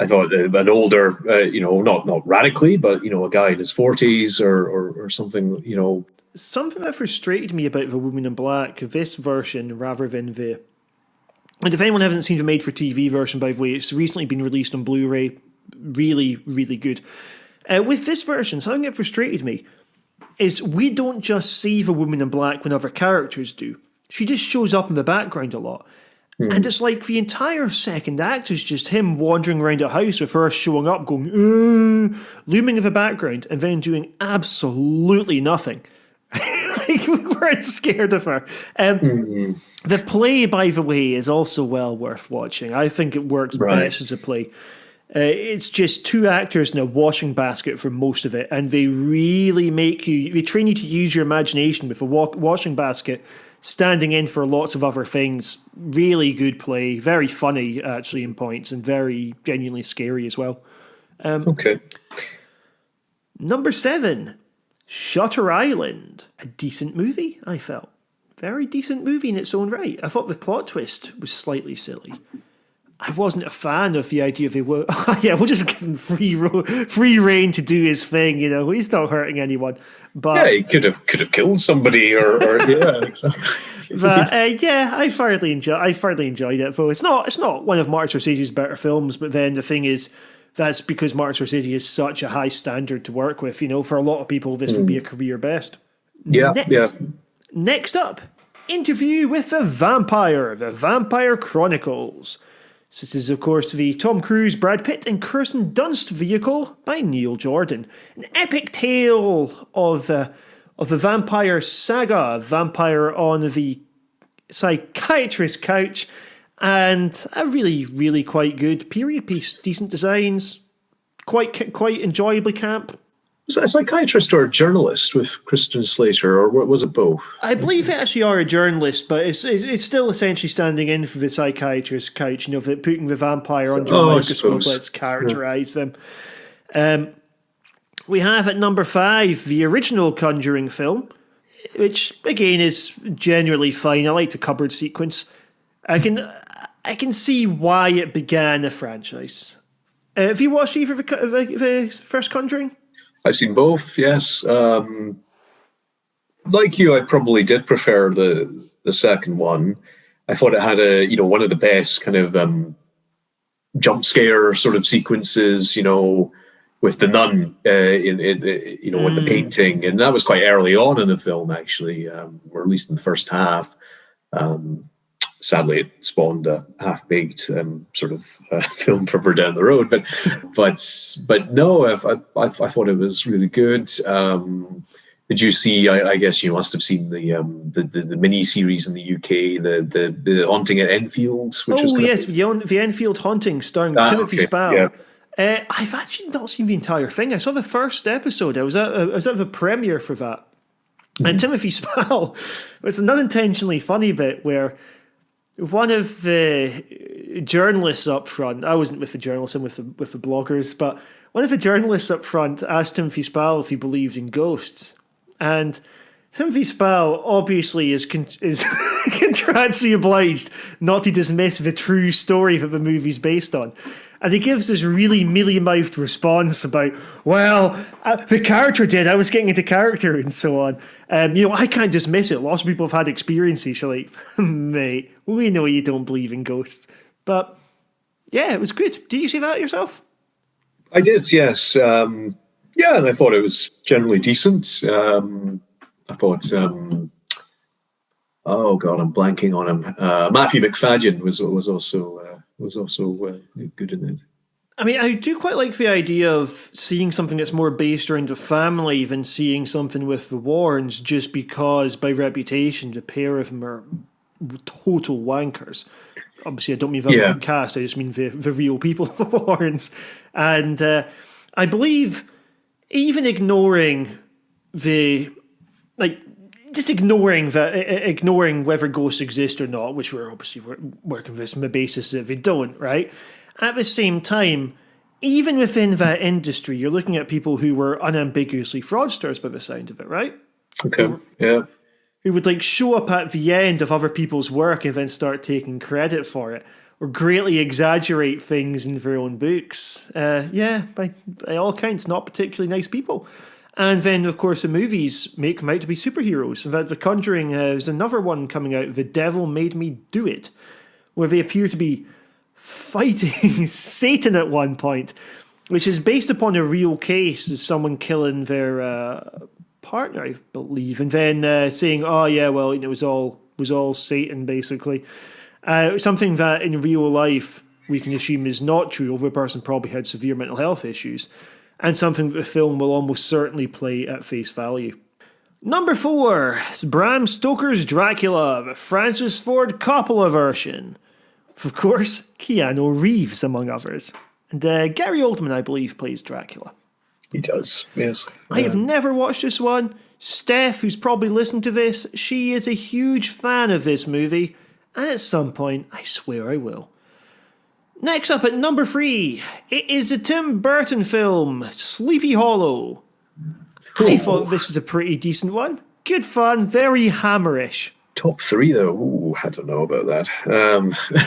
I thought an older, not radically, but, a guy in his 40s or something, Something that frustrated me about The Woman in Black, this version, rather than the... And if anyone hasn't seen the made-for-TV version, by the way, it's recently been released on Blu-ray. Really, really good. With this version, something that frustrated me is we don't just see the Woman in Black when other characters do. She just shows up in the background a lot. And it's like the entire second act is just him wandering around a house with her showing up, going, looming in the background, and then doing absolutely nothing. Like, we weren't scared of her. The play, by the way, is also well worth watching. I think it works best as a play. It's just two actors in a washing basket for most of it, and they really they train you to use your imagination with a washing basket, standing in for lots of other things. Really good play, very funny actually in points, and very genuinely scary as well. Okay. Number 7, Shutter Island. A decent movie, I felt. Very decent movie in its own right. I thought the plot twist was slightly silly. I wasn't a fan of the idea we'll just give him free reign to do his thing, he's not hurting anyone. But yeah, he could have killed somebody or yeah, exactly. But I thoroughly enjoyed it. Though it's not one of Martin Scorsese's better films, but then the thing is, that's because Martin Scorsese is such a high standard to work with. For a lot of people, this would be a career best. Yeah, Next up, Interview with the Vampire, The Vampire Chronicles. This is, of course, the Tom Cruise, Brad Pitt, and Kirsten Dunst vehicle by Neil Jordan. An epic tale of the vampire saga, vampire on the psychiatrist's couch, and a really, really quite good period piece. Decent designs, quite enjoyably camp. Was it a psychiatrist or a journalist with Christian Slater, or was it both? I believe they actually are a journalist, but it's still essentially standing in for the psychiatrist's couch, putting the vampire under a microscope, let's characterize them. We have at number 5, the original Conjuring film, which, again, is generally fine. I like the cupboard sequence. I can see why it began a franchise. Have you watched either of the first Conjuring? I've seen both, yes. Like you, I probably did prefer the second one. I thought it had one of the best kind of jump scare sort of sequences, with the nun in the painting, and that was quite early on in the film, actually, or at least in the first half. Sadly, it spawned a half-baked sort of film further down the road, but no, I thought it was really good. Did you see? I guess you must have seen the mini series in the UK, the Haunting at Enfield. Which was yes, the Enfield Haunting, starring Timothy Spall. Yeah. I've actually not seen the entire thing. I saw the first episode. I was at the premiere for that, and Timothy Spall was an unintentionally funny bit where one of the journalists up front. I wasn't with the journalists; I'm with the bloggers, but one of the journalists up front asked Timothy Spall if he believed in ghosts. And Timothy Spall obviously is contractually obliged not to dismiss the true story that the movie's based on. And he gives this really mealy-mouthed response about, well, the character did. I was getting into character and so on. I can't dismiss it. Lots of people have had experiences. You're like, mate, we know you don't believe in ghosts. But, yeah, it was good. Did you see that yourself? I did, yes. Yeah, and I thought it was generally decent. I thought, oh god, I'm blanking on him. Matthew McFadden was also good in it. I mean, I do quite like the idea of seeing something that's more based around the family than seeing something with the Warrens, just because by reputation the pair of them are total wankers. Obviously, I don't mean the cast; I just mean the real people, the Warrens, and I believe. Even ignoring ignoring whether ghosts exist or not, which we're convinced on the basis that they don't, right? At the same time, even within that industry, you're looking at people who were unambiguously fraudsters by the sound of it, right? Okay, yeah. Who would show up at the end of other people's work and then start taking credit for it, or greatly exaggerate things in their own books. By all accounts, not particularly nice people. And then, of course, the movies make them out to be superheroes. In fact, The Conjuring has another one coming out, The Devil Made Me Do It, where they appear to be fighting Satan at one point, which is based upon a real case of someone killing their partner, I believe, and then saying, "Oh yeah, well, it was all Satan," basically. Something that in real life we can assume is not true, although the person probably had severe mental health issues, and something that the film will almost certainly play at face value. Number 4 is Bram Stoker's Dracula, the Francis Ford Coppola version. Of course, Keanu Reeves, among others. And Gary Oldman, I believe, plays Dracula. He does, yes. I have never watched this one. Steph, who's probably listened to this, she is a huge fan of this movie. And at some point, I swear I will. Next up at number 3, it is a Tim Burton film, Sleepy Hollow. I thought this was a pretty decent one. Good fun, very Hammerish. Top 3 though, ooh, I don't know about that.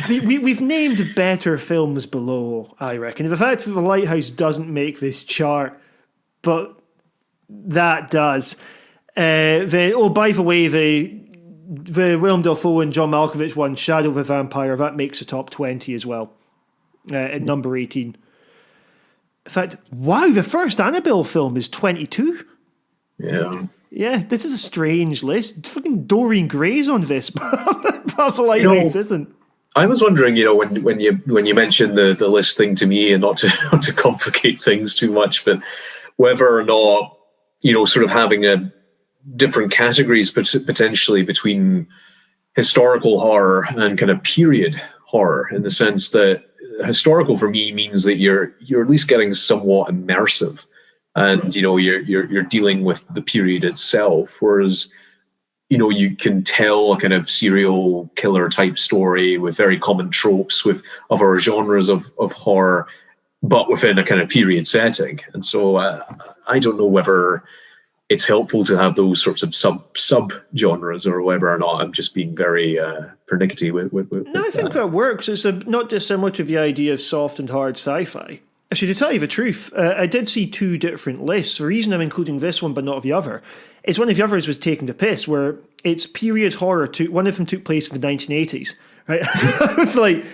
We've named better films below, I reckon. The fact that The Lighthouse doesn't make this chart, but that does. By the way, the Willem Dafoe and John Malkovich one, Shadow of the Vampire, that makes the top 20 as well, at number 18. In fact, wow, the first Annabelle film is 22. Yeah. Yeah, this is a strange list. Fucking Doreen Gray's on this, but The Lighthouse isn't. I was wondering, when you mentioned the list thing to me, and not to complicate things too much, but whether or not, sort of having a different categories potentially between historical horror and kind of period horror, in the sense that historical for me means that you're at least getting somewhat immersive, and you're dealing with the period itself, whereas you can tell a kind of serial killer type story with very common tropes with other genres of horror, but within a kind of period setting. And so I don't know whether it's helpful to have those sorts of sub genres, or whether or not I'm just being very pernickety with No, I think that works. It's not dissimilar to the idea of soft and hard sci-fi. Actually, to tell you the truth, I did see 2 different lists. The reason I'm including this one but not the other is one of the others was taking the piss, where it's period horror. One of them took place in the 1980s. Right? I was like,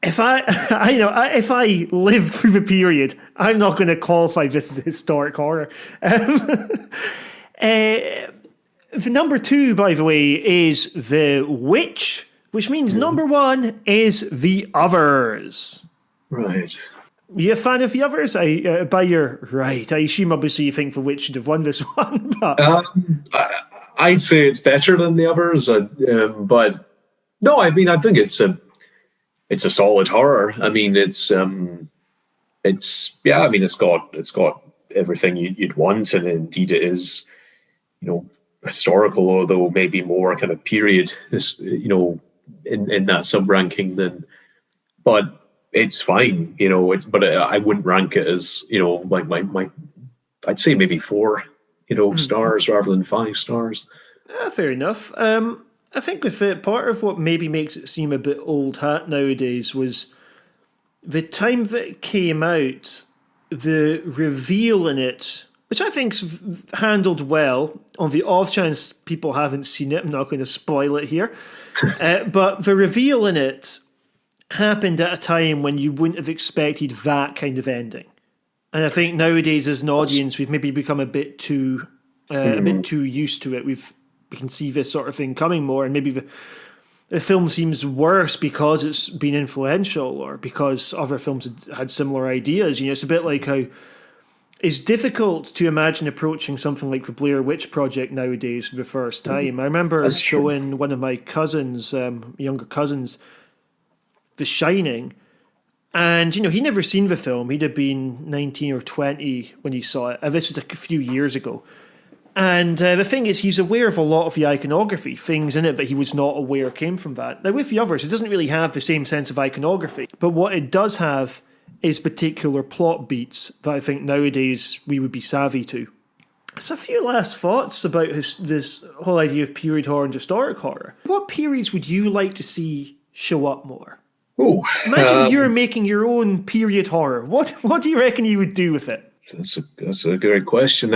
if I lived through the period, I'm not going to qualify this as historic horror. The number 2, by the way, is The Witch, which means number 1 is The Others. Right. You a fan of the others? By your right, I assume obviously you think The Witch should have won this one, but I'd say it's better than the others, but no, I mean, I think it's a solid horror. I mean, it's yeah, I mean, it's got everything you'd want, and indeed it is, historical, although maybe more kind of period, in that sub ranking than, but it's fine, but I wouldn't rank it as, like my I'd say maybe 4, stars rather than 5 stars. Fair enough. I think with it, part of what maybe makes it seem a bit old hat nowadays was the time that it came out, the reveal in it, which I think's handled well. On the off chance people haven't seen it, I'm not going to spoil it here. But the reveal in it happened at a time when you wouldn't have expected that kind of ending. And I think nowadays, as an audience, we've maybe become a bit too used to it. We can see this sort of thing coming more, and maybe the film seems worse because it's been influential or because other films had similar ideas. It's a bit like how it's difficult to imagine approaching something like the Blair Witch Project nowadays for the first time. I remember showing one of my cousins, younger cousins, The Shining, and he'd never seen the film. He'd have been 19 or 20 when he saw it. This was a few years ago. And the thing is, he's aware of a lot of the iconography, things in it that he was not aware came from that. Now, with the others, it doesn't really have the same sense of iconography, but what it does have is particular plot beats that I think nowadays we would be savvy to. So a few last thoughts about this whole idea of period horror and historic horror. What periods would you like to see show up more? Oh, imagine you're making your own period horror. What do you reckon you would do with it? That's a great question.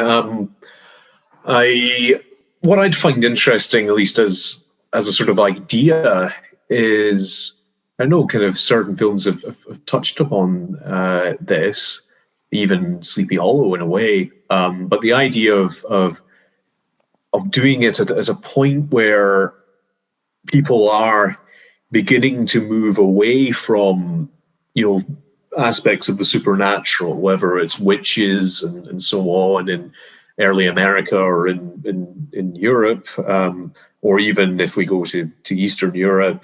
What I'd find interesting, at least as a sort of idea, is I know kind of certain films have touched upon this, even Sleepy Hollow in a way, but the idea of doing it at a point where people are beginning to move away from, aspects of the supernatural, whether it's witches and so on in early America or in Europe, or even if we go to Eastern Europe,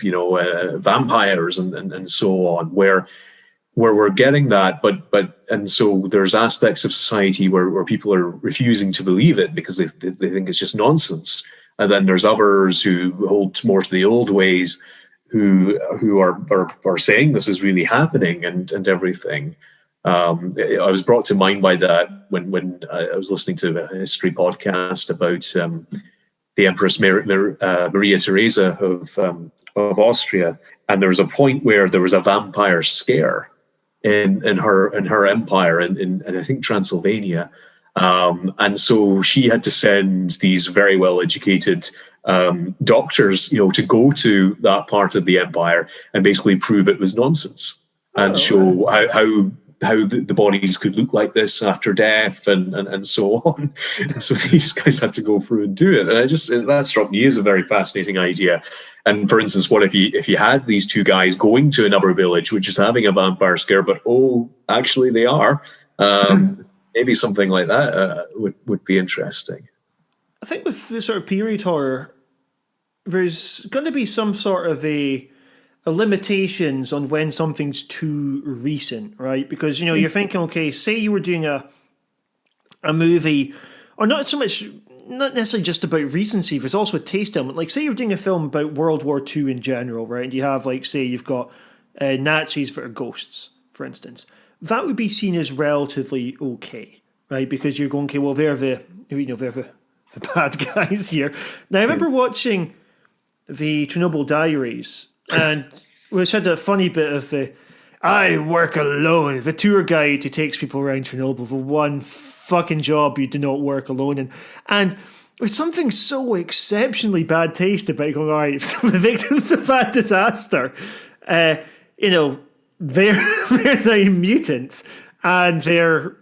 vampires and so on, where we're getting that, and so there's aspects of society where people are refusing to believe it because they think it's just nonsense, and then there's others who hold more to the old ways, who are saying this is really happening and everything. I was brought to mind by that when I was listening to a history podcast about the Empress Maria Theresa of Austria, and there was a point where there was a vampire scare in her empire in I think Transylvania, and so she had to send these very well educated doctors, to go to that part of the empire and basically prove it was nonsense and show how the bodies could look like this after death and so on. And so these guys had to go through and do it. And that struck me as a very fascinating idea. And for instance, what if you had these two guys going to another village which is having a vampire scare, but actually they are. Maybe something like that would be interesting. I think with the sort of period horror, there's going to be some sort of a limitations on when something's too recent, right? Because, you're thinking, okay, say you were doing a movie, or not necessarily just about recency, there's also a taste element. Like, say you're doing a film about World War II in general, right? And you have, like, say you've got Nazis that are ghosts, for instance. That would be seen as relatively okay, right? Because you're going, okay, well, they're the bad guys here. Now, I remember watching the Chernobyl Diaries, and which had a funny bit of the I work alone, the tour guide who takes people around Chernobyl, the one fucking job you do not work alone in. And there's something so exceptionally bad taste about going, all right, some of the victims of that disaster, they're now mutants, and they're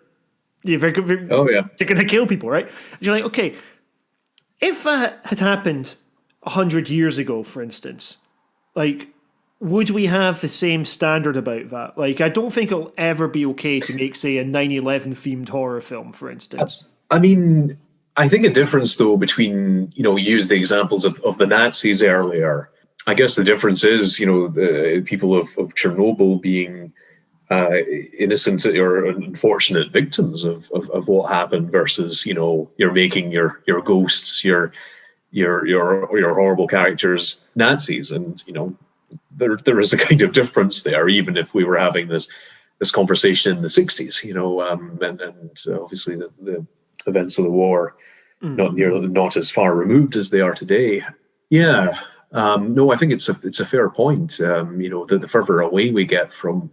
going to kill people, right? And you're like, okay, if that had happened 100 years ago, for instance, like, would we have the same standard about that? Like, I don't think it'll ever be okay to make, say, a 9/11 themed horror film, for instance. I mean, I think a difference, though, between, you use the examples of the Nazis earlier. I guess the difference is, the people of Chernobyl being innocent or unfortunate victims of what happened versus, you're making your ghosts, your horrible characters Nazis. And, there is a kind of difference there, even if we were having this conversation in the 60s, and obviously the events of the war not as far removed as they are today. Yeah. No, I think it's a fair point. The further away we get from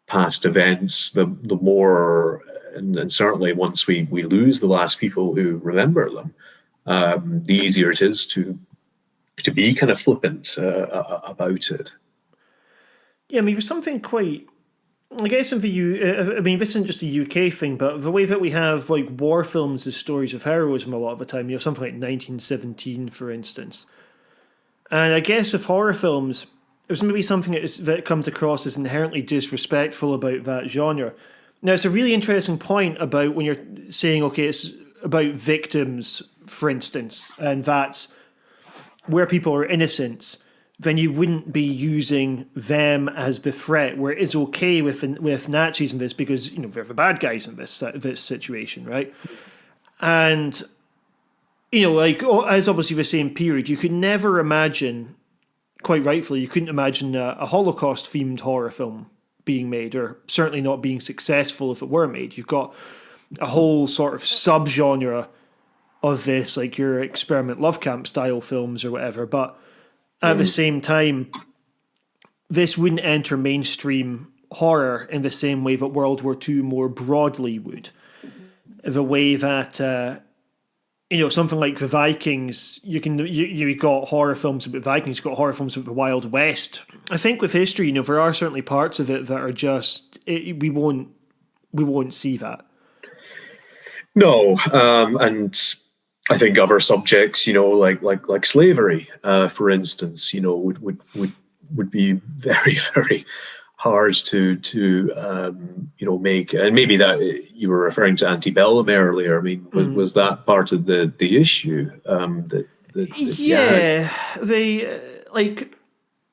past events, the more, and certainly once we lose the last people who remember them, the easier it is to be kind of flippant about it. Yeah, I mean, there's something quite, I guess this isn't just a UK thing, but the way that we have like war films as stories of heroism a lot of the time, something like 1917, for instance. And I guess with horror films, there's maybe something that comes across as inherently disrespectful about that genre. Now, it's a really interesting point about when you're saying, okay, it's about victims, for instance, and that's where people are innocent, then you wouldn't be using them as the threat, where it is okay with Nazis in this because, they're the bad guys in this situation, right? And, as obviously the same period, you could never imagine, quite rightfully, you couldn't imagine a Holocaust-themed horror film being made, or certainly not being successful if it were made. You've got a whole sort of subgenre of this, like your experiment love camp style films or whatever, but at the same time, this wouldn't enter mainstream horror in the same way that World War II more broadly would. The way that, something like the Vikings, you got horror films about Vikings, you've got horror films about the Wild West. I think with history, there are certainly parts of it that are just, we won't see that. No, and I think other subjects, like slavery, for instance, would be very, very hard to make. And maybe that you were referring to antebellum earlier. I mean, was that part of the issue?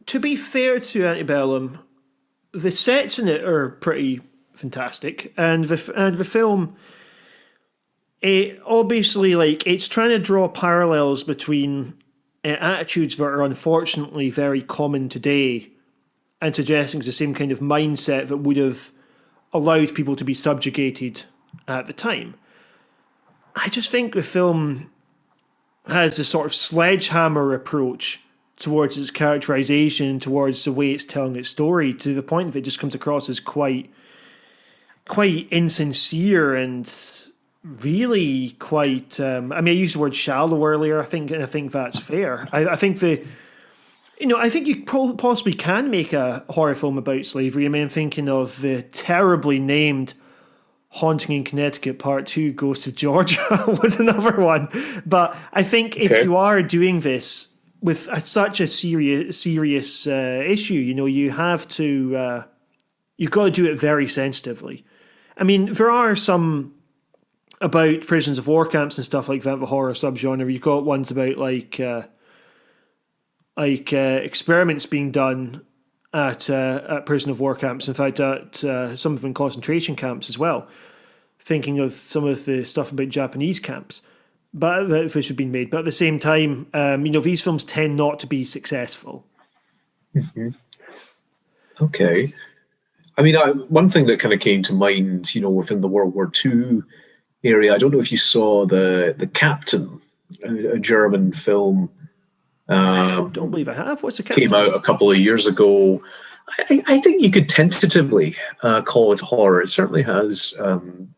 To be fair to antebellum, the sets in it are pretty fantastic, and the film. It obviously, it's trying to draw parallels between attitudes that are unfortunately very common today and suggesting it's the same kind of mindset that would have allowed people to be subjugated at the time. I just think the film has a sort of sledgehammer approach towards its characterization, towards the way it's telling its story, to the point that it just comes across as quite insincere and really quite. I used the word shallow earlier. I think that's fair. I think I think you possibly can make a horror film about slavery. I'm thinking of the terribly named Haunting in Connecticut Part 2, Ghost of Georgia was another one. But I think if you are doing this with such a serious issue, you have to, you've got to do it very sensitively. There are some about prisons of war camps and stuff like that, the horror subgenre. You've got ones about experiments being done at prison of war camps. In fact, at some of them in concentration camps as well. Thinking of some of the stuff about Japanese camps, but which have been made. But at the same time, these films tend not to be successful. Mm-hmm. Okay. One thing that kind of came to mind, within the World War II area, I don't know if you saw the Captain, a German film. I don't believe I have. What's the Captain? Came out a couple of years ago. I think you could tentatively call it horror. It certainly has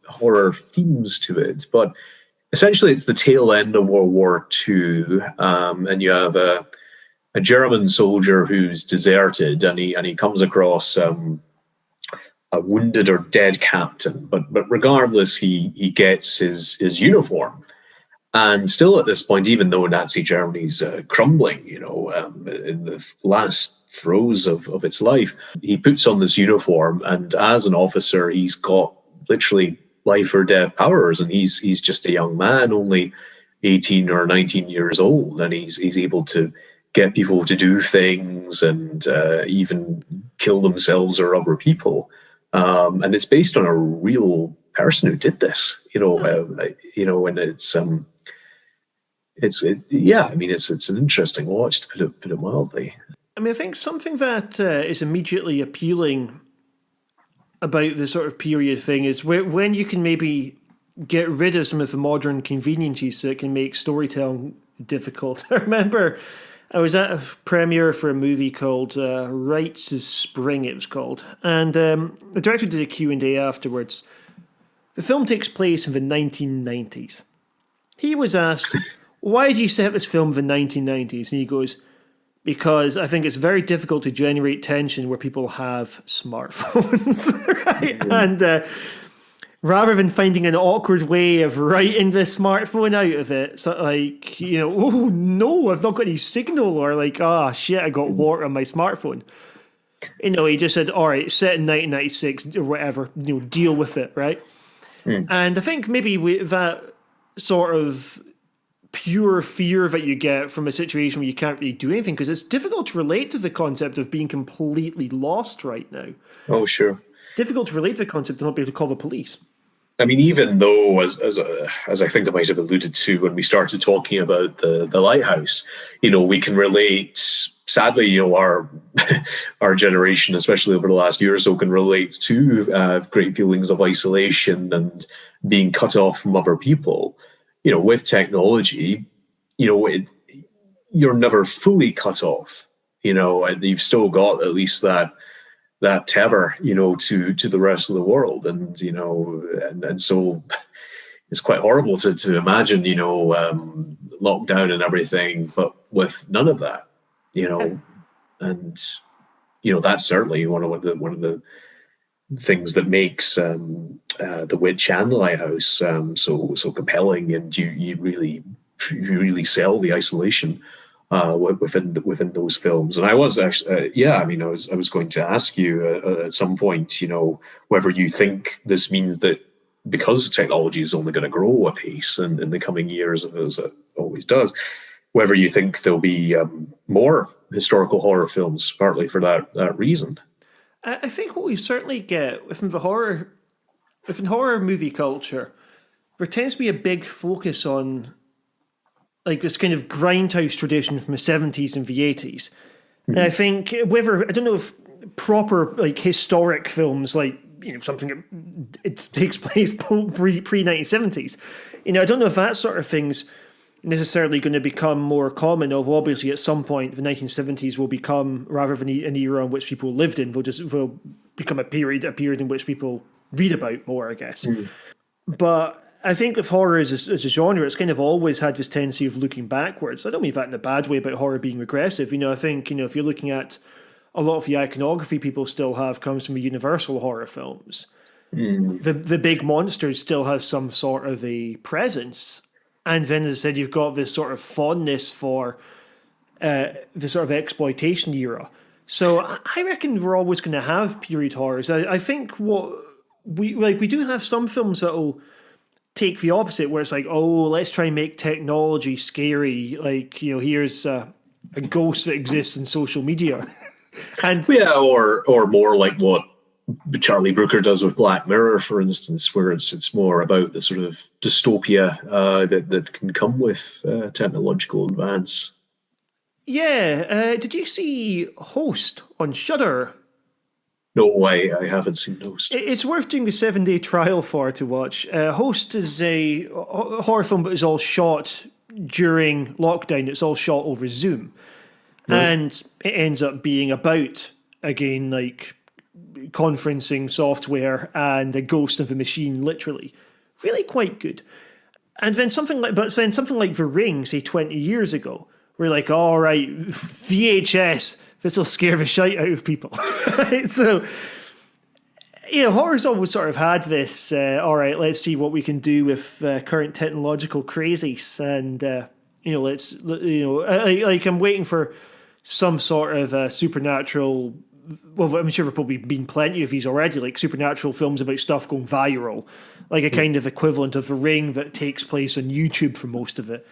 horror themes to it, but essentially it's the tail end of World War II, and you have a German soldier who's deserted, and he comes across a wounded or dead captain, but regardless, he gets his uniform, And still at this point, even though Nazi Germany's crumbling, in the last throes of its life, he puts on this uniform, and as an officer, he's got literally life or death powers, and he's just a young man, only 18 or 19 years old, and he's able to get people to do things and even kill themselves or other people. And it's based on a real person who did this, and it's an interesting watch, to put it mildly. I mean, I think something that is immediately appealing about the sort of period thing is when you can maybe get rid of some of the modern conveniences that can make storytelling difficult. I remember I was at a premiere for a movie called Rites of Spring, it was called, and the director did a Q&A afterwards. The film takes place in the 1990s. He was asked, why do you set this film in the 1990s? And he goes, because I think it's very difficult to generate tension where people have smartphones, right? Mm-hmm. And rather than finding an awkward way of writing the smartphone out of it, so like, oh no, I've not got any signal, or like, shit, I got water on my smartphone. He just said, all right, set in 1996 or whatever, deal with it, right? Mm. And I think maybe with that sort of pure fear that you get from a situation where you can't really do anything, because it's difficult to relate to the concept of being completely lost right now. Oh, sure. Difficult to relate to the concept of not being able to call the police. I mean, even though, as I think I might have alluded to when we started talking about the Lighthouse, we can relate. Sadly, our generation, especially over the last year or so, can relate to great feelings of isolation and being cut off from other people. With technology, you're never fully cut off, and you've still got at least that tether, to the rest of the world. And, and so it's quite horrible to imagine, lockdown and everything, but with none of that, and, that's certainly one of the things that makes The Witch and The Lighthouse so compelling, and you really sell the isolation within those films. And I was actually I was going to ask you at some point, whether you think this means that because technology is only going to grow apace in the coming years, as it always does, whether you think there'll be more historical horror films, partly for that reason. I think what we certainly get within horror movie culture, there tends to be a big focus on like this kind of grindhouse tradition from the 70s and the 80s. Mm-hmm. And I think I don't know if proper like historic films, like something that it takes place pre-1970s, I don't know if that sort of thing's necessarily going to become more common. Although obviously at some point the 1970s will become, rather than an era in which people lived in, will become a period in which people read about more, I guess. Mm. But I think with horror as a genre, it's kind of always had this tendency of looking backwards. I don't mean that in a bad way about horror being regressive. I think, if you're looking at a lot of the iconography people still have comes from the Universal horror films. Mm. The big monsters still have some sort of a presence. And then, as I said, you've got this sort of fondness for the sort of exploitation era. So I reckon we're always going to have period horrors. I think what we do have some films that will take the opposite, where it's like, oh, let's try and make technology scary. Like, here's a ghost that exists in social media. And or more like what Charlie Brooker does with Black Mirror, for instance, where it's more about the sort of dystopia that can come with technological advance. Yeah. Did you see Host on Shudder? No, I haven't seen Host. It's worth doing a 7-day trial to watch. Host is a horror film, but it's all shot during lockdown. It's all shot over Zoom. Right. And it ends up being about, again, like conferencing software and a ghost of a machine, literally. Really quite good. And then something like The Ring, say 20 years ago, we're like, all right, VHS, this will scare the shite out of people. Right? So, Horror's always sort of had this, all right, let's see what we can do with current technological crazies. And, I'm waiting for some sort of supernatural. Well, I'm sure there've probably been plenty of these already, like supernatural films about stuff going viral, like a kind of equivalent of The Ring that takes place on YouTube for most of it.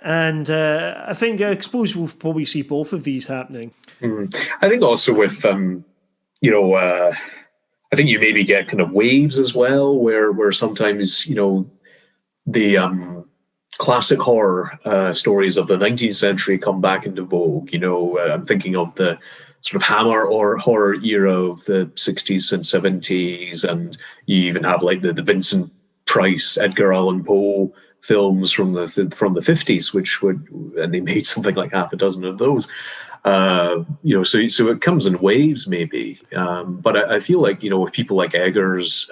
And I suppose we'll probably see both of these happening. I think also with, I think you maybe get kind of waves as well, where sometimes, the classic horror stories of the 19th century come back into vogue. I'm thinking of the sort of Hammer or horror era of the 60s and 70s, and you even have like the Vincent Price, Edgar Allan Poe films from the 50s, and they made something like half a dozen of those. So it comes in waves maybe, but I feel like with people like Eggers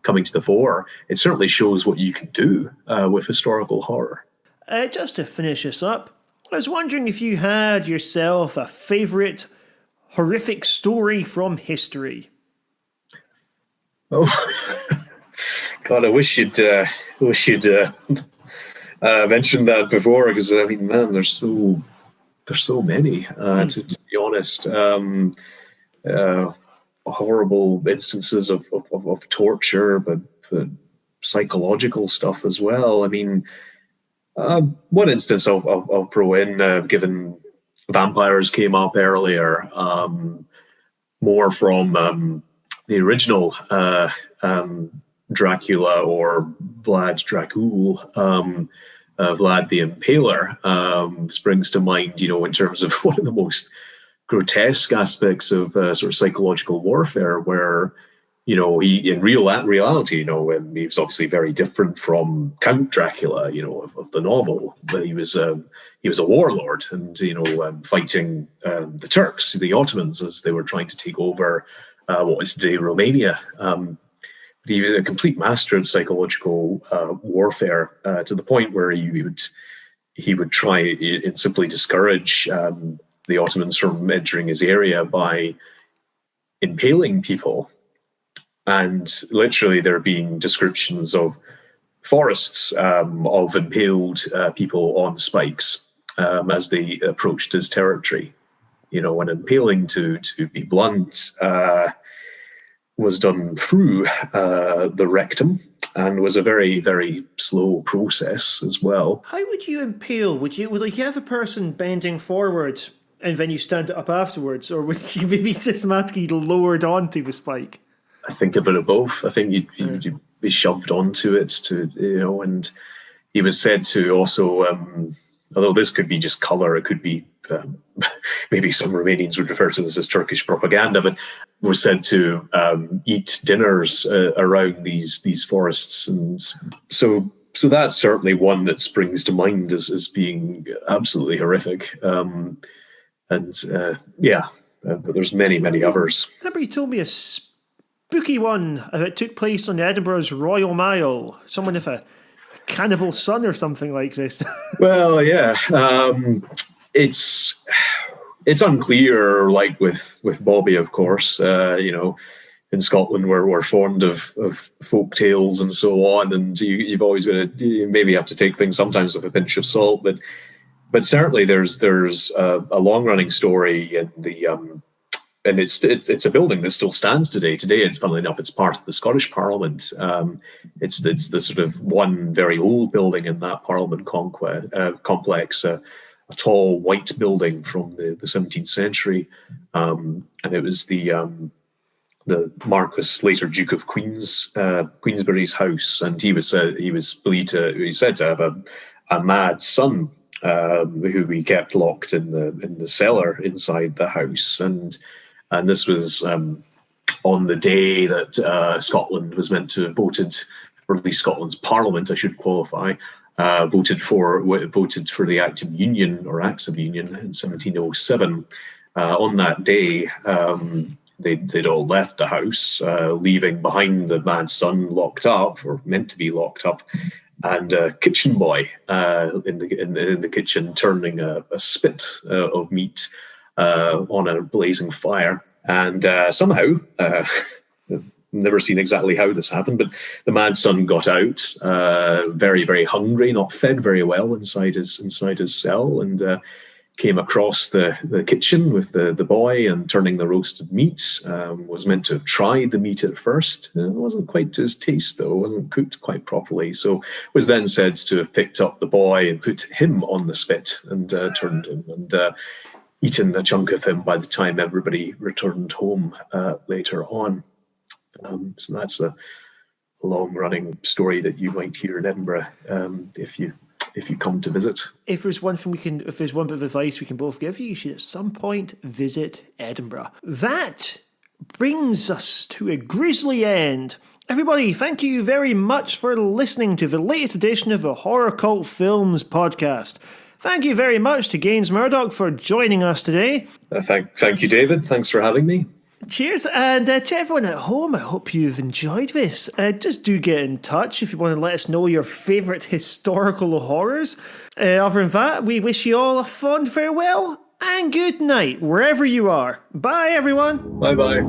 coming to the fore, it certainly shows what you can do with historical horror. Just to finish this up, I was wondering if you had yourself a favourite horrific story from history. Oh, God! I wish you'd mentioned that before, because I mean, man, there's so many. To be honest, horrible instances of torture, but psychological stuff as well. I mean, one instance I'll throw in, given vampires came up earlier, more from the original Dracula or Vlad Dracul, Vlad the Impaler, springs to mind, in terms of one of the most grotesque aspects of sort of psychological warfare, where he in reality, he was obviously very different from Count Dracula, of the novel. But he was a warlord, and fighting the Turks, the Ottomans, as they were trying to take over what is today Romania. But he was a complete master at psychological warfare, to the point where he would try and simply discourage the Ottomans from entering his area by impaling people. And literally there being descriptions of forests of impaled people on spikes as they approached his territory. When impaling, to be blunt, was done through the rectum, and was a very, very slow process as well. How would you impale? Would you have a person bending forward and then you stand up afterwards, or would you be systematically lowered onto the spike? I think a bit of both. I think you'd be shoved onto it and he was said to also, although this could be just colour, it could be maybe some Romanians would refer to this as Turkish propaganda, but was said to eat dinners around these forests. And so that's certainly one that springs to mind as being absolutely horrific. But there's many, many others. I remember you told me a spooky one that took place on Edinburgh's Royal Mile. Someone with a cannibal son or something like this. Well, yeah. It's unclear, like with Bobby, of course. In Scotland, we're fond of folk tales and so on, and you've always got to maybe have to take things sometimes with a pinch of salt, but certainly there's a long running story in the and it's a building that still stands today. Today, it's funnily enough, it's part of the Scottish Parliament. It's the sort of one very old building in that Parliament complex. A tall white building from the 17th century, and it was the Marquis, later Duke of Queensberry's house, and he was said to have a mad son who we kept locked in the cellar inside the house, and this was on the day that Scotland was meant to have voted, or at least Scotland's Parliament, I should qualify. Voted for the Act of Union, or Acts of Union, in 1707. On that day, they'd all left the house, leaving behind the mad son locked up, or meant to be locked up, and a kitchen boy in the kitchen turning a spit of meat on a blazing fire. And somehow, never seen exactly how this happened, but the mad son got out, very, very hungry, not fed very well inside his cell, and came across the kitchen with the boy and turning the roasted meat. Was meant to have tried the meat at first. It wasn't quite to his taste, though. It wasn't cooked quite properly. So was then said to have picked up the boy and put him on the spit and turned him and eaten a chunk of him by the time everybody returned home later on. So that's a long-running story that you might hear in Edinburgh if you come to visit. If there's one bit of advice we can both give you, you should at some point visit Edinburgh. That brings us to a grisly end. Everybody, thank you very much for listening to the latest edition of the Horror Cult Films podcast. Thank you very much to Gaines Murdoch for joining us today. Thank you, David. Thanks for having me. Cheers, and to everyone at home, I hope you've enjoyed this. Just do get in touch if you want to let us know your favourite historical horrors. Other than that, we wish you all a fond farewell and good night, wherever you are. Bye, everyone. Bye-bye.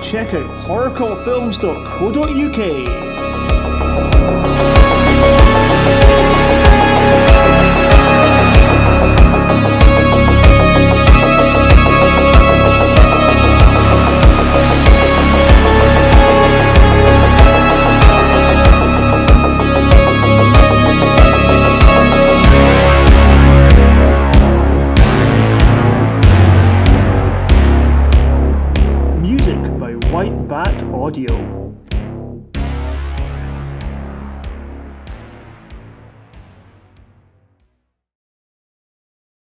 Check out HorrorCultFilms.co.uk. White Bat Audio.